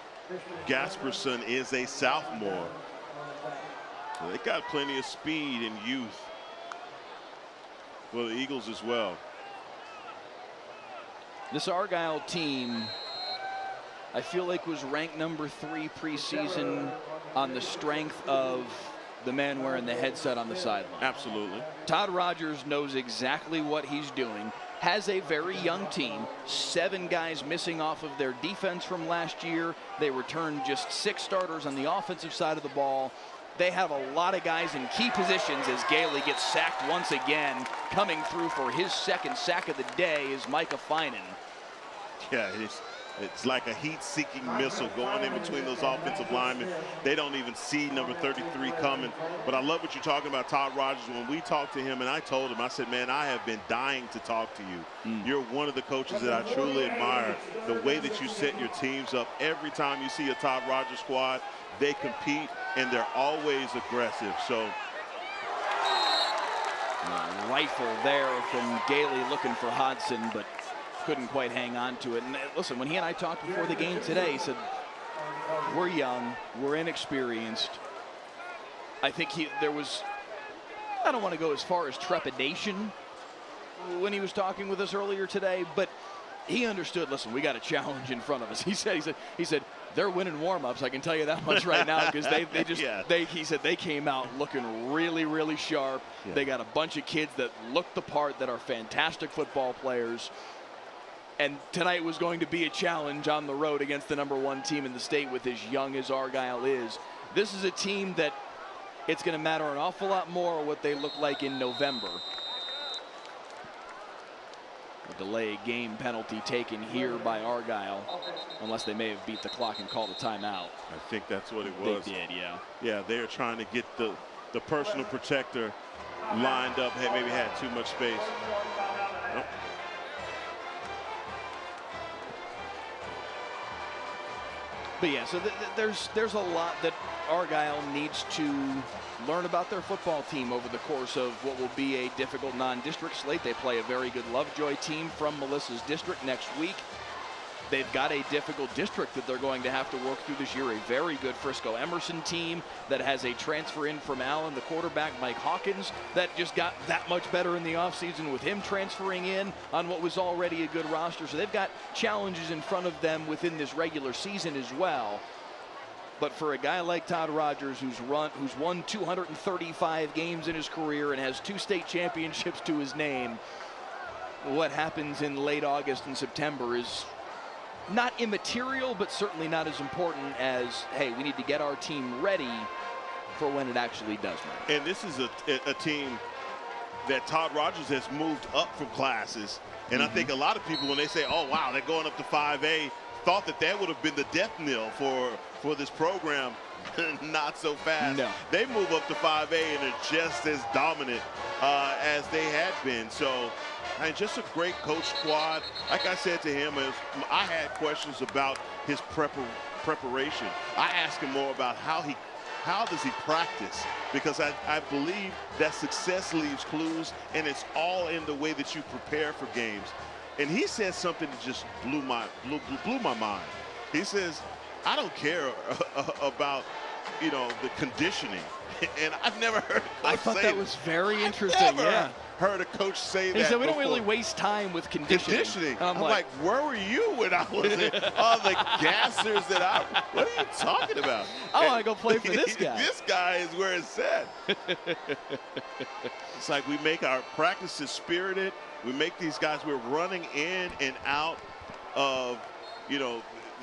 Gasperson is a sophomore. So they got plenty of speed and youth for the Eagles as well. This Argyle team, I feel like, was ranked number 3 preseason on the strength of the man wearing the headset on the sideline. Absolutely. Todd Rogers knows exactly what he's doing. Has a very young team. 7 guys missing off of their defense from last year. They returned just 6 starters on the offensive side of the ball. They have a lot of guys in key positions as Gailey gets sacked once again. Coming through for his second sack of the day is Micah Finan. Yeah, it's like a heat-seeking missile going in between those offensive linemen. They don't even see number 33 coming. But I love what you're talking about, Todd Rogers. When we talked to him, and I told him, I said, man, I have been dying to talk to you. You're one of the coaches that I truly admire. The way that you set your teams up. Every time you see a Todd Rogers squad, they compete, and they're always aggressive. So rifle there from Gailey looking for Hodson, but couldn't quite hang on to it. And listen, when he and I talked before the game today, he said, we're young, we're inexperienced. I think there was, I don't want to go as far as trepidation when he was talking with us earlier today, but he understood, listen, we got a challenge in front of us. He said, they're winning warm-ups, I can tell you that much right now, because he said they came out looking really, really sharp. Yeah. They got a bunch of kids that look the part, that are fantastic football players. And tonight was going to be a challenge on the road against the number 1 team in the state with as young as Argyle is. This is a team that it's going to matter an awful lot more what they look like in November. A delay game penalty taken here by Argyle, unless they may have beat the clock and called a timeout. I think that's what it was. They did, yeah. Yeah, they're trying to get the personal protector lined up, maybe had too much space. Nope. But yeah, so there's a lot that Argyle needs to learn about their football team over the course of what will be a difficult non-district slate. They play a very good Lovejoy team from Melissa's district next week. They've got a difficult district that they're going to have to work through this year. A very good Frisco Emerson team that has a transfer in from Allen, the quarterback, Mike Hawkins, that just got that much better in the offseason with him transferring in on what was already a good roster. So they've got challenges in front of them within this regular season as well. But for a guy like Todd Rogers, who's won 235 games in his career and has 2 state championships to his name, what happens in late August and September is not immaterial, but certainly not as important as, hey, we need to get our team ready for when it actually does matter. And this is a team that Todd Rogers has moved up from classes. And I think a lot of people, when they say, oh, wow, they're going up to 5A, thought that would have been the death knell for this program. Not so fast. No. They move up to 5A and are just as dominant as they had been. So, and just a great coach squad. Like I said to him, I had questions about his preparation. I asked him more about how does he practice, because I believe that success leaves clues, and it's all in the way that you prepare for games. And he said something that just blew my mind. He says, I don't care about, the conditioning. And I've never heard a coach I thought that was very interesting. I've never heard a coach say that. He said we don't really waste time with conditioning. I'm like, where were you when I was in all the gassers that what are you talking about? I want to go play for this guy. This guy is where it's at. It's like we make our practices spirited. We make these guys, we're running in and out of,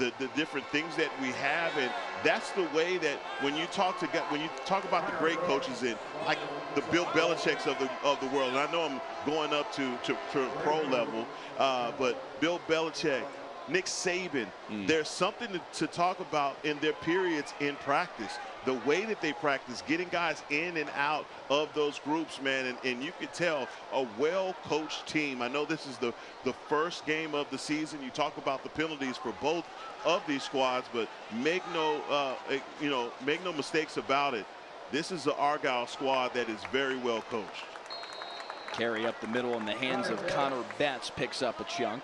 the different things that we have, and that's the way that when you talk about the great coaches and like the Bill Belichick's of the world, and I know I'm going up to pro level, but Bill Belichick, Nick Saban, there's something to talk about in their periods in practice. The way that they practice, getting guys in and out of those groups, man, and you can tell a well-coached team. I know this is the first game of the season. You talk about the penalties for both of these squads, but make no mistakes about it. This is the Argyle squad that is very well coached. Carry up the middle in the hands of Connor Betts picks up a chunk.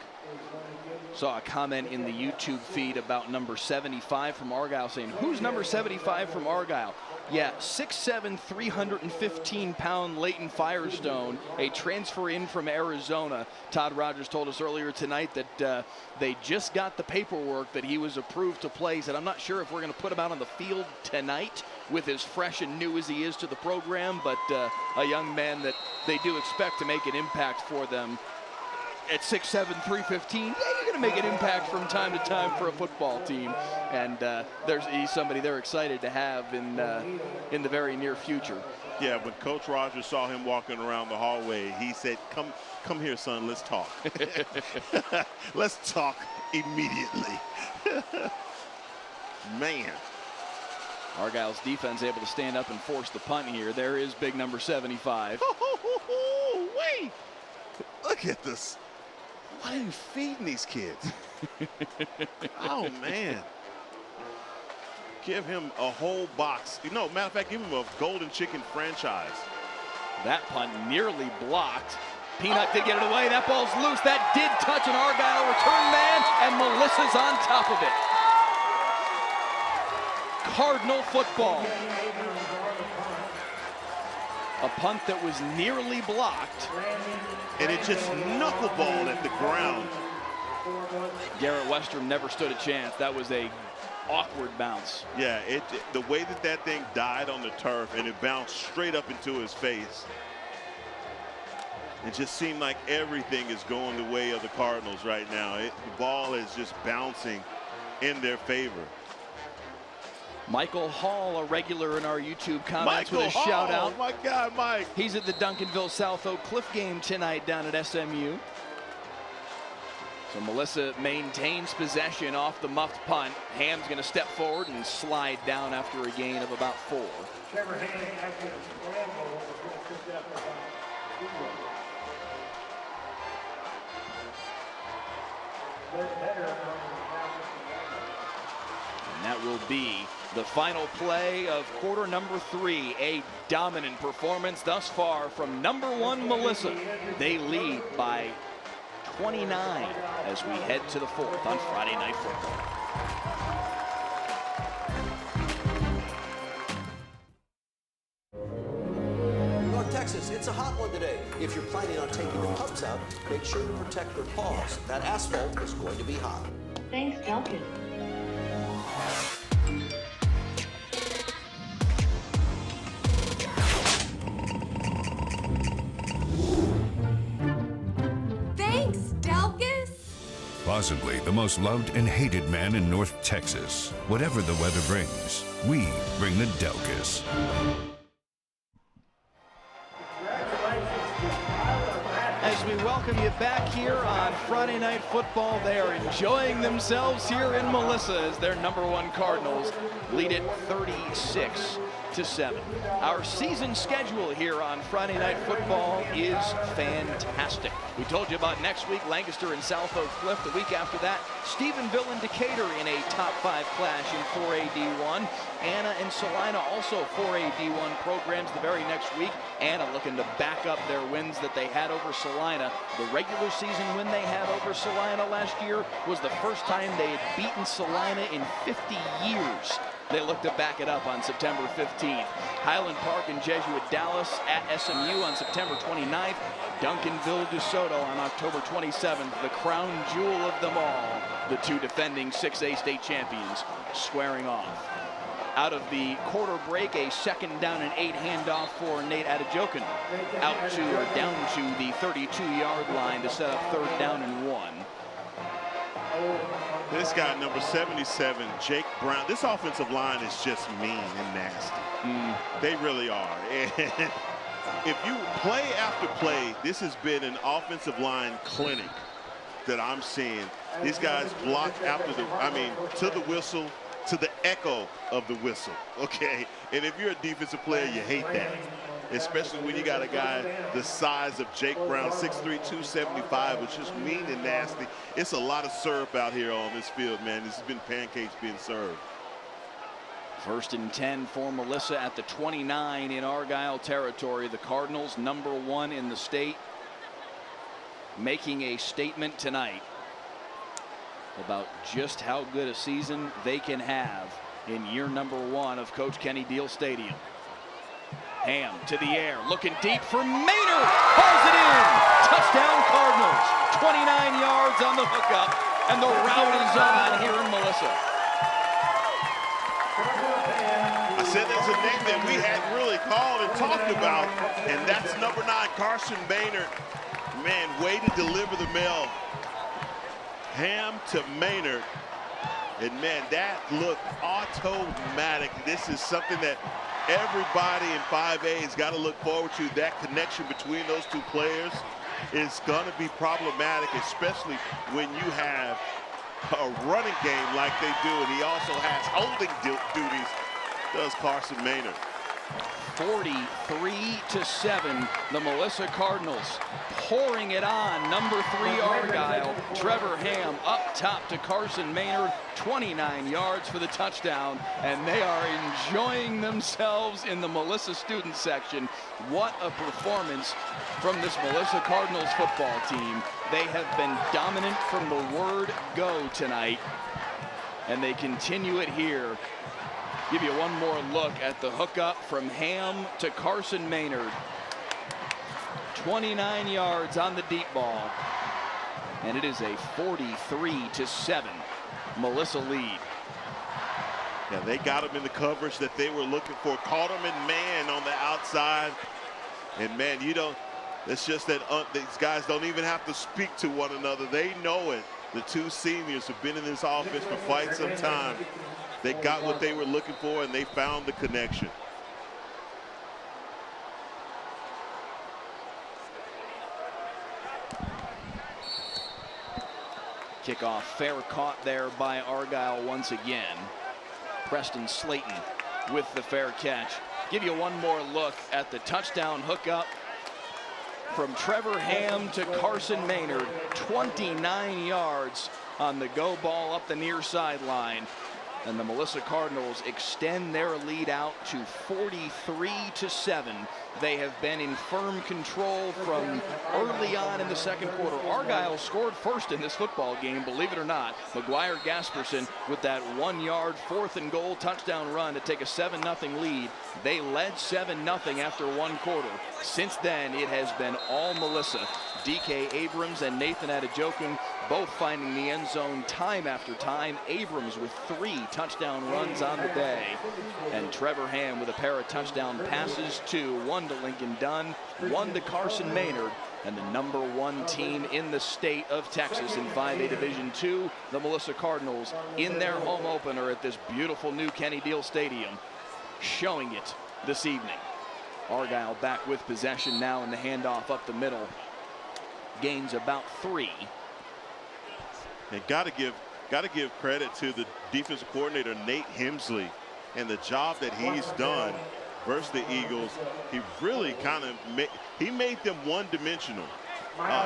Saw a comment in the YouTube feed about number 75 from Argyle saying, who's number 75 from Argyle? Yeah, 6'7", 315-pound Leighton Firestone, a transfer in from Arizona. Todd Rogers told us earlier tonight that they just got the paperwork that he was approved to play. He said, I'm not sure if we're going to put him out on the field tonight with as fresh and new as he is to the program, but a young man that they do expect to make an impact for them. At 6'7", 315, yeah, you're going to make an impact from time to time for a football team, and he's somebody they're excited to have in the very near future. Yeah, when Coach Rogers saw him walking around the hallway, he said, "Come here, son. Let's talk. Let's talk immediately." Man. Argyle's defense able to stand up and force the punt here. There is big number 75. Wait, look at this. What are you feeding these kids? Oh, man. Give him a whole box. Matter of fact, give him a golden chicken franchise. That punt nearly blocked. Peanut did get it away. That ball's loose. That did touch an Argyle return man, and Melissa's on top of it. Cardinal football. A punt that was nearly blocked. And it just knuckleballed at the ground. Garrett Westrom never stood a chance. That was a awkward bounce. Yeah, the way that thing died on the turf and it bounced straight up into his face. It just seemed like everything is going the way of the Cardinals right now. The ball is just bouncing in their favor. Michael Hall, a regular in our YouTube comments, with a shout out. Oh my God, Mike. He's at the Duncanville South Oak Cliff game tonight down at SMU. So Melissa maintains possession off the muffed punt. Ham's going to step forward and slide down after a gain of about 4. And that will be the final play of quarter number 3. A dominant performance thus far from number 1 Melissa. They lead by 29 as we head to the 4th on Friday Night Football. North Texas, it's a hot one today. If you're planning on taking the pumps out, make sure to protect their paws. That asphalt is going to be hot. Thanks, Duncan. Possibly the most loved and hated man in North Texas. Whatever the weather brings, we bring the Delkus. As we welcome you back here on Friday Night Football, they are enjoying themselves here in Melissa as their number 1 Cardinals lead it 36-7. Our season schedule here on Friday Night Football is fantastic. We told you about next week, Lancaster and South Oak Cliff. The week after that, Stephenville and Decatur in a top 5 clash in 4A D1. Anna and Salina also 4A D1 programs the very next week. Anna looking to back up their wins that they had over Salina. The regular season win they had over Salina last year was the first time they had beaten Salina in 50 years. They look to back it up on September 15th. Highland Park and Jesuit Dallas at SMU on September 29th. Duncanville DeSoto on October 27th. The crown jewel of them all, the 2 defending 6A state champions squaring off. Out of the quarter break, a 2nd down and 8 handoff for Nate Adejokin. Out to or down to the 32-yard line to set up 3rd down and 1. This guy, number 77, Jake Brown. This offensive line is just mean and nasty. They really are. And if you play after play, this has been an offensive line clinic that I'm seeing. These guys block after to the whistle, to the echo of the whistle, okay? And if you're a defensive player, you hate that, especially when you got a guy the size of Jake Brown, 6'3", 275, which is mean and nasty. It's a lot of syrup out here on this field, man. This has been pancakes being served. 1st and 10 for Melissa at the 29 in Argyle territory. The Cardinals, #1 in the state, making a statement tonight about just how good a season they can have in year #1 of Coach Kenny Deal Stadium. Ham to the air, looking deep for Maynard, hauls it in. Touchdown Cardinals, 29 yards on the hookup, and the route is on here in Melissa. I said there's a name that we hadn't really called and talked about, and that's number 9, Carson Maynard. Man, way to deliver the mail. Ham to Maynard, and man, that looked automatic. This is something that everybody in 5A has got to look forward to. That connection between those two players is going to be problematic, especially when you have a running game like they do, and he also has holding duties, does Carson Maynard. 43-7, the Melissa Cardinals pouring it on. #3 Argyle, Trevor Ham up top to Carson Maynard, 29 yards for the touchdown, and they are enjoying themselves in the Melissa student section. What a performance from this Melissa Cardinals football team. They have been dominant from the word go tonight, and they continue it here. Give you one more look at the hookup from Ham to Carson Maynard. 29 yards on the deep ball. And it is a 43-7 Melissa lead. Yeah, they got him in the coverage that they were looking for. Caught him in man on the outside. And man, it's just that these guys don't even have to speak to one another. They know it. The two seniors have been in this offense for quite some time. They got what they were looking for, and they found the connection. Kickoff fair caught there by Argyle once again. Preston Slayton with the fair catch. Give you one more look at the touchdown hookup from Trevor Ham to Carson Maynard. 29 yards on the go ball up the near sideline. And the Melissa Cardinals extend their lead out to 43-7. They have been in firm control from early on in the second quarter. Argyle scored first in this football game, believe it or not. McGuire Gasperson with that 1-yard 4th and goal touchdown run to take a 7-0 lead. They led 7-0 after one quarter. Since then, it has been all Melissa. DK Abrams and Nathan Adejokin both finding the end zone time after time. Abrams with 3 touchdown runs on the day. And Trevor Ham with a pair of touchdown passes, 2. 1 to Lincoln Dunn, 1 to Carson Maynard. And the #1 team in the state of Texas in 5A Division II, the Melissa Cardinals, in their home opener at this beautiful new Kenny Deal Stadium, showing it this evening. Argyle back with possession now in the handoff up the middle. Gains about 3. And got to give credit to the defensive coordinator, Nate Hemsley, and the job that he's done versus the Eagles. He really made them one-dimensional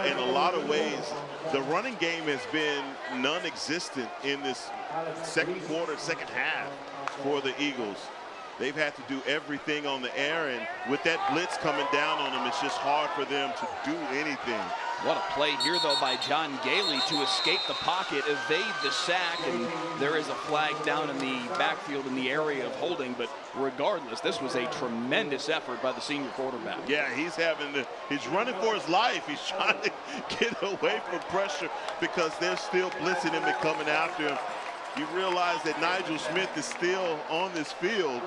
in a lot of ways. The running game has been non-existent in this second quarter, second half for the Eagles. They've had to do everything on the air, and with that blitz coming down on them, it's just hard for them to do anything. What a play here, though, by John Gailey to escape the pocket, evade the sack, and there is a flag down in the backfield in the area of holding. But regardless, this was a tremendous effort by the senior quarterback. Yeah, he's running for his life. He's trying to get away from pressure because they're still blitzing him and coming after him. You realize that Nigel Smith is still on this field.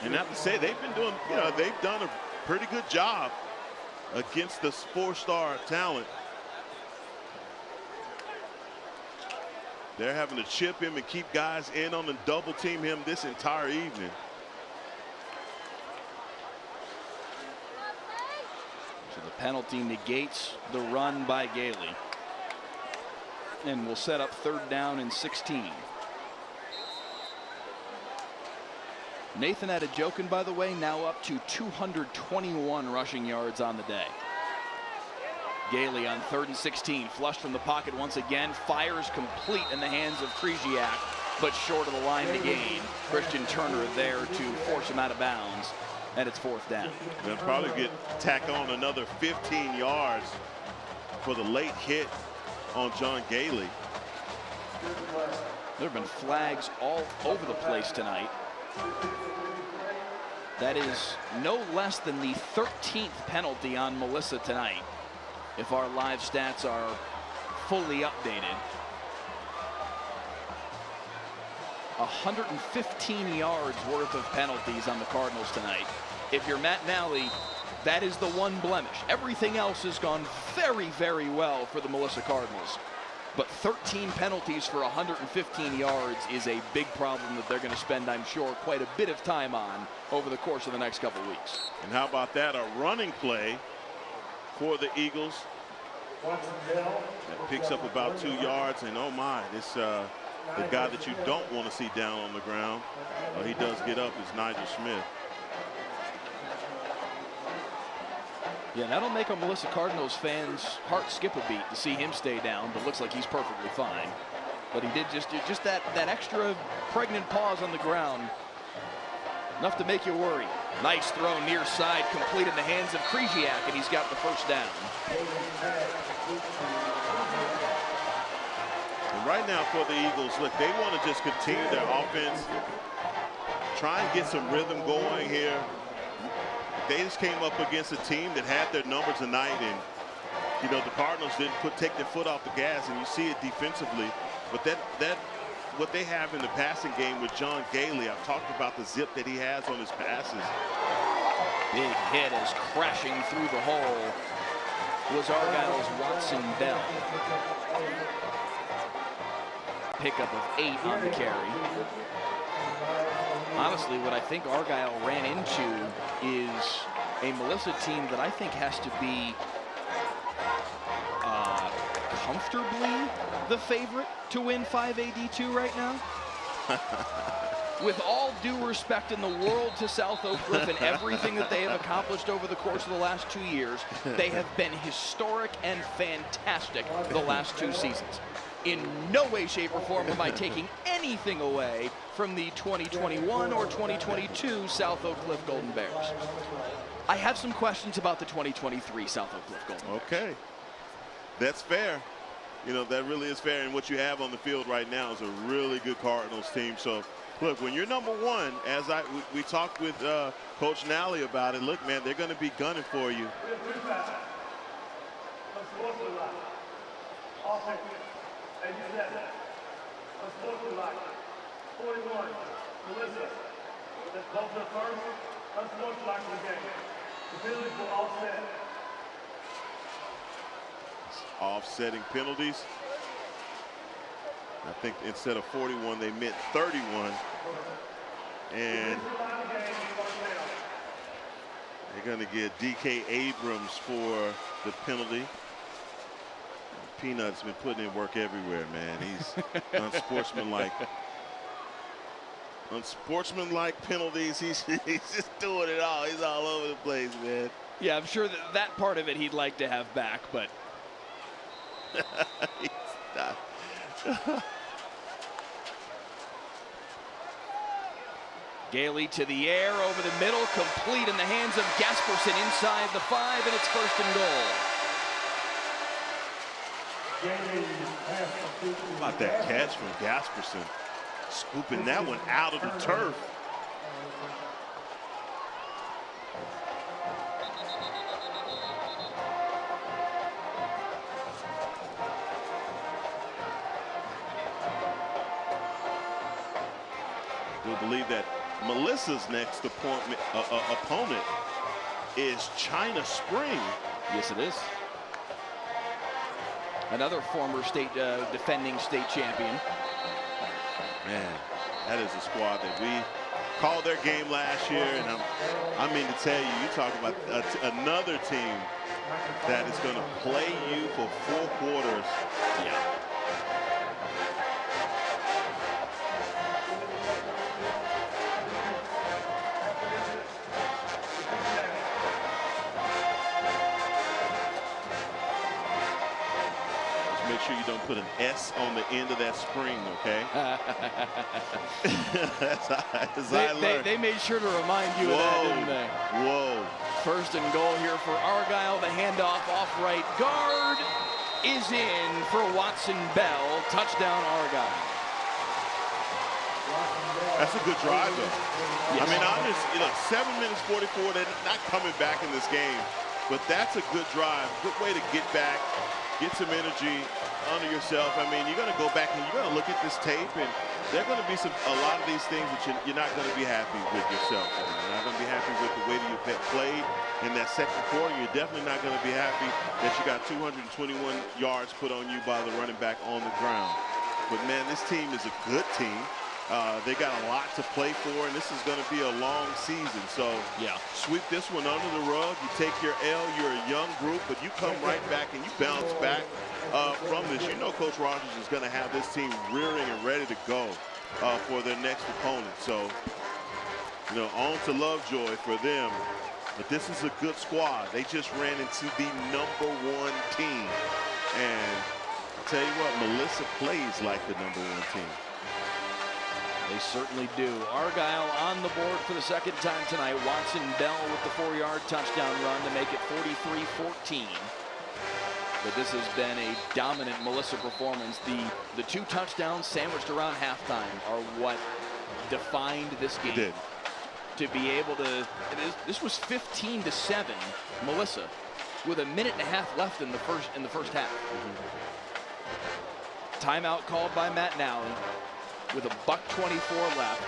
And I have to say, they've been doing, they've done a pretty good job against the 4-star talent. They're having to chip him and keep guys in on and double team him this entire evening. So the penalty negates the run by Gailey. And will set up 3rd down and 16. Nathan Adejoken, by the way, now up to 221 rushing yards on the day. Gailey on 3rd and 16, flushed from the pocket once again, fires complete in the hands of Krzyzak, but short of the line to gain. Christian Turner there to force him out of bounds, and it's 4th down. They'll probably tack on another 15 yards for the late hit on John Gailey. There have been flags all over the place tonight. That is no less than the 13th penalty on Melissa tonight, if our live stats are fully updated. 115 yards worth of penalties on the Cardinals tonight. If you're Matt Nally, that is the one blemish. Everything else has gone very, very well for the Melissa Cardinals. But 13 penalties for 115 yards is a big problem that they're going to spend, I'm sure, quite a bit of time on over the course of the next couple weeks. And how about that? A running play for the Eagles. That picks up about 2 yards. And oh my, this the guy that you don't want to see down on the ground. He does get up, is Nigel Smith. Yeah, that'll make a Melissa Cardinals fans' heart skip a beat to see him stay down, but looks like he's perfectly fine. But he did just that extra pregnant pause on the ground, enough to make you worry. Nice throw near side, complete in the hands of Krzyzak, and he's got the 1st down. And right now for the Eagles, look, they want to just continue their offense, try and get some rhythm going here. They just came up against a team that had their numbers tonight, and you know the Cardinals didn't take their foot off the gas, and you see it defensively. But that what they have in the passing game with John Gailey, I've talked about the zip that he has on his passes. Big hit as crashing through the hole was Argyle's Watson Bell. Pickup of 8 on the carry. Honestly, what I think Argyle ran into is a Melissa team that I think has to be comfortably the favorite to win 5AD2 right now. With all due respect in the world to South Oak Cliff and everything that they have accomplished over the course of the last 2 years, they have been historic and fantastic the last 2 seasons. In no way, shape, or form am I taking anything away from the 2021 or 2022 South Oak Cliff Golden Bears. I have some questions about the 2023 South Oak Cliff Golden Bears. Okay, that's fair. You know, that really is fair. And what you have on the field right now is a really good Cardinals team. So, look, when you're number 1, as we talked with Coach Nally about it, look, man, they're going to be gunning for you. And you said that. Unsportsmanlike. 41. Melissa. That's both the first. Unsportsmanlike in the game. The penalties will offset. Offsetting penalties. I think instead of 41, they meant 31. And they're going to get DK Abrams for the penalty. Peanut's been putting in work everywhere, man. He's unsportsmanlike. Unsportsmanlike penalties. He's just doing it all. He's all over the place, man. Yeah, I'm sure that part of it he'd like to have back, but he's not. Gailey to the air over the middle, complete in the hands of Gasperson inside the 5, and it's 1st and goal. How about that catch from Gasperson? Scooping that one out of the turf. You'll believe that Melissa's next opponent is China Spring. Yes, it is. another former defending state champion. Man, that is a squad that we called their game last year, and I mean to tell you, you talk about another team that is going to play you for 4 quarters. Yeah. Make sure you don't put an S on the end of that spring, okay? They made sure to remind you of that, didn't they? Whoa. First and goal here for Argyle. The handoff off right guard is in for Watson Bell. Touchdown, Argyle. That's a good drive, though. Yes. I mean, honestly, look, 7 minutes 44, they're not coming back in this game. But that's a good drive, good way to get back, get some energy under yourself. I mean, you're going to go back and you're going to look at this tape, and there are going to be a lot of these things that you're not going to be happy with yourself. You're not going to be happy with the way that you played in that second quarter. You're definitely not going to be happy that you got 221 yards put on you by the running back on the ground. But, man, this team is a good team. They got a lot to play for, and this is going to be a long season. So, yeah, sweep this one under the rug. You take your L. You're a young group, but you come right back and you bounce back from this. You know Coach Rogers is going to have this team rearing and ready to go for their next opponent. So, you know, on to Lovejoy for them. But this is a good squad. They just ran into the #1 team. And I'll tell you what, Melissa plays like the #1 team. They certainly do. Argyle on the board for the second time tonight. Watson Bell with the 4-yard touchdown run to make it 43-14. But this has been a dominant Melissa performance. The 2 touchdowns sandwiched around halftime are what defined this game. It did. To be able to, this was 15-7, Melissa, with a minute and a half left in the first half. Timeout called by Matt Nally with $1:24 left.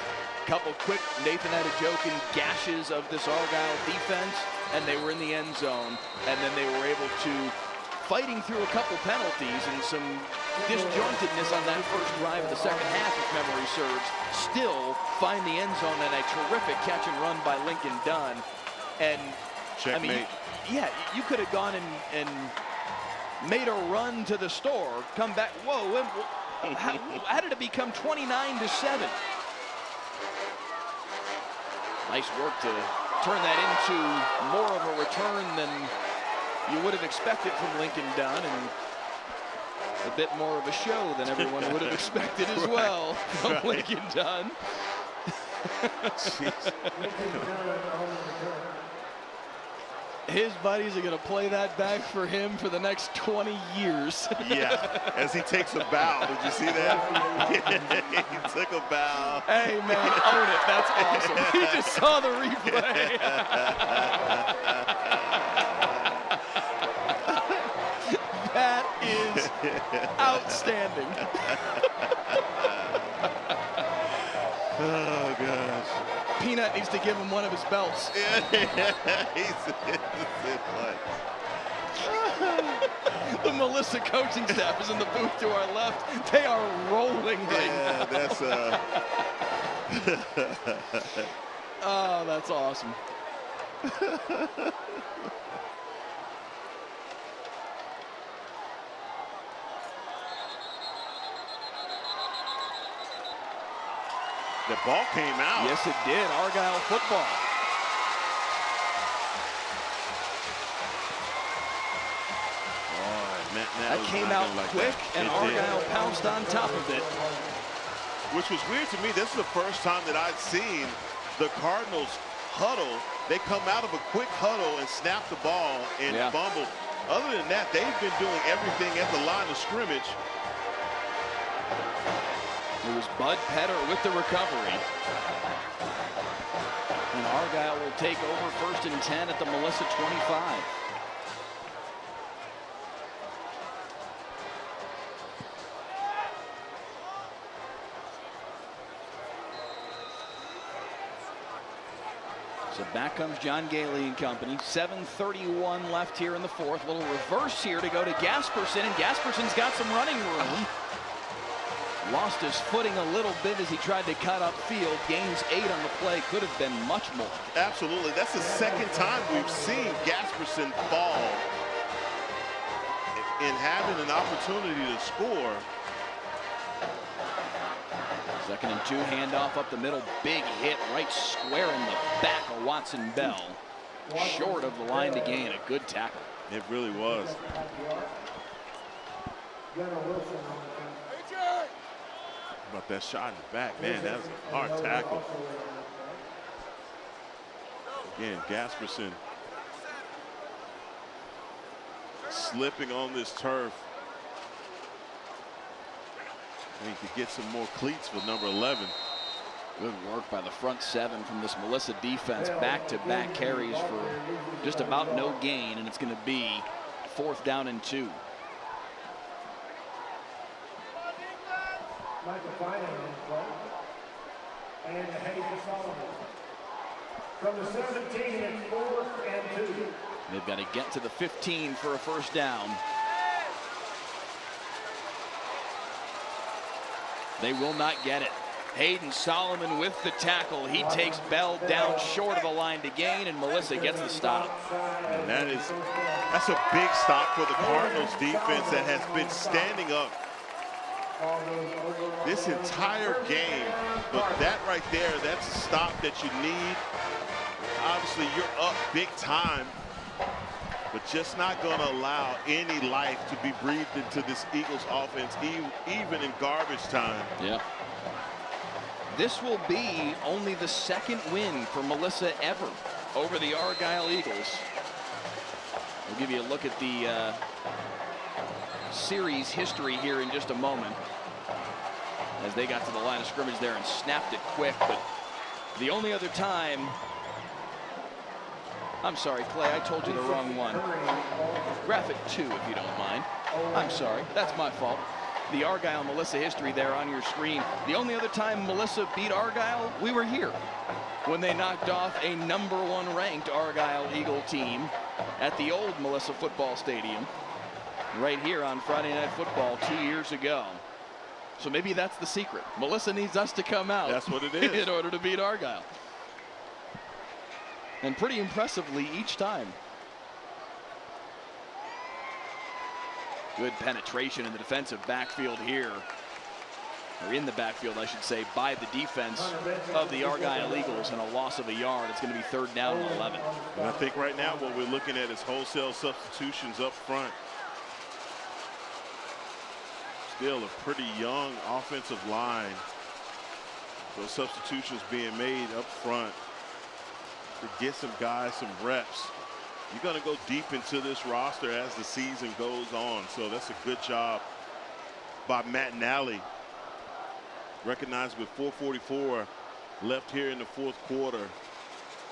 Couple quick Nathan had a joke in gashes of this Argyle defense, and they were in the end zone, and then they were able to, fighting through a couple penalties and some disjointedness on that first drive of the second half, if memory serves, still find the end zone and a terrific catch and run by Lincoln Dunn. And checkmate. I mean, yeah, you could have gone and made a run to the store, come back, whoa, how did it become 29-7? Nice work to turn that into more of a return than you would have expected from Lincoln Dunn, and a bit more of a show than everyone would have expected as well from Lincoln Dunn. His buddies are going to play that back for him for the next 20 years. Yeah, as he takes a bow. Did you see that? He took a bow. Hey, man, own it. That's awesome. He just saw the replay. That is outstanding. Oh, gosh. Peanut needs to give him one of his belts. The Melissa coaching staff is in the booth to our left. They are rolling right now. That's oh, that's awesome. The ball came out. Yes, it did. Argyle football. That came out quick, and Argyle pounced on top of it. Which was weird to me. This is the first time that I'd seen the Cardinals huddle. They come out of a quick huddle and snap the ball and fumble. Other than that, they've been doing everything at the line of scrimmage. It was Bud Petter with the recovery. And Argyle will take over 1st and 10 at the Melissa 25. So back comes John Gailey and company. 7:31 left here in the fourth. Little reverse here to go to Gasperson, and Gasperson's got some running room. Lost his footing a little bit as he tried to cut upfield. Gains 8 on the play. Could have been much more. Absolutely. That's the second time we've seen Gasperson fall and having an opportunity to score. 2nd and 2, handoff up the middle. Big hit right square in the back of Watson Bell. Short of the line to gain. A good tackle. It really was. About that shot in the back, man, that was a hard tackle. Again, Gasperson slipping on this turf. And he could get some more cleats with number 11. Good work by the front 7 from this Melissa defense. Back-to-back carries for just about no gain, and it's going to be 4th down and 2. And Hayden Solomon. From the 17, it's 4th and 2. They've got to get to the 15 for a 1st down. They will not get it. Hayden Solomon with the tackle. He takes Bell down short of the line to gain, and Melissa gets the stop. And that's a big stop for the Cardinals defense that has been standing up this entire game. But that right there, that's a stop that you need. Obviously, you're up big time, but just not going to allow any life to be breathed into this Eagles offense, even in garbage time. Yeah. This will be only the 2nd win for Melissa ever over the Argyle Eagles. We'll give you a look at the series history here in just a moment, as they got to the line of scrimmage there and snapped it quick. But the only other time, I'm sorry, Clay, I told you the wrong one. Graphic 2, if you don't mind. I'm sorry, that's my fault. The Argyle Melissa history there on your screen. The only other time Melissa beat Argyle, we were here when they knocked off a #1 ranked Argyle Eagle team at the old Melissa football stadium right here on Friday Night Football 2 years ago. So maybe that's the secret. Melissa needs us to come out. That's what it is. In order to beat Argyle. And pretty impressively each time. Good penetration in the defensive backfield here. Or in the backfield, I should say, by the defense of the Argyle Eagles, and a loss of a yard. It's going to be 3rd down and 11. And I think right now what we're looking at is wholesale substitutions up front. Still a pretty young offensive line. Those substitutions being made up front to get some guys some reps. You're going to go deep into this roster as the season goes on. So that's a good job by Matt Nally. Recognized with 4:44 left here in the 4th quarter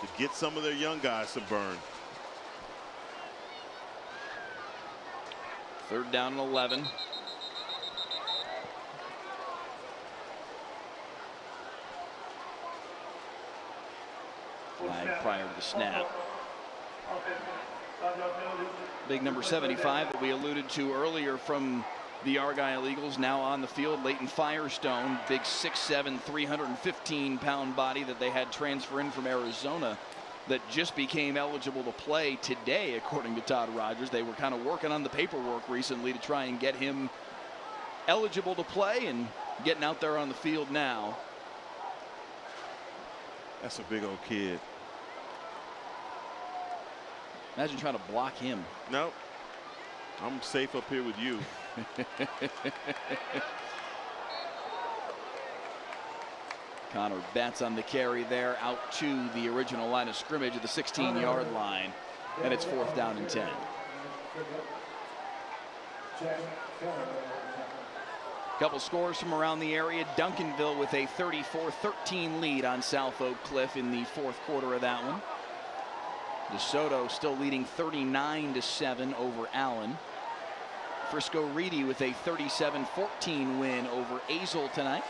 to get some of their young guys some burn. 3rd down and 11. Flag prior to the snap. Big number 75 that we alluded to earlier from the Argyle Eagles, now on the field, Leighton Firestone. Big 6'7", 315-pound body that they had transfer in from Arizona that just became eligible to play today, according to Todd Rogers. They were kind of working on the paperwork recently to try and get him eligible to play, and getting out there on the field now. That's a big old kid. Imagine trying to block him. Nope. I'm safe up here with you. Connor Betts on the carry there, out to the original line of scrimmage at the 16-yard line, and it's 4th down and 10. Couple scores from around the area. Duncanville with a 34-13 lead on South Oak Cliff in the 4th quarter of that one. DeSoto still leading 39-7 over Allen. Frisco Reedy with a 37-14 win over Azle tonight.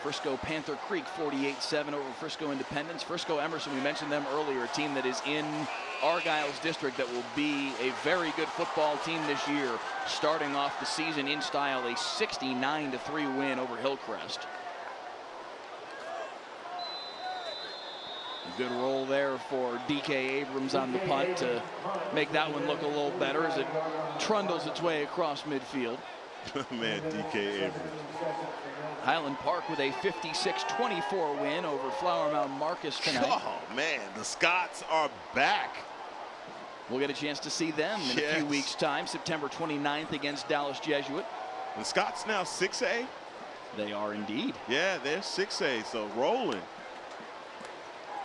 Frisco Panther Creek 48-7 over Frisco Independence. Frisco Emerson, we mentioned them earlier, a team that is in Argyle's district that will be a very good football team this year, starting off the season in style, a 69-3 win over Hillcrest. A good roll there for D.K. Abrams on the punt to make that one look a little better as it trundles its way across midfield. Man, D.K. Abrams. Highland Park with a 56-24 win over Flower Mound Marcus tonight. Oh, man, the Scots are back. We'll get a chance to see them in a few weeks' time, September 29th against Dallas Jesuit. The Scots now 6A? They are indeed. Yeah, they're 6A, so rolling.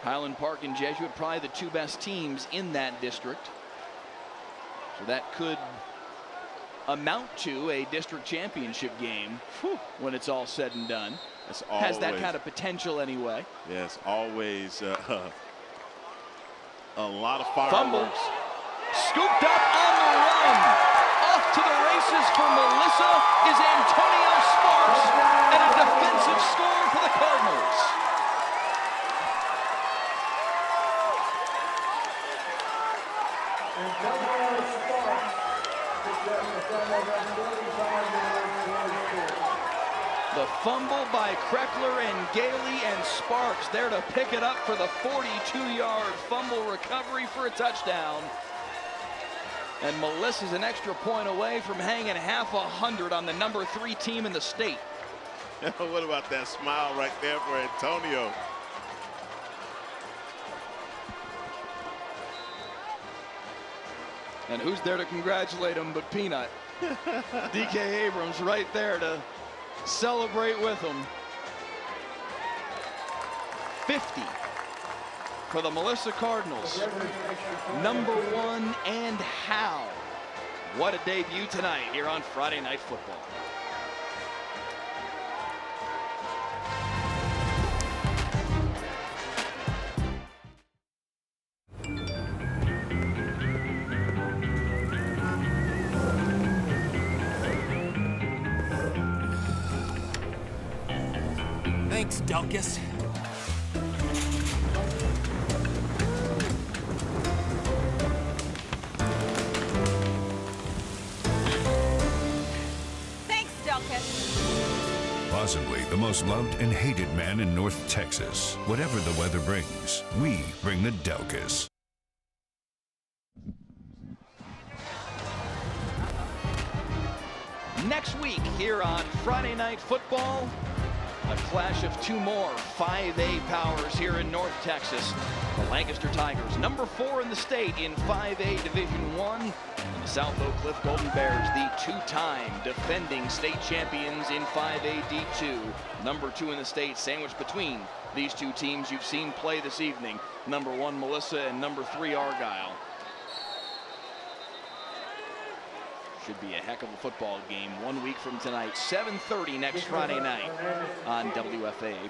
Highland Park and Jesuit, probably the two best teams in that district. So that could amount to a district championship game when it's all said and done. That's always, has that kind of potential anyway. Yes, always a lot of fireworks. Fumble. Scooped up on the run. Off to the races for Melissa is Antonio Sparks, and a defensive score for the Cardinals. The fumble by Kreckler and Gailey, and Sparks there to pick it up for the 42-yard fumble recovery for a touchdown. And Melissa's an extra point away from hanging half 100 on the number 3 team in the state. What about that smile right there for Antonio? And who's there to congratulate him but Peanut? D.K. Abrams right there to celebrate with him. 50 for the Melissa Cardinals. Number 1 and how. What a debut tonight here on Friday Night Football. Thanks, Delkus. Thanks, Delkus. Possibly the most loved and hated man in North Texas. Whatever the weather brings, we bring the Delkus. Next week here on Friday Night Football, a clash of two more 5A powers here in North Texas. The Lancaster Tigers, number 4 in the state in 5A Division I, and the South Oak Cliff Golden Bears, the 2-time defending state champions in 5A D2. Number 2 in the state, sandwiched between these two teams you've seen play this evening. Number 1 Melissa and number 3 Argyle. Should be a heck of a football game 1 week from tonight, 7:30 next Friday night on WFAA+.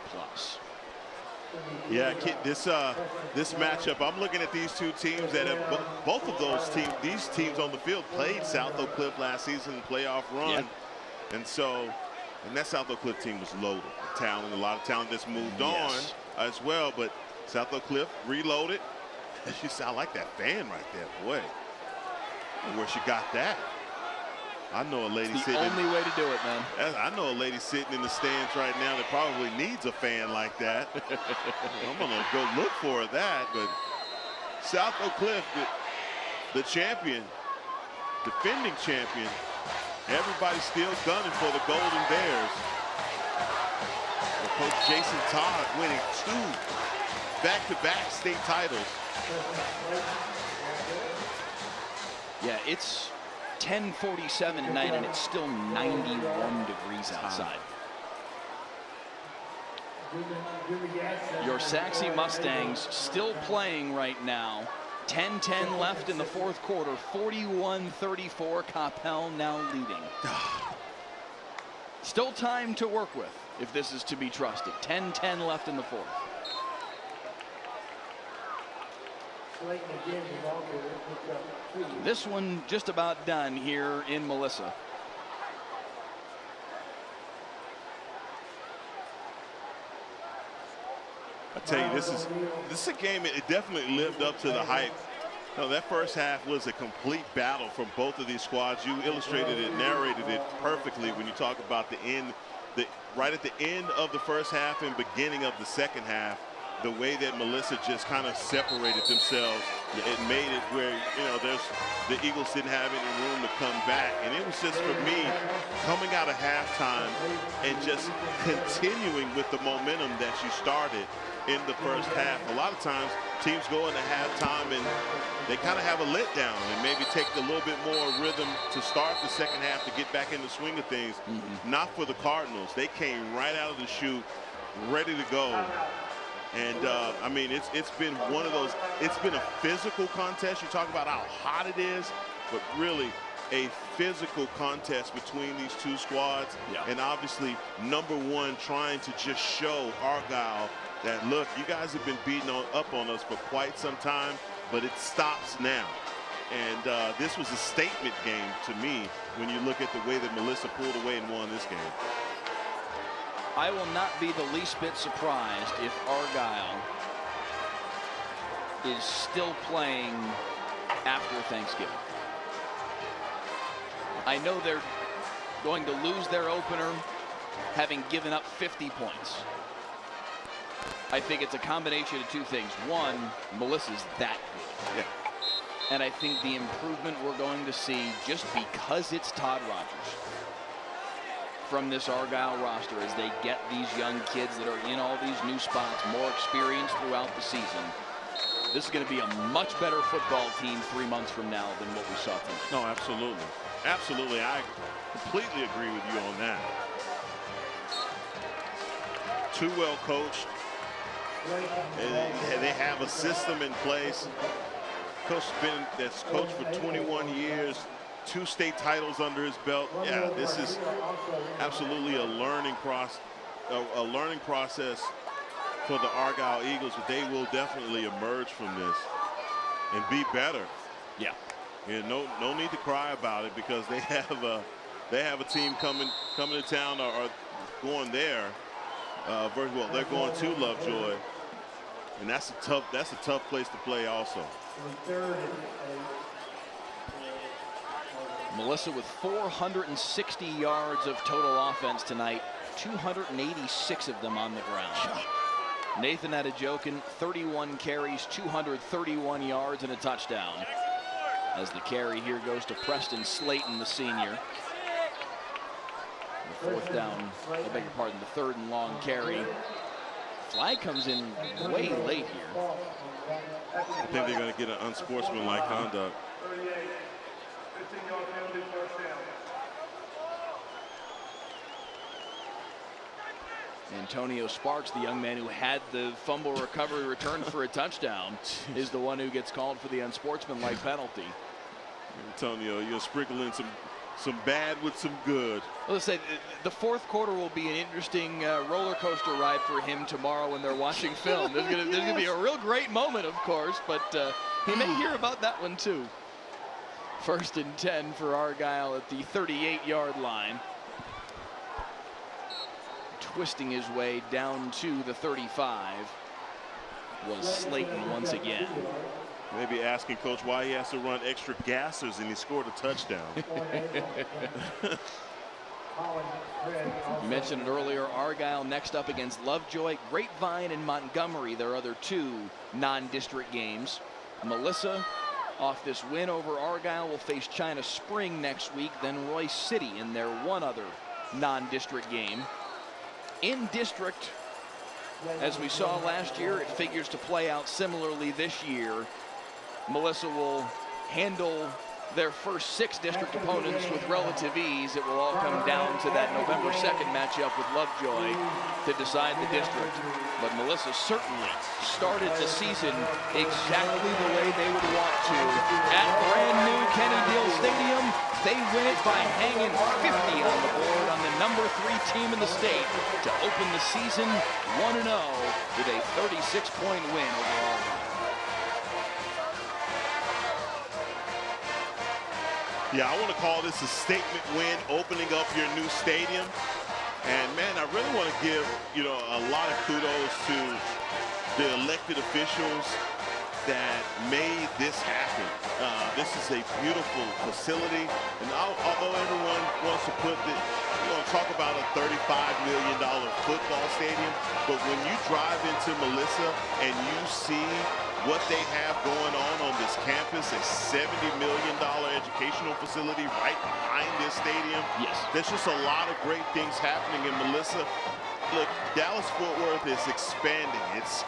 Yeah, this matchup, I'm looking at these two teams that have both of these teams on the field played South Oak Cliff last season in the playoff run. And that South Oak Cliff team was loaded. Talent, a lot of talent that's moved on as well, but South Oak Cliff reloaded. And she sound like that fan right there, boy. Where she got that. I know a lady it's the sitting. only way to do it, man. I know a lady sitting in the stands right now that probably needs a fan like that. I'm gonna go look for that. But South Oak Cliff, the champion, defending champion. Everybody's still gunning for the Golden Bears. Coach Jason Todd winning 2 back-to-back state titles. Yeah, it's 10:47 tonight, and it's still 91 degrees outside. Your Saxe Mustangs still playing right now. 10-10 left in the 4th quarter. 41-34. Coppell now leading. Still time to work with if this is to be trusted. 10-10 left in the 4th. This one just about done here in Melissa. I tell you, this is a game. It definitely lived up to the hype. No, that first half was a complete battle from both of these squads. You illustrated it, narrated it perfectly when you talk about the end, right at the end of the first half and beginning of the second half, the way that Melissa just kind of separated themselves. It made it where, you know, the Eagles didn't have any room to come back. And it was just, for me, coming out of halftime and just continuing with the momentum that you started in the first half. A lot of times teams go into halftime and they kind of have a letdown and maybe take a little bit more rhythm to start the second half to get back in the swing of things. Not for the Cardinals. They came right out of the chute, ready to go. And I mean, it's been one of those, it's been a physical contest. You talk about how hot it is, but really a physical contest between these two squads. And obviously, number one, trying to just show Argyle that, look, you guys have been beating up on us for quite some time, but it stops now. And this was a statement game to me when you look at the way that Melissa pulled away and won this game. I will not be the least bit surprised if Argyle is still playing after Thanksgiving. I know they're going to lose their opener having given up 50 points. I think it's a combination of two things. One, Melissa's that good. And I think the improvement we're going to see, just because it's Todd Rogers, from this Argyle roster as they get these young kids that are in all these new spots, more experience throughout the season. This is going to be a much better football team 3 months from now than what we saw tonight. No, absolutely. Absolutely. I completely agree with you on that. Too well coached. They have a system in place. Coach that's coached for 21 years. 2 state titles under his belt. Yeah, this is absolutely a learning process for the Argyle Eagles, but they will definitely emerge from this and be better. Yeah. No need to cry about it, because they have a team coming to town or going there. Well, they're going to Lovejoy, and that's a tough place to play also. Melissa with 460 yards of total offense tonight, 286 of them on the ground. Nathan Adejokin, 31 carries, 231 yards and a touchdown. As the carry here goes to Preston Slayton, the senior. The fourth down, I beg your pardon, the 3rd and long carry. Flag comes in way late here. I think they're going to get an unsportsmanlike conduct. Antonio Sparks, the young man who had the fumble recovery return for a touchdown, is the one who gets called for the unsportsmanlike penalty. Antonio, you're sprinkling some bad with some good. Well, let's say the 4th quarter will be an interesting roller coaster ride for him tomorrow when they're watching film. There's gonna be a real great moment, of course, but he may hear about that one too. 1st and 10 for Argyle at the 38-yard line. Twisting his way down to the 35 was Slayton once again. Maybe asking coach why he has to run extra gassers and he scored a touchdown. You mentioned it earlier, Argyle next up against Lovejoy, Grapevine, and Montgomery, their other 2 non-district games. Melissa, off this win over Argyle, will face China Spring next week, then Royce City in their one other non-district game. In district, as we saw last year, it figures to play out similarly this year. Melissa will handle their first 6 district opponents with relative ease. It will all come down to that November 2nd matchup with Lovejoy to decide the district. But Melissa certainly started the season exactly the way they would want to. At brand new Kenny Deal Stadium, they win it by hanging 50 on the board on the number 3 team in the state to open the season 1-0 with a 36-point win over Argyle. Yeah, I want to call this a statement win, opening up your new stadium. And, man, I really want to give, you know, a lot of kudos to the elected officials that made this happen. This is a beautiful facility, and although everyone wants to put the, you know, talk about a $35 million football stadium, but when you drive into Melissa and you see what they have going on this campus, a $70 million educational facility right behind this stadium. Yes. There's just a lot of great things happening in Melissa. Look, Dallas-Fort Worth is expanding. It's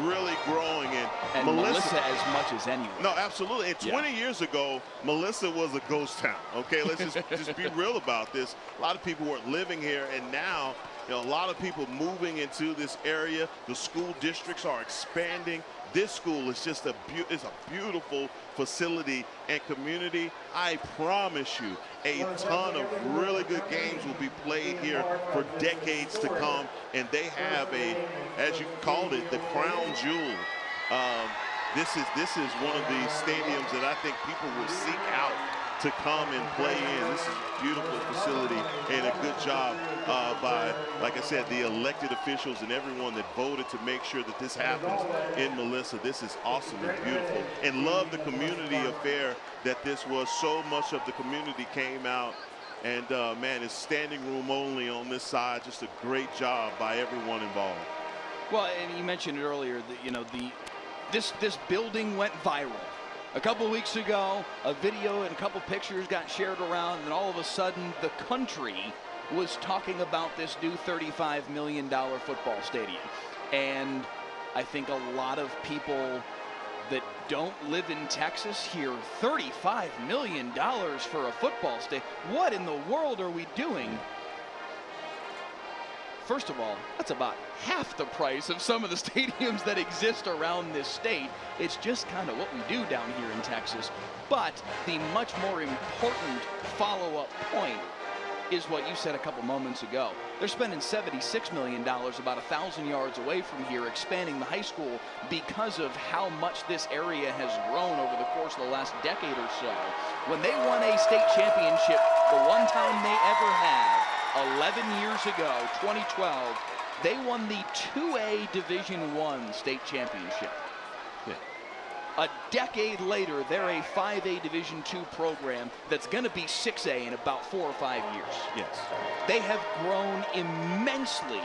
really growing. And Melissa as much as anyone. No, absolutely. And 20 years ago, Melissa was a ghost town. Okay, let's just be real about this. A lot of people weren't living here, and now, you know, a lot of people moving into this area. The school districts are expanding. This school is just a beautiful facility and community. I promise you, a ton of really good games will be played here for decades to come. And they have a, as you called it, the crown jewel. This is one of the stadiums that I think people will seek out to come and play in. This is a beautiful facility and a good job by, like I said, the elected officials and everyone that voted to make sure that this happens in Melissa. This is awesome and beautiful, and love the community affair that this was. So much of the community came out, and man, it's standing room only on this side. Just a great job by everyone involved. Well, and you mentioned it earlier that, you know, this building went viral. A couple of weeks ago, a video and a couple pictures got shared around, and all of a sudden the country was talking about this new $35 million football stadium. And I think a lot of people that don't live in Texas hear $35 million for a football stadium. What in the world are we doing? First of all, that's about half the price of some of the stadiums that exist around this state. It's just kind of what we do down here in Texas. But the much more important follow-up point is what you said a couple moments ago. They're spending $76 million about 1,000 yards away from here, expanding the high school because of how much this area has grown over the course of the last decade or so. When they won a state championship, the one time they ever had, 11 years ago, 2012, they won the 2A Division I state championship. Yeah. A decade later, they're a 5A Division II program that's going to be 6A in about 4 or 5 years. Yes. They have grown immensely,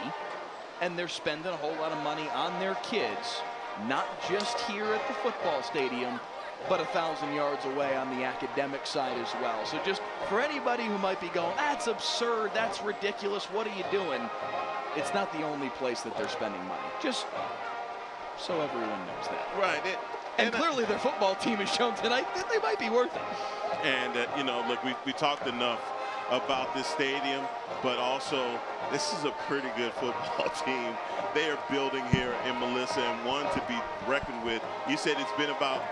and they're spending a whole lot of money on their kids, not just here at the football stadium, but 1,000 yards away on the academic side as well. So just for anybody who might be going, that's absurd, that's ridiculous, what are you doing? It's not the only place that they're spending money. Just so everyone knows that. Right. And clearly their football team has shown tonight that they might be worth it. And, you know, look, we talked enough about this stadium, but also this is a pretty good football team. They are building here in Melissa, and one to be reckoned with. You said it's been about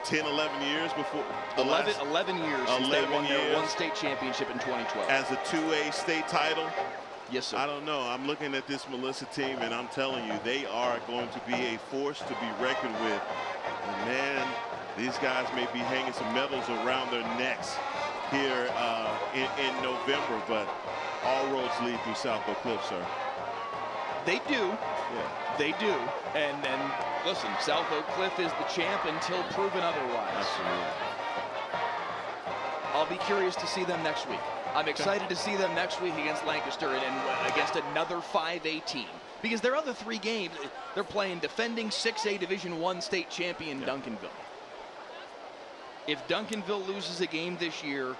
10, 11 years before? 11 years since they won their one state championship in 2012. As a 2A state title? Yes, sir. I don't know. I'm looking at this Melissa team, and I'm telling you, they are going to be a force to be reckoned with. And man, these guys may be hanging some medals around their necks here in November, but all roads lead through South Oak Cliff, sir. They do. Yeah. They do. And listen, South Oak Cliff is the champ until proven otherwise. Absolutely. I'll be curious to see them next week. I'm excited to see them next week against Lancaster and against another 5A team. Because their other 3 games, they're playing defending 6A Division I state champion Duncanville. If Duncanville loses a game this year,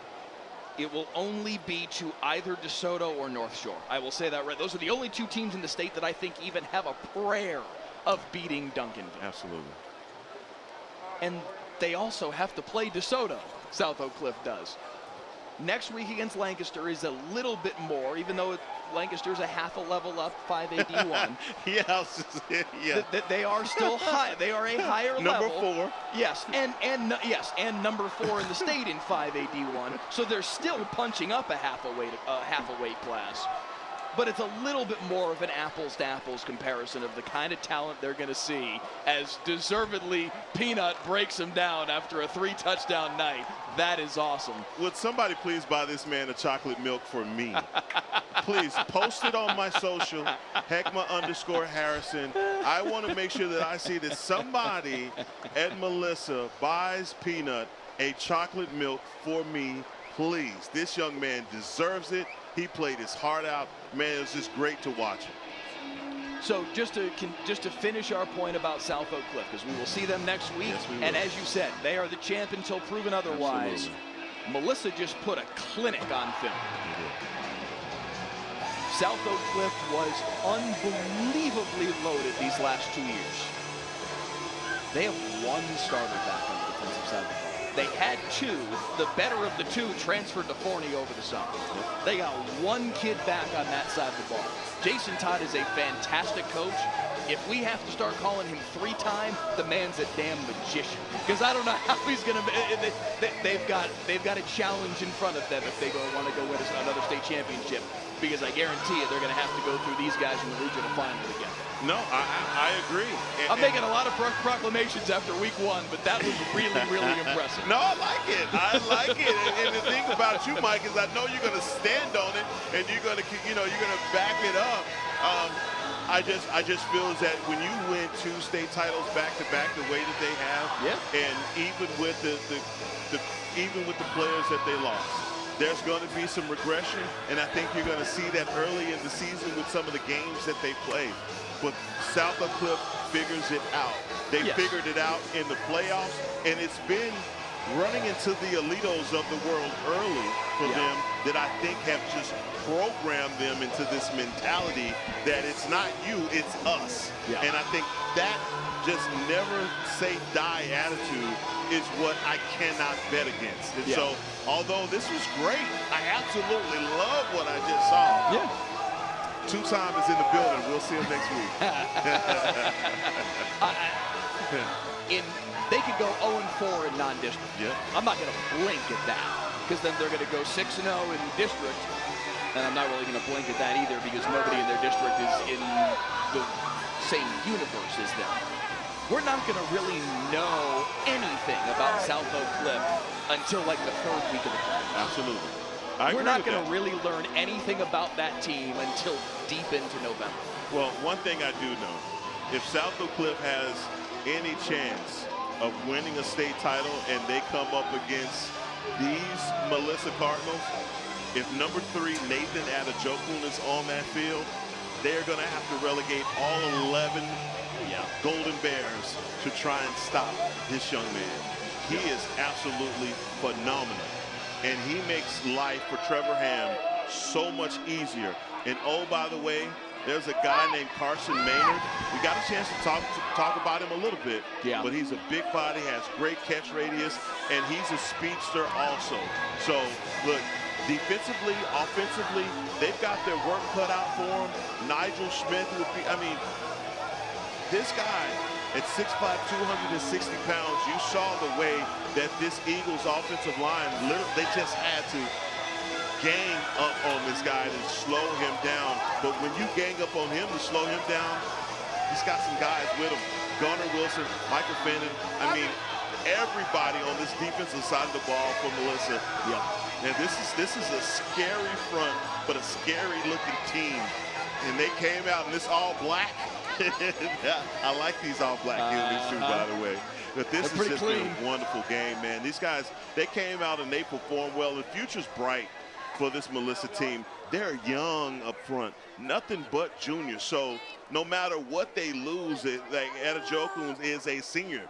it will only be to either DeSoto or North Shore. I will say that right. Those are the only 2 teams in the state that I think even have a prayer of beating Duncanville. Absolutely. And they also have to play DeSoto, South Oak Cliff does. Next week against Lancaster is a little bit more, even though Lancaster's a half a level up, 5A D1. Yeah. They are still high. They are a higher level. Number 4. Yes, and number 4 in the state in 5A D1. So they're still punching up a half a weight class. But it's a little bit more of an apples to apples comparison of the kind of talent they're going to see as deservedly Peanut breaks them down after a 3-touchdown night. That is awesome. Would somebody please buy this man a chocolate milk for me? Please post it on my social, Heckma_Harrison. I want to make sure that I see that somebody at Melissa buys Peanut a chocolate milk for me, please. This young man deserves it. He played his heart out. Man, it was just great to watch him. So just to finish our point about South Oak Cliff, because we will see them next week. Yes, we will. And as you said, they are the champ until proven otherwise. Absolutely. Melissa just put a clinic on film. South Oak Cliff was unbelievably loaded these last 2 years. They have one starter back on the defensive side of the ball. They had two. The better of the two transferred to Forney over the summer. They got one kid back on that side of the ball. Jason Todd is a fantastic coach. If we have to start calling him 3-time, the man's a damn magician. Because I don't know how he's going to. They've got a challenge in front of them if they want to go win another state championship. Because I guarantee you, they're going to have to go through these guys in the regional final again. No, I agree. I'm making a lot of proclamations after week 1, but that was really, really impressive. No, I like it. I like it. And the thing about you, Mike, is I know you're going to stand on it, and you're going to, you're going to back it up. I just feel that when you win 2 state titles back to back the way that they have, and even with the players that they lost, there's going to be some regression, and I think you're going to see that early in the season with some of the games that they played. But South Oak Cliff figures it out. They figured it out in the playoffs, and it's been running into the Alitos of the world early for them that I think have just programmed them into this mentality that it's not you, it's us. And I think that just never say die attitude is what I cannot bet against. And so, although this was great, I absolutely love what I just saw. 2-time is in the building. We'll see him next week. They could go 0-4 in non-district. I'm not going to blink at that, because then they're going to go 6-0 in district, and I'm not really going to blink at that either, because nobody in their district is in the same universe as them. We're not going to really know anything about South Oak Cliff until like the 3rd week of the playoffs. Absolutely. We're not going to really learn anything about that team until deep into November. Well, one thing I do know, if South Oak Cliff has any chance of winning a state title and they come up against these Melissa Cardinals, if number 3, Nathan Adejokun, is on that field, they're going to have to relegate all 11 Golden Bears to try and stop this young man. He is absolutely phenomenal. And he makes life for Trevor Ham so much easier. And oh, by the way, there's a guy named Carson Maynard. We got a chance to talk about him a little bit. But he's a big body, has great catch radius, and he's a speedster also. So, look, defensively, offensively, they've got their work cut out for him. Nigel Smith would be, this guy at 6'5", 260 pounds, you saw the way that this Eagles offensive line, they just had to gang up on this guy to slow him down. But when you gang up on him to slow him down, he's got some guys with him. Gunnar Wilson, Michael Fenton. Everybody on this defensive side of the ball for Melissa. Now this is a scary front, but a scary looking team. And they came out in this all black. I like these all black uniforms too, by the way. But this has just been a wonderful game, man. These guys, they came out and they performed well. The future's bright for this Melissa team. They're young up front, nothing but juniors. So no matter what they lose, like Adejokun is a senior.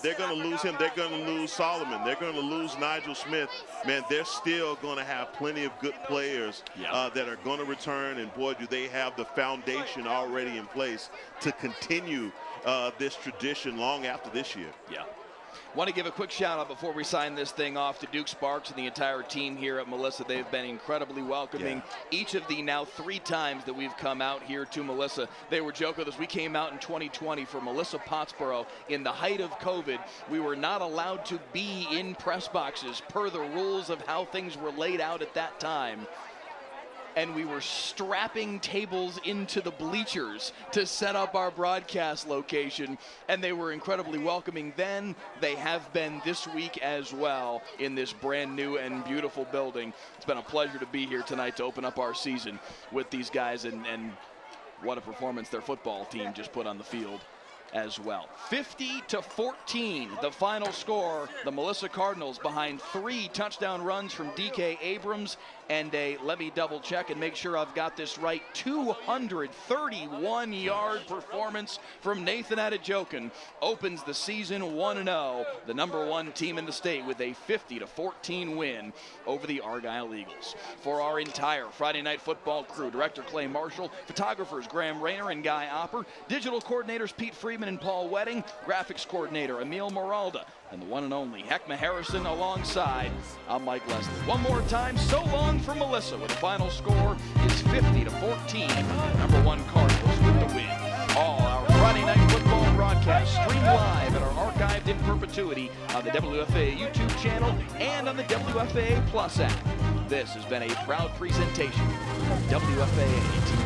They're going to lose him. They're going to lose Solomon. They're going to lose Nigel Smith. Man, they're still going to have plenty of good players that are going to return. And, boy, do they have the foundation already in place to continue this tradition long after this year. Want to give a quick shout out before we sign this thing off to Duke Sparks and the entire team here at Melissa. They've been incredibly welcoming. Each of the now 3 times that we've come out here to Melissa, they were joking with us. We came out in 2020 for Melissa Pottsboro in the height of COVID. We were not allowed to be in press boxes per the rules of how things were laid out at that time. and we were strapping tables into the bleachers to set up our broadcast location, and they were incredibly welcoming then. They have been this week as well in this brand new and beautiful building. It's been a pleasure to be here tonight to open up our season with these guys, and what a performance their football team just put on the field as well. 50-14, the final score. The Melissa Cardinals behind 3 touchdown runs from DK Abrams and a, let me double check and make sure I've got this right, 231-yard performance from Nathan Adejoken opens the season 1-0, the #1 team in the state with a 50-14 win over the Argyle Eagles. For our entire Friday Night Football crew, Director Clay Marshall, photographers Graham Rayner and Guy Opper, digital coordinators Pete Freeman and Paul Wedding, graphics coordinator Emil Moralda, and the one and only Heckma Harrison alongside. I'm Mike Leslie. One more time, so long for Melissa, with the final score is 50-14. #1 Cardinals with the win. All our Friday Night Football broadcasts streamed live and are archived in perpetuity on the WFAA YouTube channel and on the WFAA Plus app. This has been a proud presentation of WFAA TV.